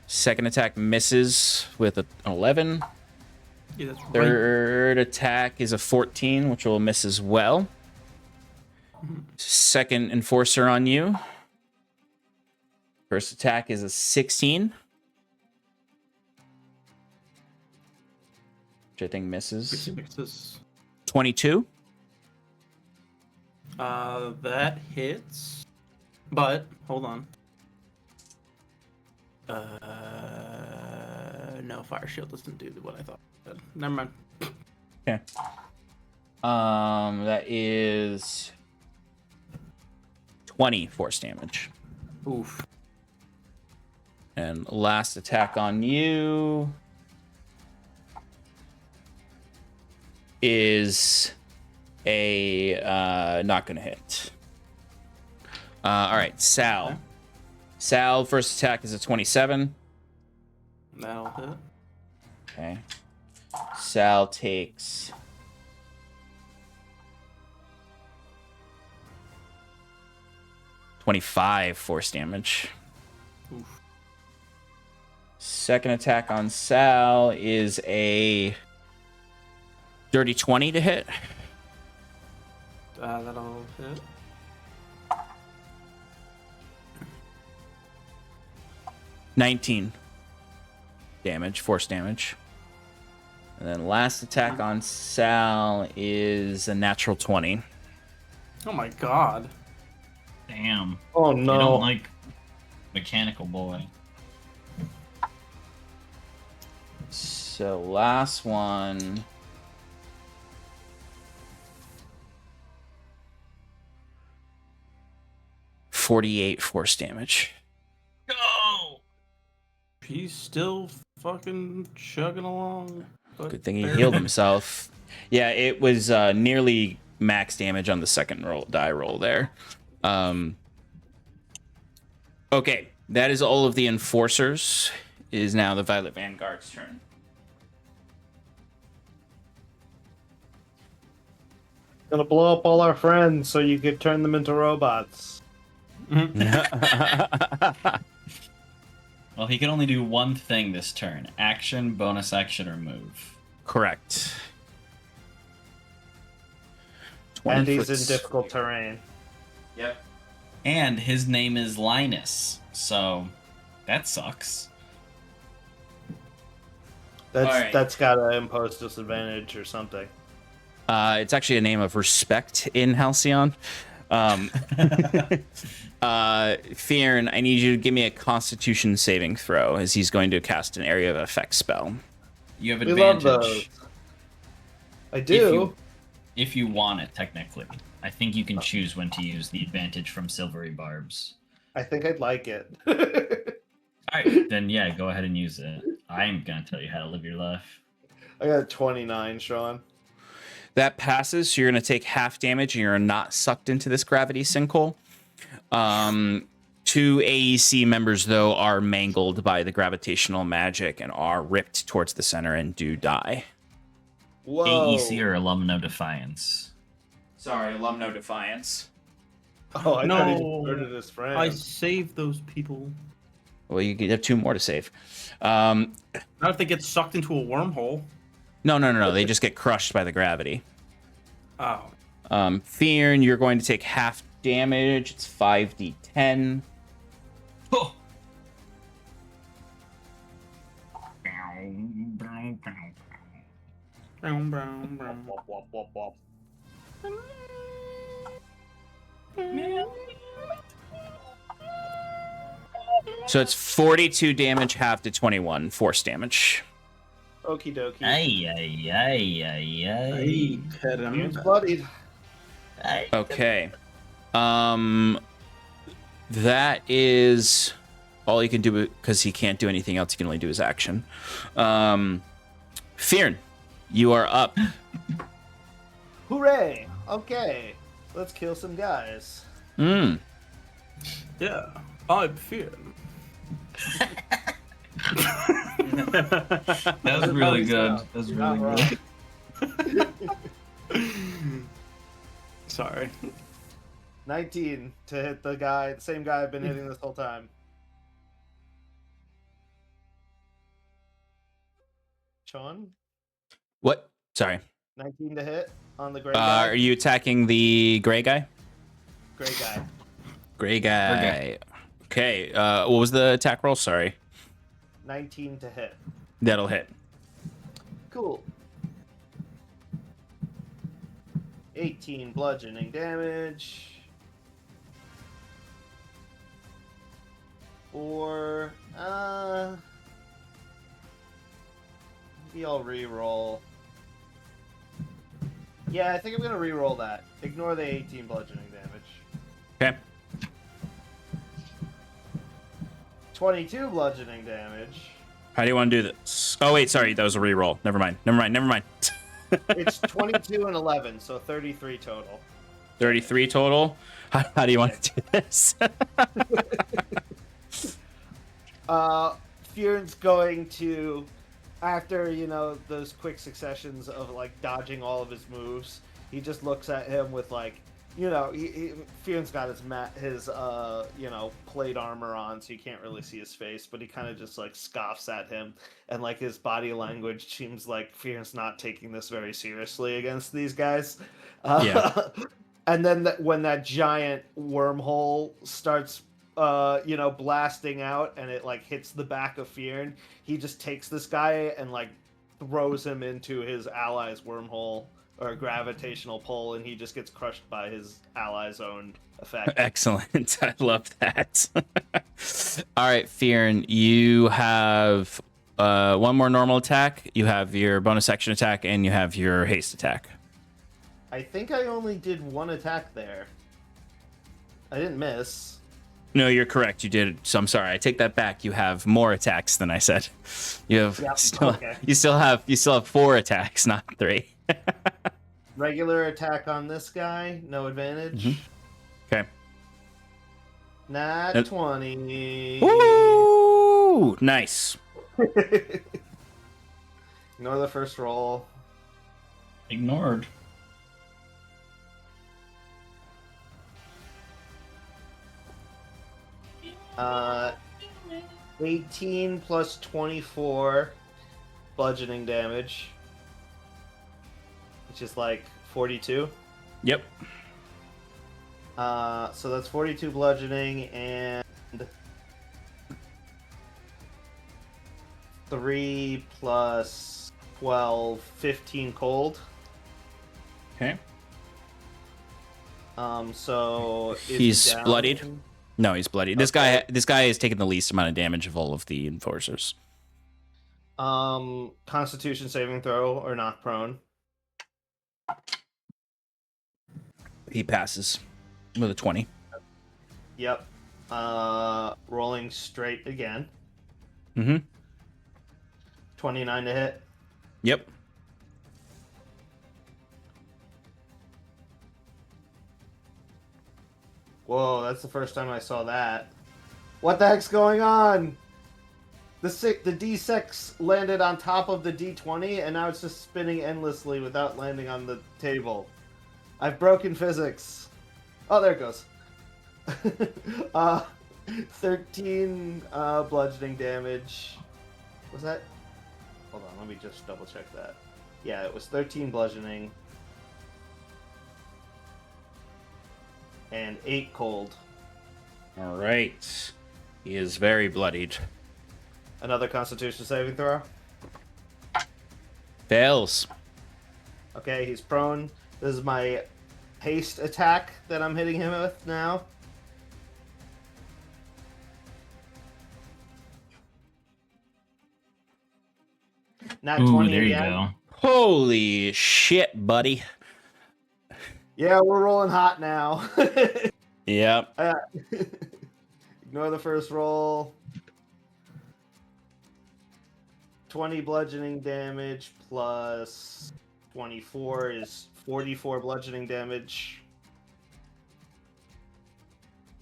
Second attack misses with an 11. Yeah, that's right. Third attack is a 14, which will miss as well. Second Enforcer on you. First attack is a 16. Which I think misses. 22. That hits. But, hold on. No, Fire Shield doesn't do what I thought it did. Never mind. Okay. That is 20 force damage. Oof. And last attack on you is a not gonna hit. All right, Sal. Okay. Sal, first attack is a 27. That'll hit. Okay. Sal takes 25 force damage. Oof. Second attack on Sal is a dirty 20 to hit. That'll hit. $19 damage, force damage. And then last attack on Sal is a natural 20. Oh my god. Damn. Oh You no. don't like mechanical boy. So last one. $48 force damage. Go! He's still fucking chugging along. But Good thing he healed himself. Yeah, it was nearly max damage on the second die roll there. Okay, that is all of the enforcers. It is now the Violet Vanguard's turn. Gonna blow up all our friends so you could turn them into robots. Well, he can only do one thing this turn. Action, bonus action, or move. Correct. And he's in 20 foot. difficult terrain. Yep. And his name is Linus, so that sucks. Alright. That's gotta impose disadvantage or something. It's actually a name of respect in Halcyon. Fyrn, I need you to give me a Constitution saving throw, as he's going to cast an area of effect spell. You have We love advantage. those. I do. If you want it, technically. I think you can choose when to use the advantage from Silvery Barbs. I think I'd like it. Alright, then yeah, go ahead and use it. I'm gonna tell you how to live your life. I got 29, Sean. That passes, so you're going to take half damage, and you're not sucked into this gravity sinkhole. Two AEC members, though, are mangled by the gravitational magic and are ripped towards the center and do die. Whoa. AEC or Alumno Defiance. Sorry, Alumno Defiance. Oh, I thought he just No. murdered his friend. I saved those people. Well, you have two more to save. Not if they get sucked into a wormhole. No. They just get crushed by the gravity. Oh. Fyrn, you're going to take half damage. It's 5d10. Oh. Brown, brown, brown. Wop, wop, wop, wop. So it's 42 damage, half to 21 force damage. Okie dokie. Ay, ay, ay, ay, ay. Hey, pet him. He's bloodied. Ay. Okay. That is all he can do, because he can't do anything else. He can only do his action. Fyrn, you are up. Hooray! Okay, let's kill some guys. Mm. Yeah, I'm Fyrn. That was really good. That was You're really not good. wrong. Sorry. 19 to hit the same guy I've been hitting this whole time. Sean? What? Sorry. 19 to hit on the gray Are guy. you attacking the gray guy? Gray guy. Gray guy. Okay. What was the attack roll? Sorry. 19 to hit. That'll hit. Cool. 18 bludgeoning damage. Or, maybe I'll re-roll. Yeah, I think I'm gonna re-roll that. Ignore the 18 bludgeoning damage. Okay. 22 bludgeoning damage. How do you want to do this? Oh, wait, sorry. That was a reroll. Never mind. It's 22 and 11, so 33 total. 33 total? How do you want to do this? Fyrn's going to, after, those quick successions of, dodging all of his moves, he just looks at him with, Fyrn's got his plate armor on, so you can't really see his face, but he kind of just, scoffs at him, and, his body language seems like Fyrn's not taking this very seriously against these guys. Yeah. And then when that giant wormhole starts blasting out, and it hits the back of Fyrn, he just takes this guy and throws him into his ally's wormhole or gravitational pull, and he just gets crushed by his ally's own effect. Excellent. I love that. All right, Fyrn, you have one more normal attack, you have your bonus action attack, and you have your haste attack. I think I only did one attack there. I didn't miss. No, you're correct. You did. So I'm sorry. I take that back. You have more attacks than I said. You have you still have 4 attacks, not 3. Regular attack on this guy, no advantage. Mm-hmm. Okay. Nat 20. Ooh, nice. Ignore the first roll. Ignored. 18 plus 24 bludgeoning damage, which is 42. Yep. So that's 42 bludgeoning and 3 plus 12, 15 cold. Okay. So is He's he down? bloodied. No, he's bloody. This guy has taken the least amount of damage of all of the enforcers. Constitution saving throw or knock prone. He passes with a 20. Yep. Rolling straight again. Mm-hmm. 29 to hit. Yep. Whoa, that's the first time I saw that. What the heck's going on? The D6 landed on top of the D20, and now it's just spinning endlessly without landing on the table. I've broken physics. Oh, there it goes. 13 bludgeoning damage. Was that? Hold on, let me just double check that. Yeah, it was 13 bludgeoning. And 8 cold. All right. He is very bloodied. Another Constitution saving throw. Fails. Okay, he's prone. This is my haste attack that I'm hitting him with now. Not 20 there again. you go. Holy shit, buddy. Yeah, we're rolling hot now. Yep. Ignore the first roll. 20 bludgeoning damage plus 24 is 44 bludgeoning damage.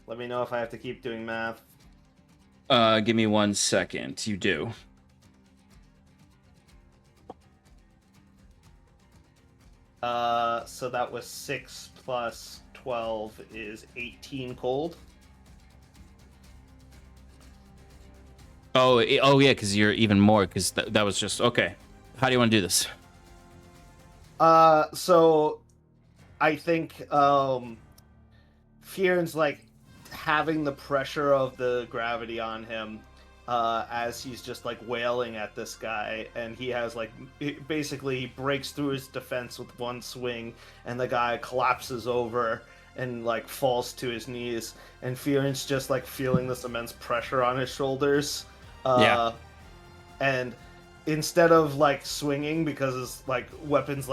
Let me know if I have to keep doing math. Give me 1 second. You do. So that was 6 plus 12 is 18 cold. Oh, yeah, because you're even more, because that was just... Okay. How do you want to do this? So I think Fyrn's having the pressure of the gravity on him as he's just wailing at this guy, and he has basically he breaks through his defense with one swing, and the guy collapses over and falls to his knees, and Fyrn's just feeling this immense pressure on his shoulders. Yeah. And instead of swinging, because his weapon's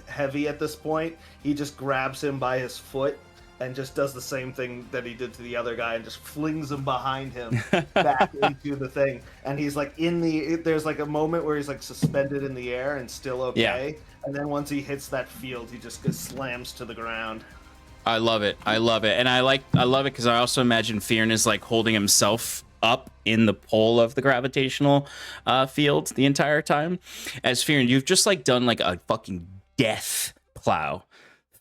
heavy at this point, he just grabs him by his foot and just does the same thing that he did to the other guy and just flings him behind him back into the thing. And he's like there's like a moment where he's like suspended in the air and still okay. And then once he hits that field, he just slams to the ground. I love it. I love it. And I love it because I also imagine Fyrn is like holding himself up in the pole of the gravitational field the entire time. As Fyrn, you've just like done like a fucking death plow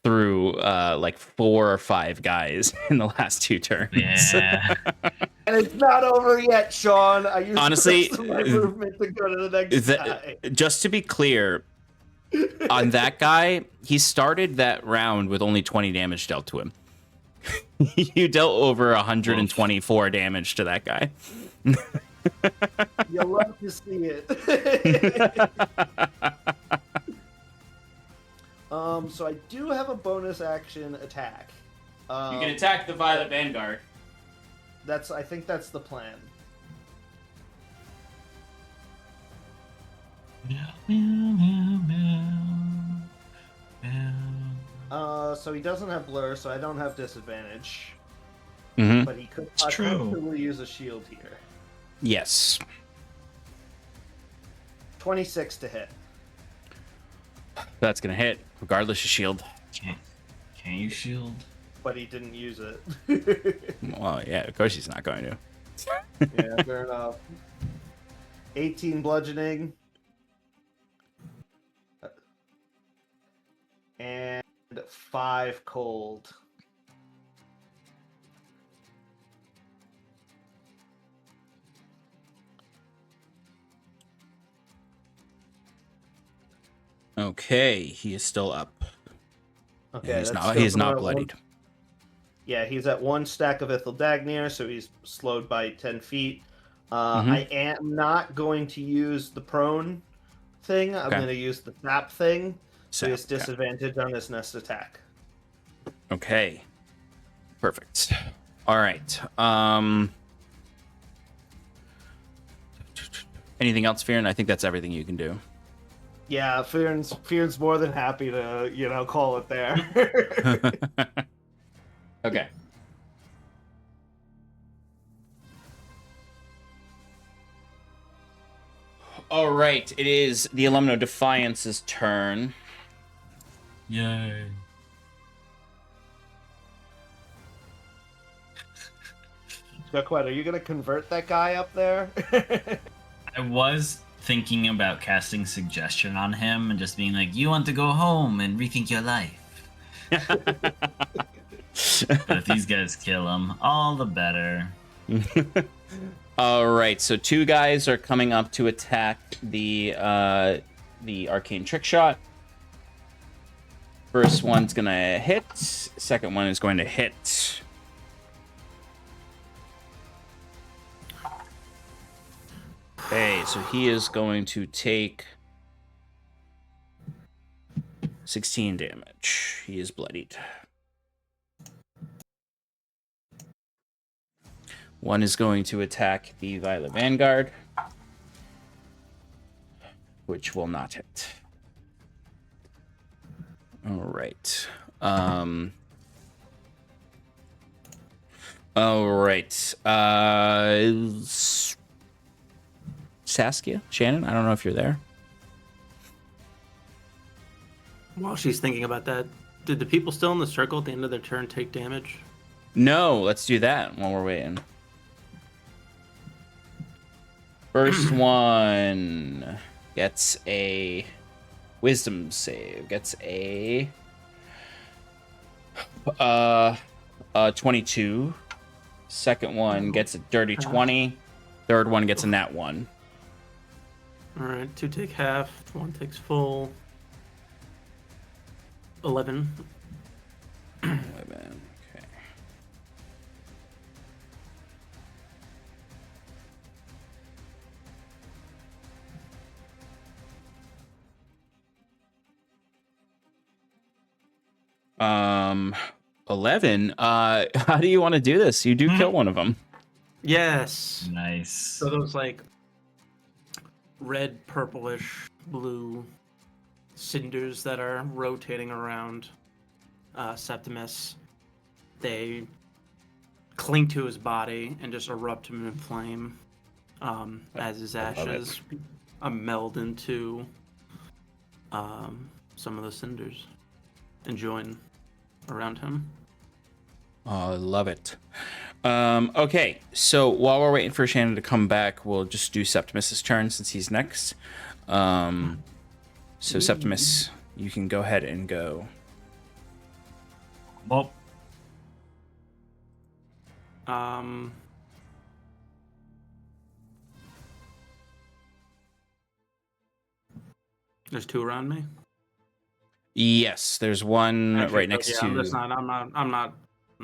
through like 4 or 5 guys in the last 2 turns. Yeah. And it's not over yet, Sean. I used Honestly, the rest of my movement to go to the next guy. Just to be clear, on that guy, he started that round with only 20 damage dealt to him. You dealt over 124 damage to that guy. You'll love to see it. So I do have a bonus action attack. You can attack the Violet Vanguard. I think that's the plan. So he doesn't have blur, so I don't have disadvantage. Mm-hmm. But he could It's true. possibly use a shield here. Yes. 26 to hit. That's going to hit, regardless of shield. Can you shield? But he didn't use it. Well, yeah, of course he's not going to. Yeah, fair enough. 18 bludgeoning. And 5 cold. Okay, he is still up. Okay, And he's that's not. still He's not going at bloodied. Yeah, he's at 1 stack of Ithildagnir, so he's slowed by 10 feet. Mhm. I am not going to use the prone thing. I'm Okay. going to use the tap thing. So he has Okay. disadvantage on his next attack. Okay. Perfect. All right. Anything else, Fyrn? I think that's everything you can do. Yeah, Fyrn's more than happy to, call it there. Okay. All right. It is the Alumno Defiance's turn. Yay. Duckweed, are you going to convert that guy up there? I was thinking about casting suggestion on him and just being like, you want to go home and rethink your life. But if these guys kill him, all the better. All right, so 2 guys are coming up to attack the arcane trick shot. First one's gonna hit. Second one is going to hit. Okay, so he is going to take 16 damage. He is bloodied. One is going to attack the Violet Vanguard, which will not hit. All right. All right. Saskia? Shannon? I don't know if you're there. While she's thinking about that, did the people still in the circle at the end of their turn take damage? No, let's do that while we're waiting. First one gets a wisdom save. Gets a 22. Second one gets a dirty 20. Third one gets a nat 1. All right, 2 take half, 1 takes full. 11. 11. Okay. Um, 11. How do you want to do this? You do kill one of them. Yes. Nice. So those like red, purplish, blue cinders that are rotating around Septimus they cling to his body and just erupt him in flame as his ashes meld into some of the cinders and join around him. Oh, I love it. Okay, so while we're waiting for Shannon to come back, we'll just do Septimus's turn since he's next. So Septimus, you can go ahead and go. Well, There's two around me. Yes, there's one Actually, right next to. I'm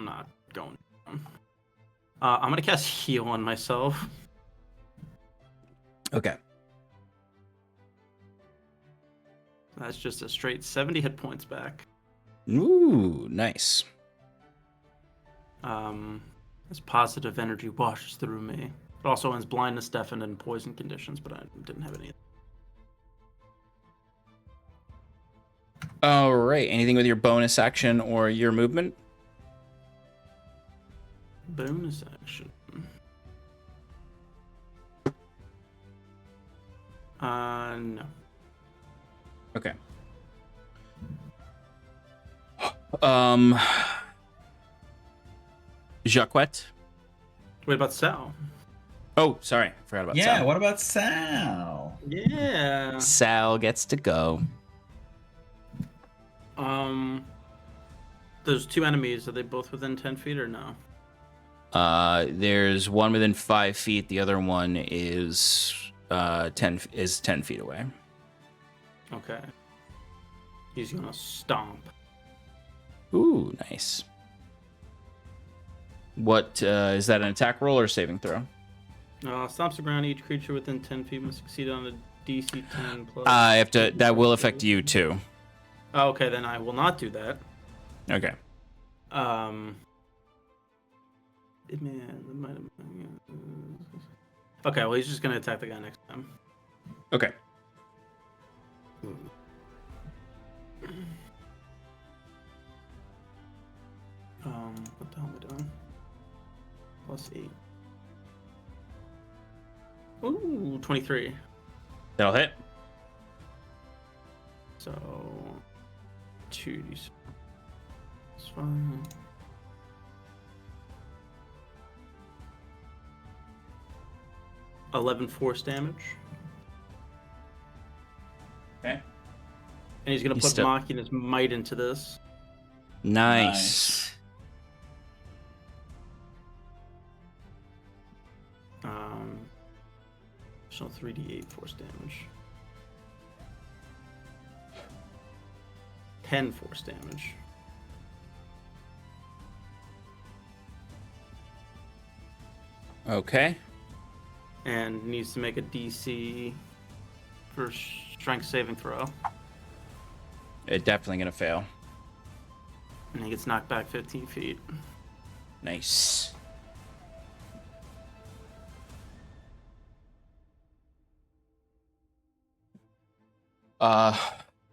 not going. I'm gonna cast heal on myself. Okay. That's just a straight 70 hit points back. Ooh, nice. As positive energy washes through me. It also ends blindness, deafen, and poison conditions, but I didn't have any. All right. Anything with your bonus action or your movement? Bonus action. No. Okay. Jacquette? What about Sal? Oh, sorry. Forgot about Yeah, Sal. what about Sal? Yeah. Sal gets to go. Those two enemies, are they both within 10 feet or no? There's one within 5 feet. The other one is 10 feet away. Okay. He's gonna stomp. Ooh, nice. What is that? An attack roll or saving throw? Stomps the ground. Each creature within 10 feet must succeed on a DC 10 plus. I have to. That will affect you too. Oh, okay, then I will not do that. Okay. Okay, well, he's just gonna attack the guy next time. Okay. What the hell am I doing? +8. Ooh, 23. That'll hit. So 2d6. It's fine. $11 force damage. Okay. And he's gonna put Machina's might into this. Nice. So 3d8 force damage. 10 force damage. Okay. And needs to make a DC for strength saving throw. It's definitely gonna fail. And he gets knocked back 15 feet. Nice.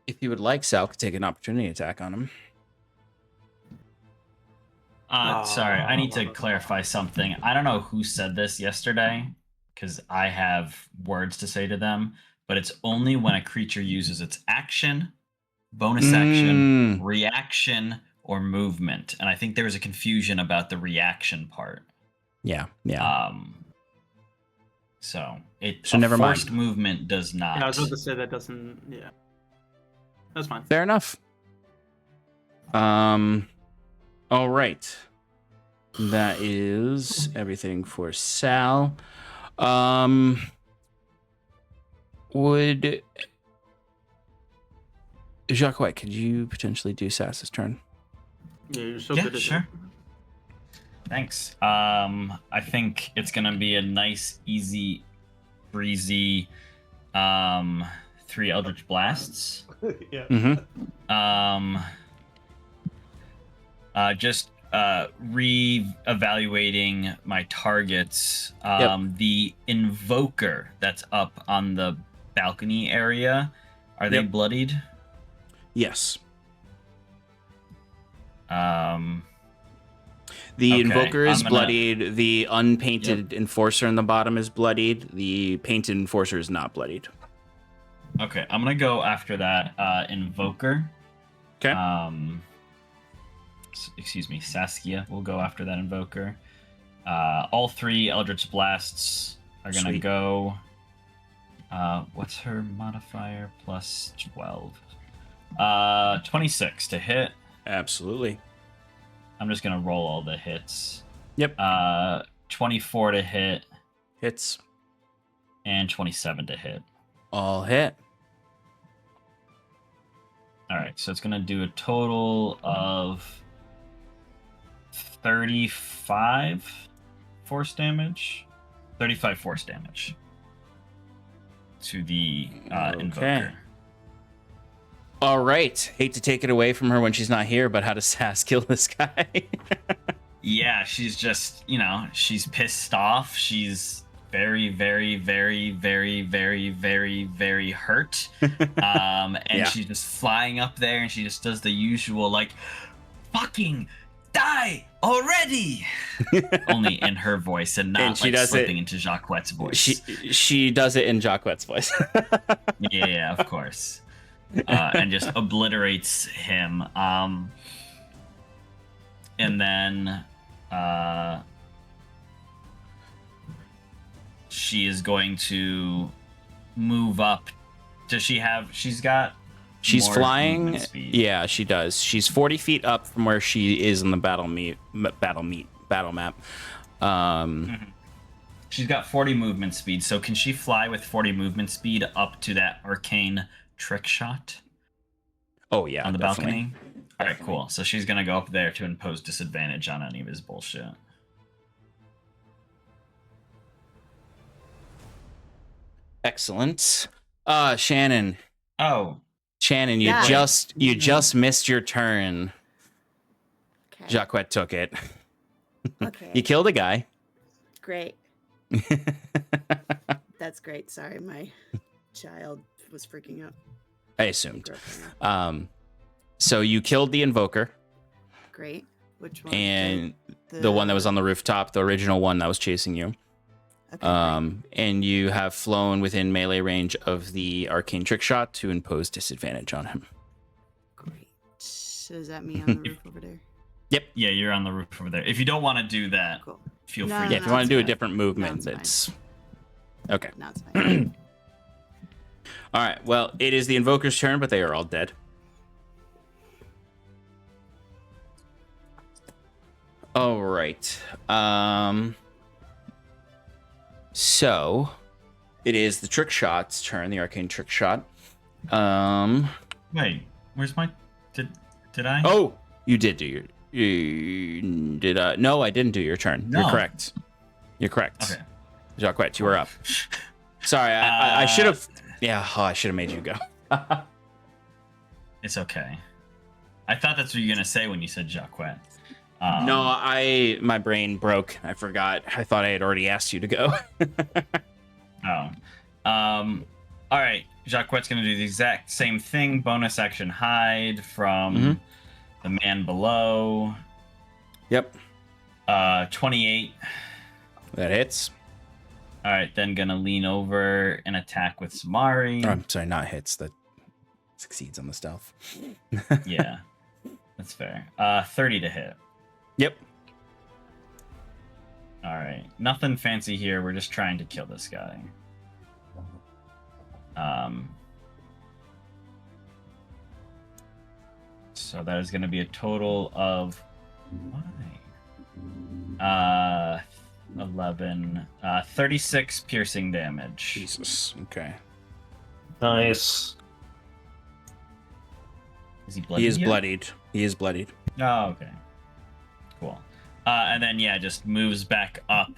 If you would like, Sal could take an opportunity attack on him. Sorry, I need to clarify something. I don't know who said this yesterday, because I have words to say to them, but it's only when a creature uses its action, bonus action, reaction, or movement. And I think there was a confusion about the reaction part. Yeah. So never mind. Forced movement does not. Yeah, I was about to say that doesn't. Yeah, that's fine. Fair enough. All right. That is everything for Sal. Would Jacques White, could you potentially do Sass's turn? Yeah, you're so Yeah, good at sure. it. Thanks. I think it's gonna be a nice, easy, breezy, 3 Eldritch Blasts. Yeah. Mm-hmm. Just re-evaluating my targets. The Invoker that's up on the balcony area, are they bloodied? Yes. The Okay, Invoker is I'm gonna- bloodied. The unpainted Enforcer in the bottom is bloodied. The painted Enforcer is not bloodied. Okay, I'm gonna go after that Invoker. Okay. Excuse me, Saskia will go after that Invoker. All 3 Eldritch Blasts are gonna Sweet. go. What's her modifier? Plus 12. 26 to hit. Absolutely. I'm just gonna roll all the hits. Yep. 24 to hit Hits. and 27 to hit. All hit. All right, so it's gonna do a total of 35 force damage. 35 force damage to the Invoker. All right. Hate to take it away from her when she's not here, but how does Sass kill this guy? Yeah, she's just, she's pissed off. She's very, very, very, very, very, very, very hurt. And Yeah. she's just flying up there and she just does the usual, like, fucking die already! Only in her voice and not And she like does slipping it- into Jacquette's voice. she does it in Jacquette's voice. Yeah, of course. And just obliterates him. And then she is going to move up. Does she have? She's got. She's more flying. movement speed. Yeah, she does. She's 40 feet up from where she is in the battle map. She's got 40 movement speed. So can she fly with 40 movement speed up to that arcane trick shot Oh yeah, on the definitely. balcony? All right, cool. So she's gonna go up there to impose disadvantage on any of his bullshit. Excellent. Shannon, Oh, you Yeah. just missed your turn. Okay. Jacquette took it. Okay. You killed a guy. Great. That's great. Sorry, my child was freaking out. I assumed. Broke down. So you killed the Invoker Great. Which one? and the one that was on the rooftop, the original one that was chasing you. Okay, And you have flown within melee range of the arcane trick shot to impose disadvantage on him. great. So is that me on the roof over there? yeah, you're on the roof over there. If you don't want to do that, Cool. feel No, free. Yeah, to if you want to do a fine. different movement, No, it's it's okay. Now it's fine. All right. Well, it is the Invoker's turn, but they are all dead. All right. So it is the trick shot's turn, the arcane trick shot. Wait, where's my? Did I? Oh, you did do your. You did. No, I didn't do your turn. No. You're correct. You're correct. Okay. Jacquette, you were up. Sorry, I should have. Yeah, I should have made you go. It's okay. I thought that's what you were gonna say when you said Jacquette. No, my brain broke. I forgot. I thought I had already asked you to go. Oh. All right. Jacquette's gonna do the exact same thing. Bonus action hide from the man below. Yep, 28. that hits. All right. Then gonna lean over and attack with Samari. Oh, I'm sorry, not hits. That succeeds on the stealth. Yeah, that's fair. 30 to hit. Yep. All right. Nothing fancy here. We're just trying to kill this guy. So that is going to be a total of 11, 36 piercing damage. Jesus. Okay. Nice. Is he bloody? He is bloodied. He is bloodied. Oh, okay. Cool. And then just moves back up,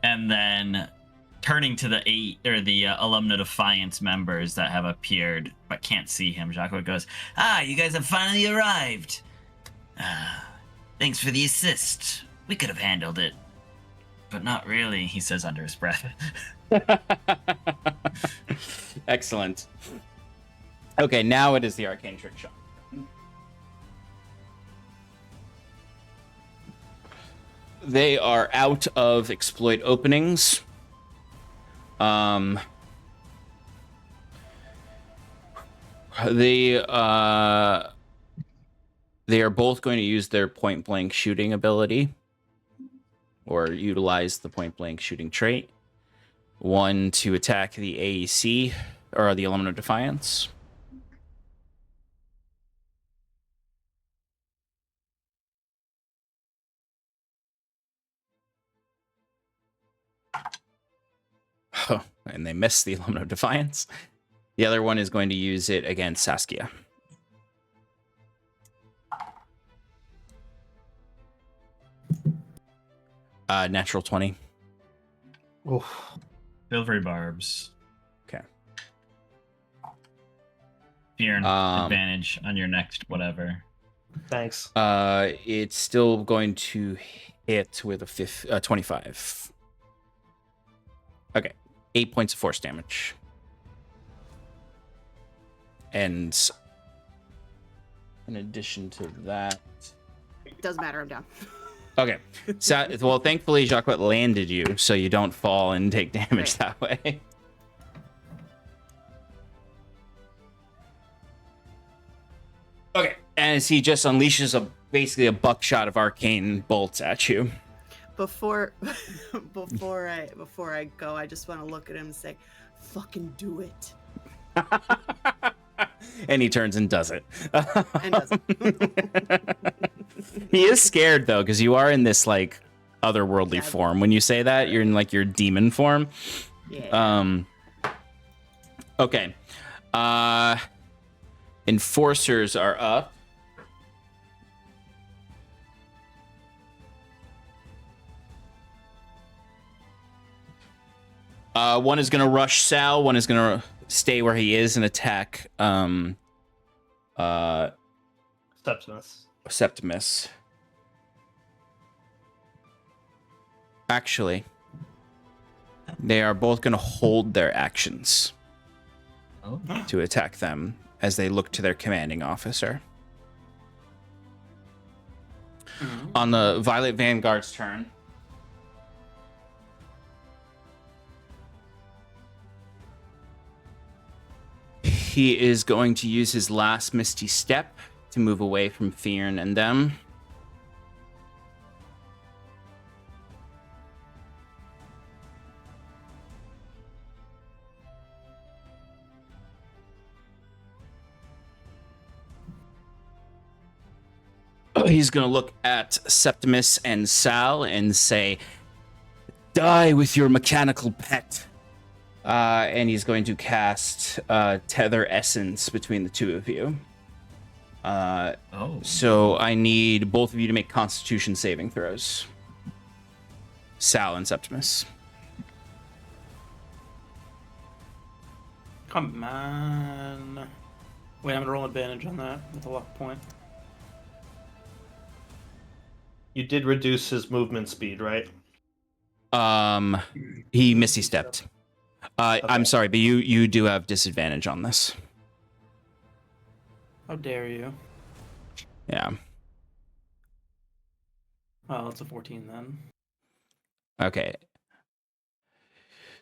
and then turning to the Alumna Defiance members that have appeared but can't see him, Jacquette goes, you guys have finally arrived. Thanks for the assist. We could have handled it. But not really, he says under his breath. Excellent. Okay, now it is the arcane trick shot. they are out of exploit openings. They are both going to use their point blank shooting ability, or utilize the point blank shooting trait. One to attack the AEC, or the Element of Defiance. Oh, and they missed the Element of Defiance. The other one is going to use it against Saskia. Natural 20. Oof. Silvery barbs. Okay. Fyrn, advantage on your next whatever. Thanks. It's still going to hit with a 25. Okay. 8 points of force damage. And in addition to that... Doesn't matter, I'm down. Okay. So, well, thankfully, Jacques landed you, so you don't fall and take damage Right. that way. Okay. As he just unleashes basically a buckshot of arcane bolts at you. Before I go, I just want to look at him and say, "Fucking do it." And he turns and does it. And doesn't. He is scared though, because you are in this like otherworldly Yeah. form. When you say that, you're in like your demon form. Yeah. Okay. Enforcers are up. One is gonna rush Sal, one is gonna stay where he is and attack Septimus. Actually, they are both gonna hold their actions Oh. to attack them as they look to their commanding officer. On the Violet Vanguard's turn, he is going to use his last Misty Step to move away from Fyrn and them. He's going to look at Septimus and Sal and say, "Die with your mechanical pet." And he's going to cast Tether Essence between the two of you. So I need both of you to make Constitution saving throws. Sal and Septimus. Come on. Wait, I'm gonna roll advantage on that with a luck point. You did reduce his movement speed, right? He Misty stepped. I'm sorry, but you do have disadvantage on this. How dare you? Yeah. Oh, it's a 14 then. Okay.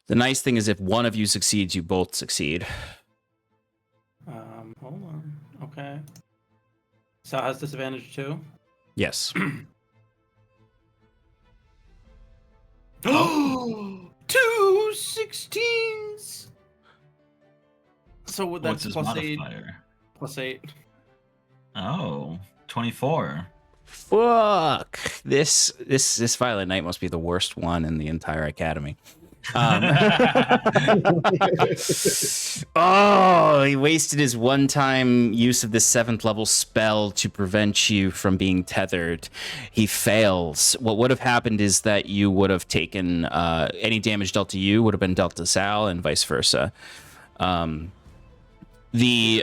The nice thing is if one of you succeeds, you both succeed. Hold on. Okay. So has disadvantage too? Yes. Oh, 2 16s. So What's that's his plus 8. modifier? Plus 8. Oh, 24. Fuck. This Violet Knight must be the worst one in the entire academy. Oh, he wasted his one-time use of this 7th level spell to prevent you from being tethered. He fails. What would have happened is that you would have taken any damage dealt to you would have been dealt to Sal and vice versa. The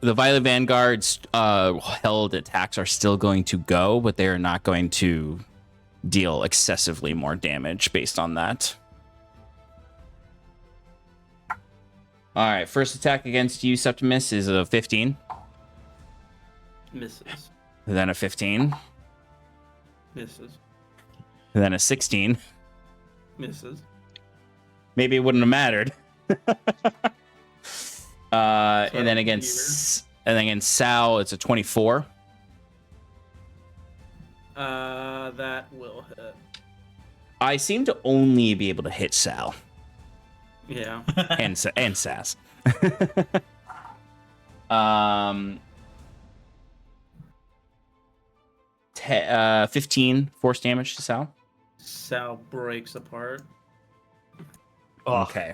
Violet Vanguard's held attacks are still going to go, but they are not going to deal excessively more damage based on that. All right, first attack against you, Septimus, is a 15. Misses. Then a 15. Misses. And then a 16. Misses. Maybe it wouldn't have mattered. And then weird. against Sal, it's a 24. That will hit. I seem to only be able to hit Sal Yeah. and Sass. 15 force damage to Sal. Sal breaks apart. Okay.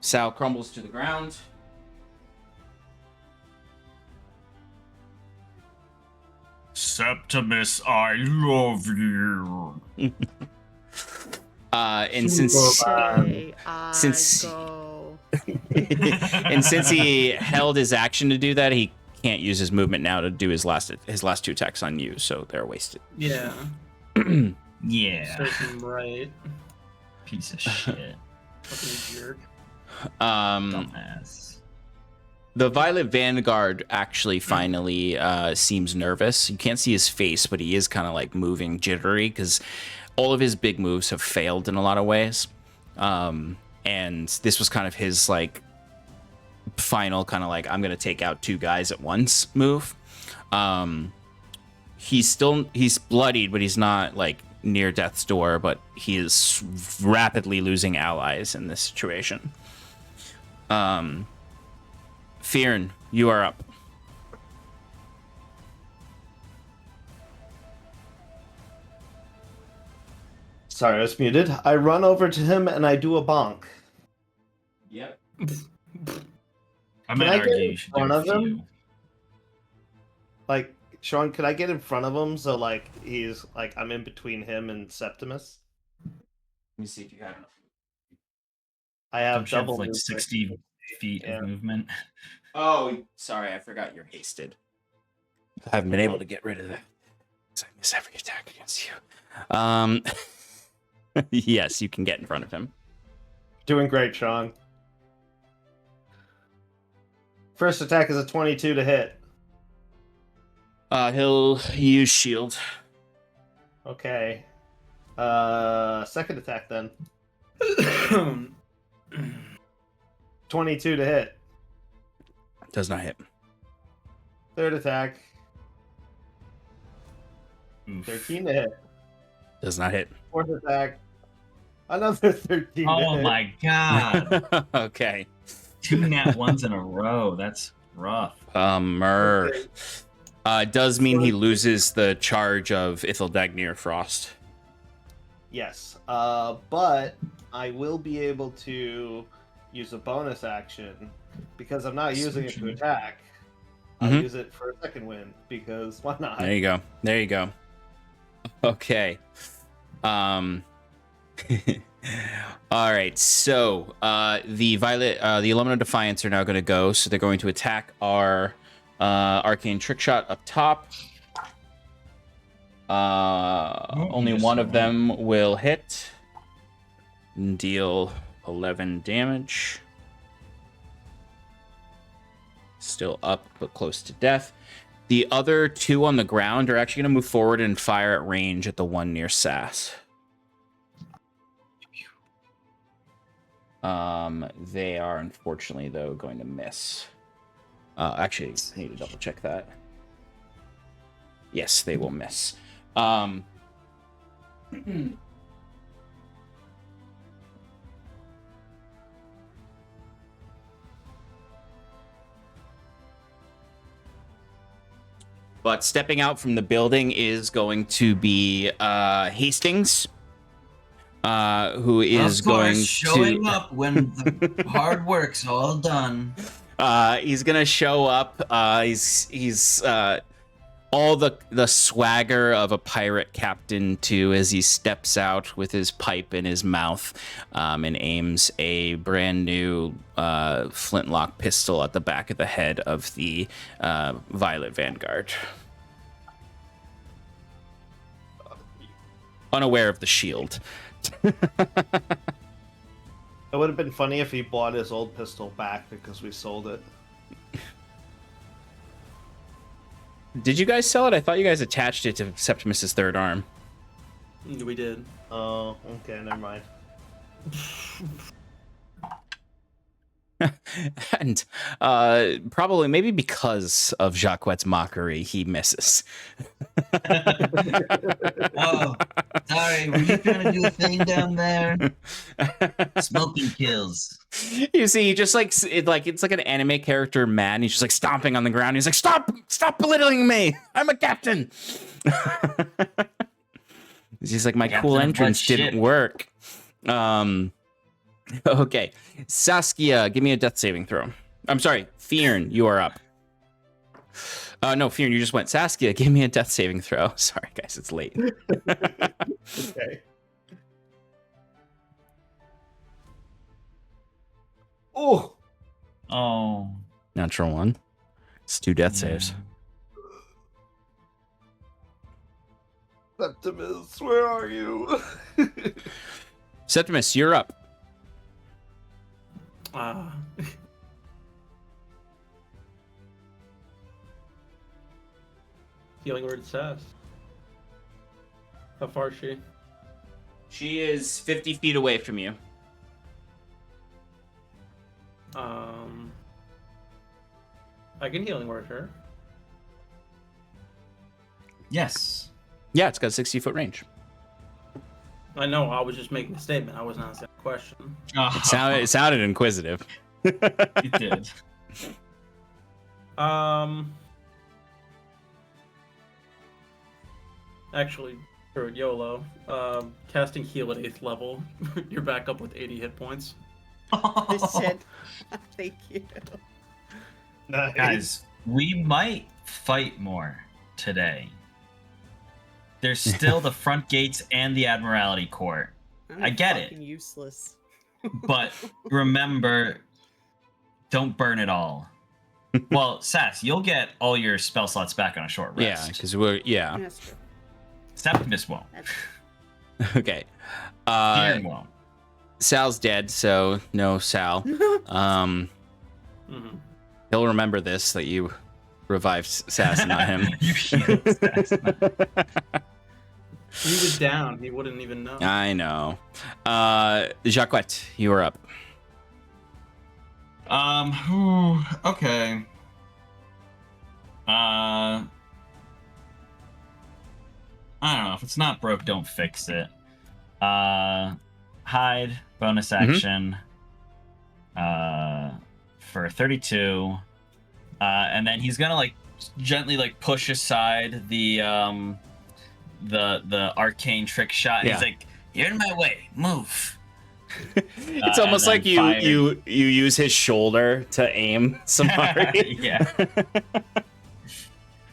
Sal crumbles to the ground. Septimus, I love you. And since Say I since- go. and since he held his action to do that, he can't use his movement now to do his last two attacks on you, so they're wasted. Yeah. Yeah. Serves him right. Piece of shit. Fucking jerk. Dumbass. The Violet Vanguard actually finally seems nervous. You can't see his face, but he is kind of like moving jittery because all of his big moves have failed in a lot of ways. And this was kind of his like final kind of like, I'm going to take out two guys at once move. He's bloodied, but he's not like near death's door, but he is rapidly losing allies in this situation. Fyrn, you are up. Sorry, I was muted. I run over to him and I do a bonk. Yep. I Can might I get argue in you should front do a of him? few. Like, Sean, could I get in front of him so like he's like I'm in between him and Septimus? Let me see if you have enough. I have Don't you have double like movement. 60 feet Yeah. of movement. Oh, sorry, I forgot you're hasted. I haven't been able to get rid of that. I miss every attack against you. Yes, you can get in front of him. Doing great, Sean. First attack is a 22 to hit. He'll use shield. Okay. Second attack then. 22 to hit. Does not hit. Third attack, Oof. 13 to hit. Does not hit. Fourth attack, another 13 to Oh hit. my god. Okay. 2 nat 1s in a row. That's rough. Mer. Okay. It does mean he loses the charge of Ithildagnir Frost. Yes, but I will be able to use a bonus action because I'm not using it to Switching. attack. I'll Mhm. use it for a second win because why not? There you go. There you go. Okay. All right. So the Illumina Defiance are now going to go. So they're going to attack our Arcane Trick Shot up top. Only yes, one of right. them will hit and deal 11 damage. Still up, but close to death. The other two on the ground are actually going to move forward and fire at range at the one near Sass. They are unfortunately though going to miss. Actually, I need to double check that. Yes, they will miss. But stepping out from the building is going to be Hastings, who is of course, going showing to up when the hard work's all done. he's gonna show up. He's all the swagger of a pirate captain too, as he steps out with his pipe in his mouth, and aims a brand new flintlock pistol at the back of the head of the Violet Vanguard. Unaware of the shield. It would have been funny if he bought his old pistol back because we sold it. Did you guys sell it? I thought you guys attached it to Septimus's third arm. We did. Oh, okay, never mind. And probably maybe because of Jacquette's mockery, he misses. Oh, sorry. Were you trying to do a thing down there? Smoking kills. You see, he just like it's like an anime character man. He's just like stomping on the ground. He's like, stop belittling me. I'm a captain. He's like, my Captain cool of entrance what didn't ship? work. Okay, Saskia, give me a death saving throw. I'm sorry, Fyrn, you are up. No, Fyrn, you just went. Saskia, give me a death saving throw. Sorry, guys, it's late. Okay. Oh, Oh. Natural one. It's 2 death saves. Septimus, where are you? Septimus, you're up. Healing word says. How far is she? She is 50 feet away from you. I can healing word her. Yes. Yeah, it's got a 60-foot range. I know. I was just making a statement. I wasn't asking a question. Oh, It sounded inquisitive. it did. Actually, for YOLO, casting heal at 8th level, you're back up with 80 hit points. I said, thank you. Nice. Guys, we might fight more today. There's still the front gates and the Admiralty Court. I get it. fucking useless. But remember, don't burn it all. Well, Sass, you'll get all your spell slots back on a short Yeah, rest. because we're That's true. Septimus won't. That's okay. Fyrn won't. Sal's dead, so no Sal. Mm-hmm. He'll remember this, that you revived Sass, not him. You healed Sass. He was down. He wouldn't even know. I know. Jacquette, you are up. Okay. I don't know. If it's not broke, don't fix it. Hide, bonus action. For 32. And then he's gonna like gently like push aside the arcane trick shot. And Yeah. He's like, "You're in my way. Move." It's almost and like then you use his shoulder to aim Samari. Yeah.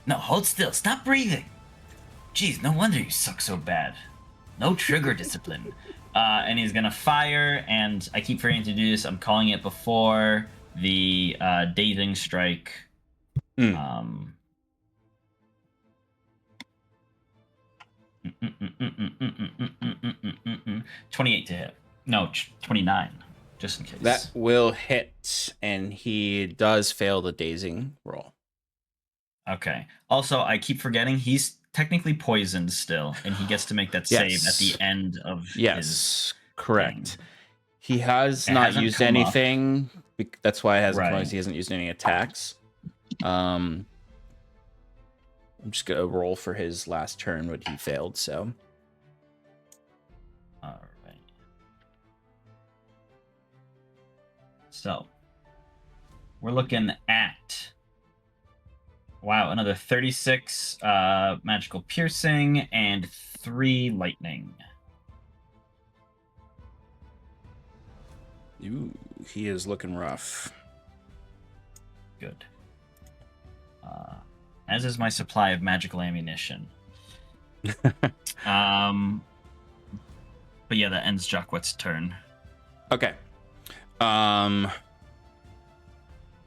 No, hold still. Stop breathing. Jeez, no wonder you suck so bad. No trigger discipline. And he's gonna fire, and I keep forgetting to do this. I'm calling it before the dazing strike. 28 to hit. No, 29, just in case. That will hit, and he does fail the dazing roll. Okay. Also, I keep forgetting he's technically poisoned still, and he gets to make that save Yes. at the end of his... Yes, correct. thing. He has It not hasn't used come up. anything. That's why it hasn't come up, Right. he hasn't used any attacks. I'm just gonna roll for his last turn, but he failed. So All right. So, we're looking at... Wow, another 36 magical piercing and 3 lightning. ooh, he is looking rough. Good. As is my supply of magical ammunition. But yeah, that ends Jacquette's turn. Okay.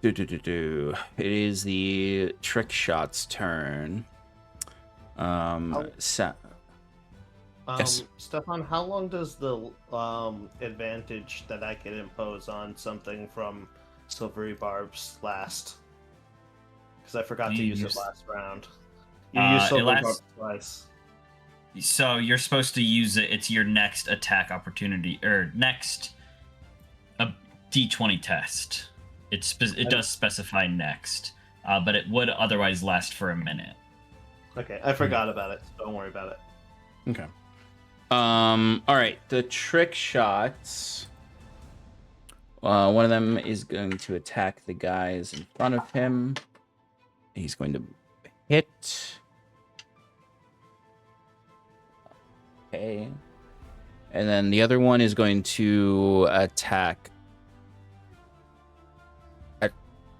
It is the trick shot's turn. Yes. Stefan, how long does the advantage that I could impose on something from Silvery Barbs last? Because I forgot to You use it used- last round. You It used Silvery lasts- Barbs twice. So you're supposed to use it. It's your next attack opportunity, or next a D20 test. It does specify next, but it would otherwise last for a minute. Okay, I forgot about it. So don't worry about it. Okay. All right. The trick shots. One of them is going to attack the guys in front of him. He's going to hit. Okay. And then the other one is going to attack.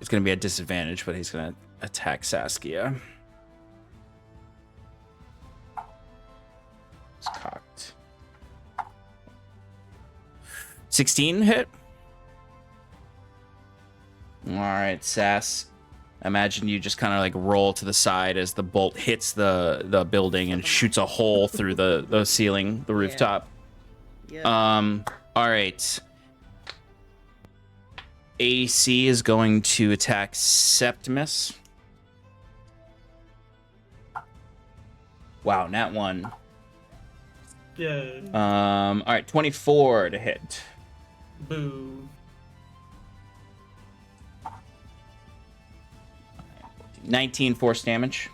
It's going to be a disadvantage, but he's going to attack Saskia. It's cocked. 16 hit. All right, Sass. Imagine you just kind of like roll to the side as the bolt hits the building and shoots a hole through the ceiling, the rooftop. Yep. All right. AC is going to attack Septimus. Wow, nat 1. Yeah. All right, 24 to hit. Boo. 19 force damage.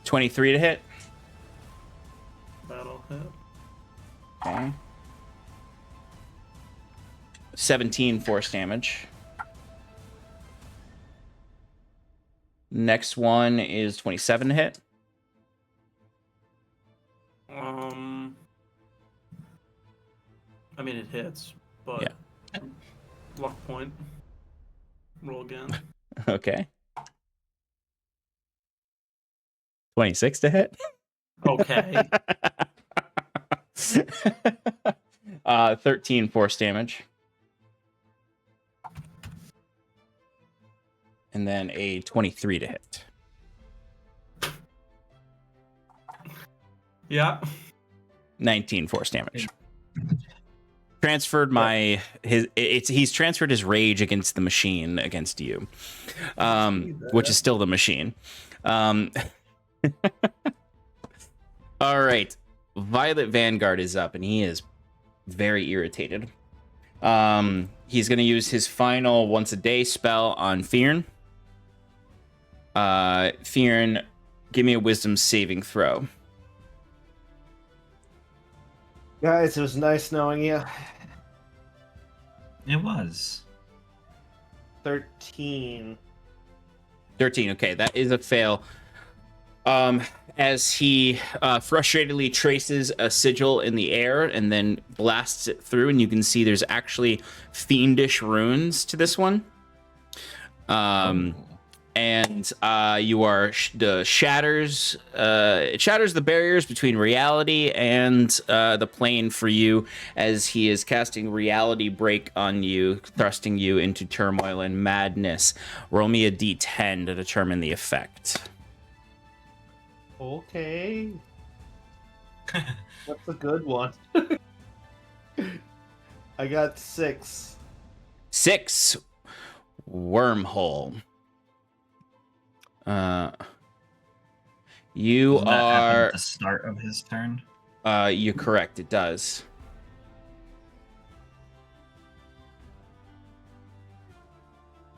23 to hit. That'll hit. Okay. 17 force damage. Next one is 27 to hit. I mean, it hits, but Yeah. luck point. Roll again. Okay. 26 to hit. Okay. 13 force damage. And then a 23 to hit. Yeah. 19 force damage. Transferred he's transferred his rage against the machine against you, which is still the machine. All right, Violet Vanguard is up, and he is very irritated. He's going to use his final once a day spell on Fyrn. Fyrn, give me a wisdom saving throw. Guys, it was nice knowing you. It was 13. 13. Okay, that is a fail. As he frustratedly traces a sigil in the air and then blasts it through, and you can see there's actually fiendish runes to this one. And you are it shatters the barriers between reality and the plane for you, as he is casting reality break on you, thrusting you into turmoil and madness. Roll me a d10 to determine the effect. Okay. That's a good one. I got 6. 6. Wormhole. You Doesn't that happen are at the start of his turn. you're correct, it does.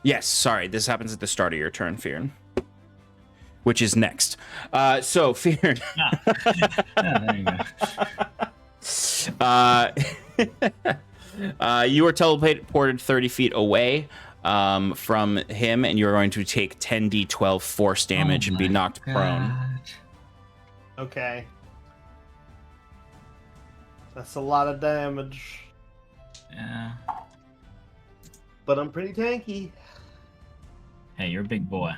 Yes, sorry, this happens at the start of your turn, Fyrn, which is next. So Fyrn, There you go. you are teleported 30 feet away from him, and you're going to take 10d12 force damage and be knocked prone. Okay. That's a lot of damage. Yeah. But I'm pretty tanky. Hey, you're a big boy.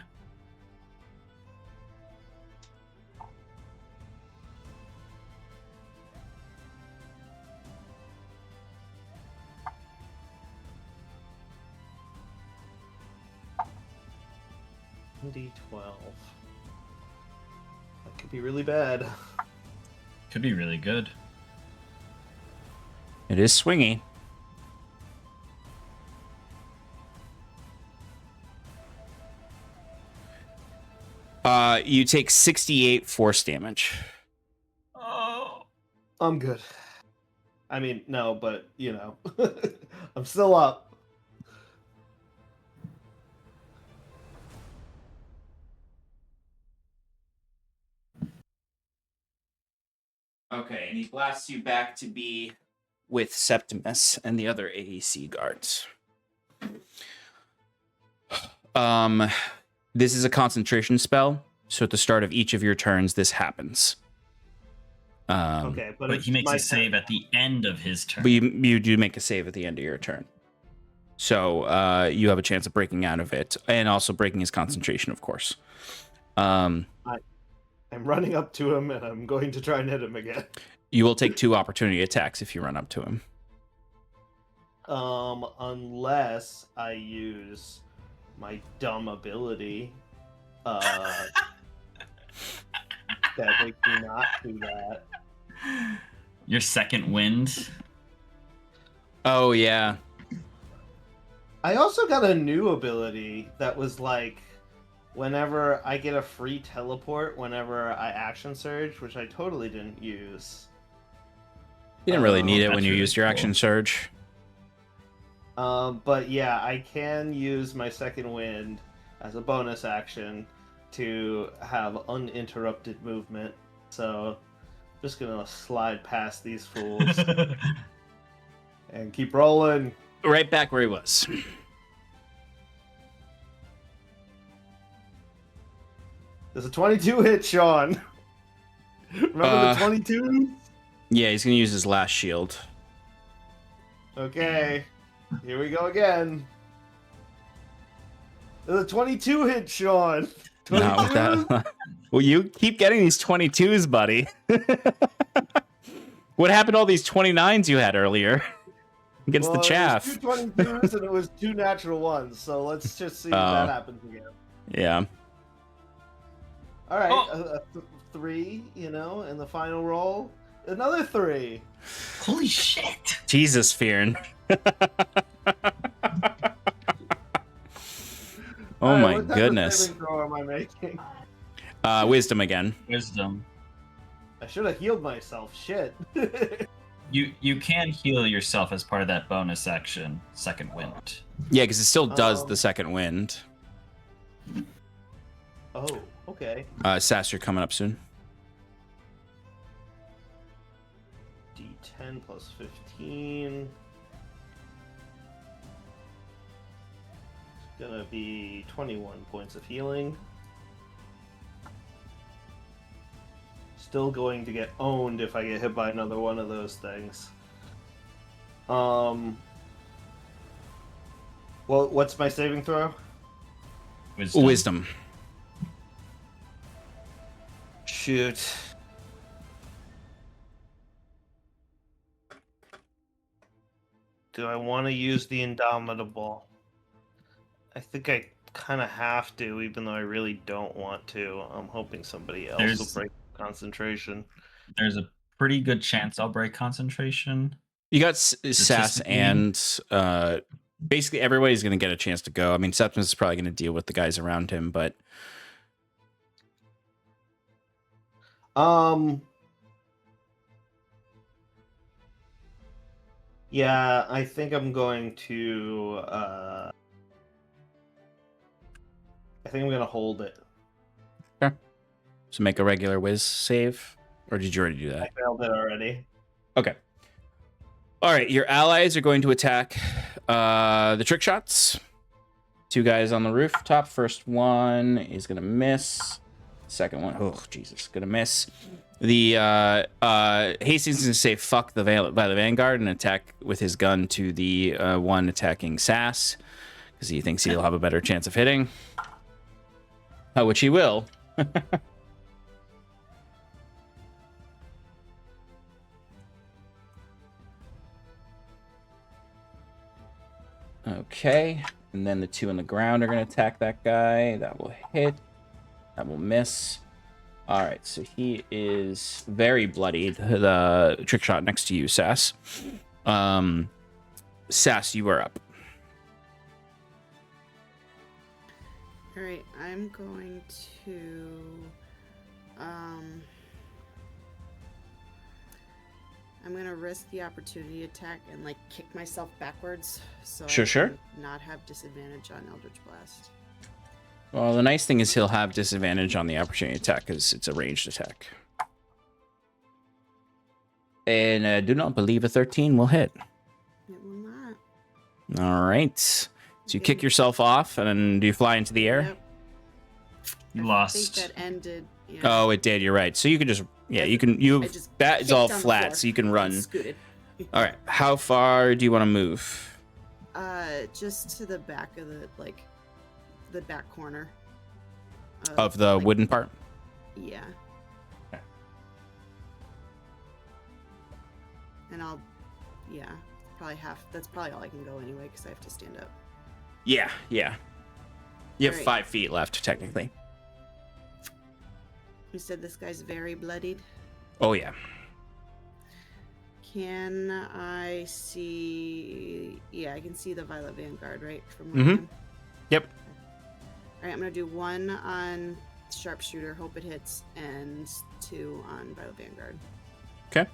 D12. That could be really bad. Could be really good. It is swingy. You take 68 force damage. Oh. I'm good. I mean, no, but I'm still up. Okay, and he blasts you back to be with Septimus and the other AEC guards. This is a concentration spell, so at the start of each of your turns, this happens. Okay, But it's he makes my a save turn. at the end of his turn. But you do make a save at the end of your turn. So you have a chance of breaking out of it, and also breaking his concentration, of course. I'm running up to him, and I'm going to try and hit him again. You will take 2 opportunity attacks if you run up to him. Unless I use my dumb ability, that makes me not do that. Your second wind. Oh, yeah. I also got a new ability that was like, whenever I get a free teleport, whenever I action surge, which I totally didn't use. You didn't really need it when that's you really used your action cool. surge. But yeah, I can use my second wind as a bonus action to have uninterrupted movement. So, just gonna slide past these fools and keep rolling. Right back where he was. There's a 22 hit, Sean. Remember the 22? Yeah, he's going to use his last shield. Okay, here we go again. There's a 22 hit, Sean. 22? Not with that. Well, you keep getting these 22s, buddy. What happened to all these 29s you had earlier against the chaff? It was 2 22s and it was 2 natural ones, so let's just see if that happens again. Yeah. All right, Oh. 3, in the final roll. Another 3. Holy shit! Jesus, Fyrn. Oh All right, my what type of goodness. saving throw am I making? Wisdom again. Wisdom. I should have healed myself. Shit. You can heal yourself as part of that bonus action, second wind. Yeah, because it still does the Um, second wind. Oh, okay. Sass, you're coming up soon. D10 plus 15. It's gonna be 21 points of healing. Still going to get owned if I get hit by another one of those things. Well, what's my saving throw? Wisdom. Shoot. Do I want to use the Indomitable? I think I kind of have to, even though I really don't want to. I'm hoping somebody else will break concentration. There's a pretty good chance I'll break concentration. You got Sass Statistically. and basically everybody's going to get a chance to go. I mean, Septimus is probably going to deal with the guys around him, but Yeah, I think I'm going to I think I'm gonna hold it. so make a regular whiz save, or did you already do I that? failed it already. Okay. All right, your allies are going to attack the trick shots. 2 guys on the rooftop. First one is gonna miss. Second one, oh Jesus, gonna miss. The Hastings is gonna say fuck the Vanguard and attack with his gun to the one attacking Sass because he thinks he'll have a better chance of hitting. Which he will. Okay, and then the 2 on the ground are going to attack that guy. That will hit. That will miss. All right, so he is very bloodied. The trick shot next to you, Sass. Sass, you are up. All right, I'm going to I'm gonna risk the opportunity attack and like kick myself backwards so Sure, I sure. can not have disadvantage on Eldritch Blast. Well, the nice thing is he'll have disadvantage on the opportunity attack because it's a ranged attack. And I do not believe a 13 will hit. It will not. All right. So you kick yourself off, and then do you fly into the air? Yep. You I lost. think that ended. Yeah. Oh, it did. You're right. So you can just, yeah, you can, I just that is kicked all on the flat, floor so you can and run. Scooted. All right. How far do you want to move? Just to the back of the back corner. Of the like, wooden part? Yeah. Okay. And probably half. That's probably all I can go anyway because I have to stand up. Yeah, yeah. You have All right. 5 feet left, technically. You said this guy's very bloodied. Oh, yeah. Can I see? Yeah, I can see the Violet Vanguard, right? From Mhm. where I am? Yep. All right, I'm gonna do 1 on Sharpshooter, hope it hits, and 2 on Violet Vanguard. Okay.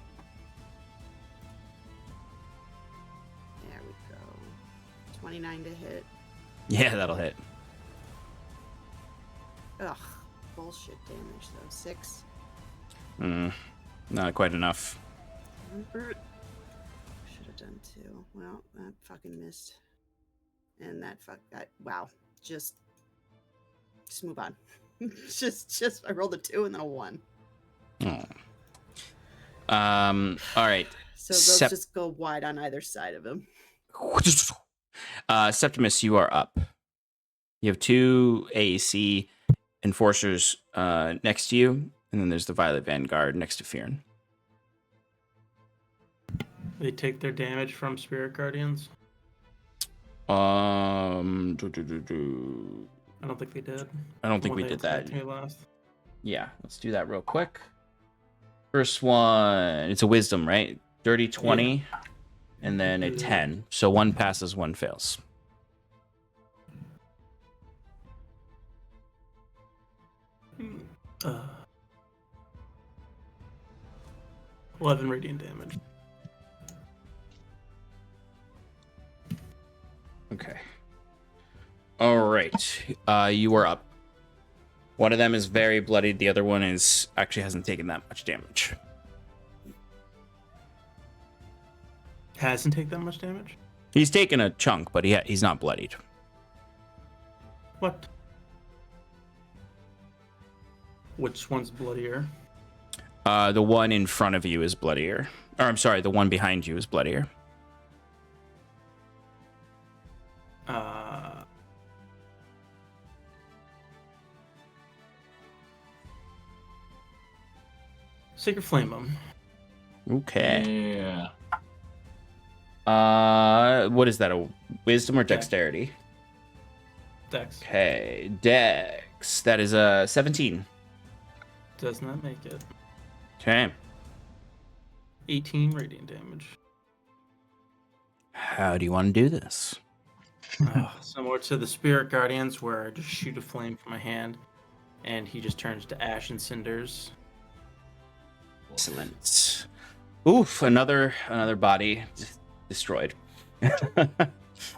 There we go. 29 to hit. Yeah, that'll hit. Ugh, bullshit damage though. 6. Not quite enough. Should have done 2. Well, that fucking missed. And that wow. Just move on. just I rolled a 2 and then a 1. Oh. All right. So those Sep- just go wide on either side of him. Septimus, you are up. You have 2 AAC enforcers next to you, and then there's the Violet Vanguard next to Fyrn. They take their damage from Spirit Guardians. I I don't think they did. don't think When we they did that. attacked me last. Yeah, let's do that real quick. First one, it's a wisdom, right? Dirty 20, and then a 10. So 1 passes, 1 fails. Uh, 11 radiant damage. Okay. All right. You are up. One of them is very bloodied. The other one is actually hasn't taken that much damage. Hasn't taken that much damage? He's taken a chunk, but he's not bloodied. What? Which one's bloodier? The one in front of you is bloodier. Or I'm sorry, the one behind you is bloodier. Sacred Flame him. Okay. Yeah. What is that? A wisdom or Dex. dexterity? Dex. Okay, dex. That is a 17. Does not make it. Okay. 18 radiant damage. How do you want to do this? Similar to the Spirit Guardians, where I just shoot a flame from my hand, and he just turns to ash and cinders. Excellent. Oof, another body destroyed.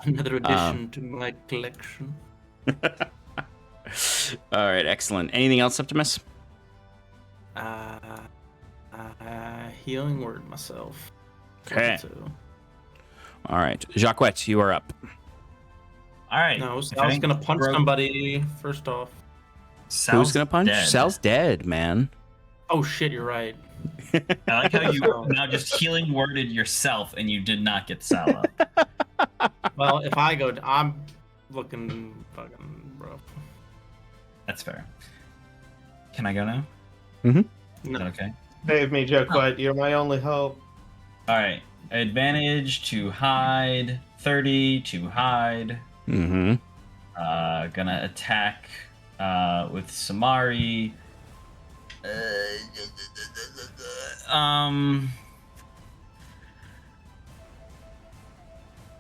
Another addition to my collection. All right, excellent. Anything else, Septimus? Healing word myself. Okay. So, All right, Jacquette, you are up. All right. no, If I was any gonna punch broke- somebody first off. Who's gonna punch? dead. Sal's dead, man. Oh shit, you're right. I like how you now just healing worded yourself and you did not get Sal up. Well, if I go, I'm looking fucking rough. That's fair. Can I go now? No. Is that okay? Save me, Joquette. You're my only hope. All right. Advantage to hide. 30 to hide. Mm-hmm. Gonna attack with Samari.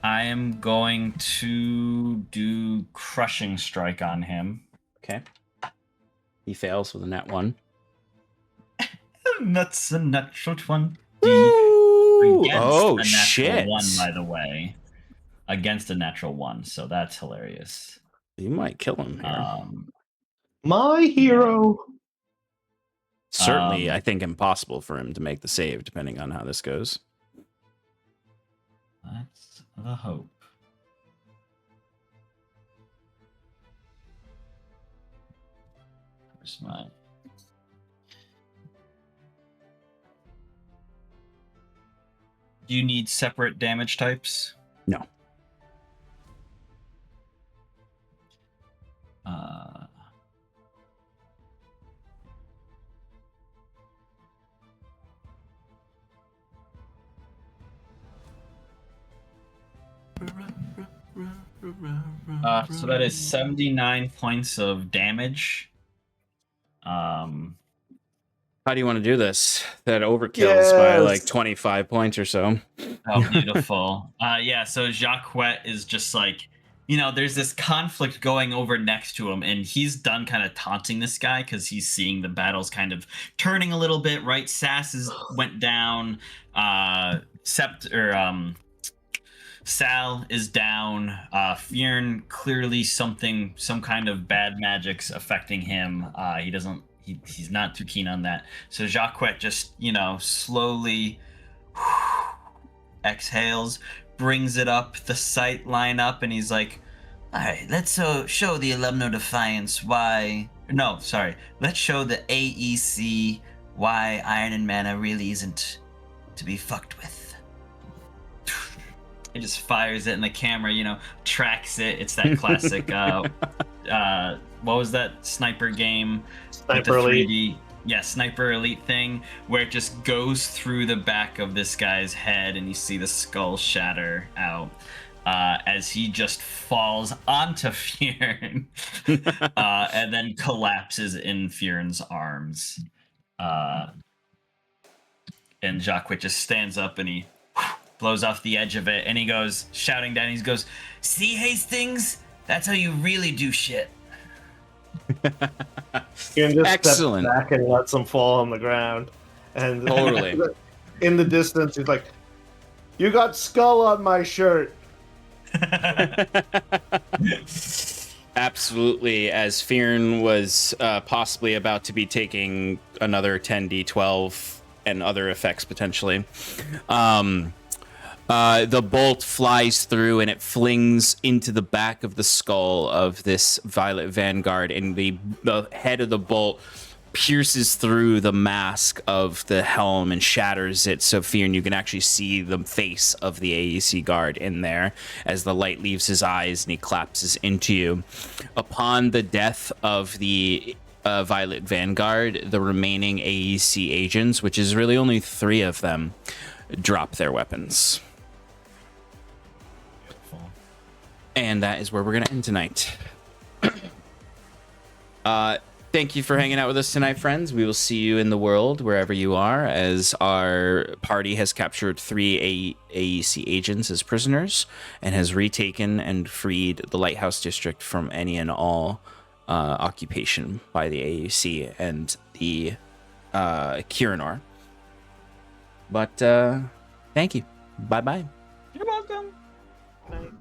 I am going to do Crushing Strike on him. Okay. He fails with a nat 1. That's a natural 20. Ooh, Against oh, a natural shit. 1, by the way. Against a natural 1, so that's hilarious. You might kill him here. My hero. Certainly, I think impossible for him to make the save, depending on how this goes. That's the hope. Where's my... Do you need separate damage types? No. So that is 79 points of damage. How do you want to do this? That overkills by like 25 points or so. Oh, beautiful. Yeah, so Jacques is just like, there's this conflict going over next to him, and he's done kind of taunting this guy because he's seeing the battles kind of turning a little bit, right? Went down. Sal is down. Fyrn, clearly some kind of bad magic's affecting him. He's not too keen on that. So Jacques just, slowly exhales, brings it up, the sight line up, and he's like, all right, let's show the Alumno Defiance let's show the AEC why Iron and Mana really isn't to be fucked with. It just fires it, and the camera, tracks it. It's that classic, what was that sniper game? Sniper Elite. 3D, yeah, Sniper Elite thing, where it just goes through the back of this guy's head, and you see the skull shatter out as he just falls onto Fyrn and then collapses in Fyrn's arms. And Jacques just stands up, and he blows off the edge of it, and he goes, shouting down, he goes, "See, Hastings? That's how you really do shit." You can just Excellent. step back and lets him fall on the ground. And Totally. in the distance, he's like, "You got skull on my shirt." Absolutely, as Fyrn was possibly about to be taking another 10d12 and other effects potentially. The bolt flies through, and it flings into the back of the skull of this Violet Vanguard, and the head of the bolt pierces through the mask of the helm and shatters it. So Fyrn, you can actually see the face of the AEC guard in there as the light leaves his eyes and he collapses into you. Upon the death of the Violet Vanguard, the remaining AEC agents, which is really only 3 of them, drop their weapons. And that is where we're going to end tonight. Thank you for hanging out with us tonight, friends. We will see you in the world, wherever you are, as our party has captured 3 AEC agents as prisoners and has retaken and freed the Lighthouse District from any and all occupation by the AEC and the Kirinor. But thank you. Bye-bye. You're welcome. Night.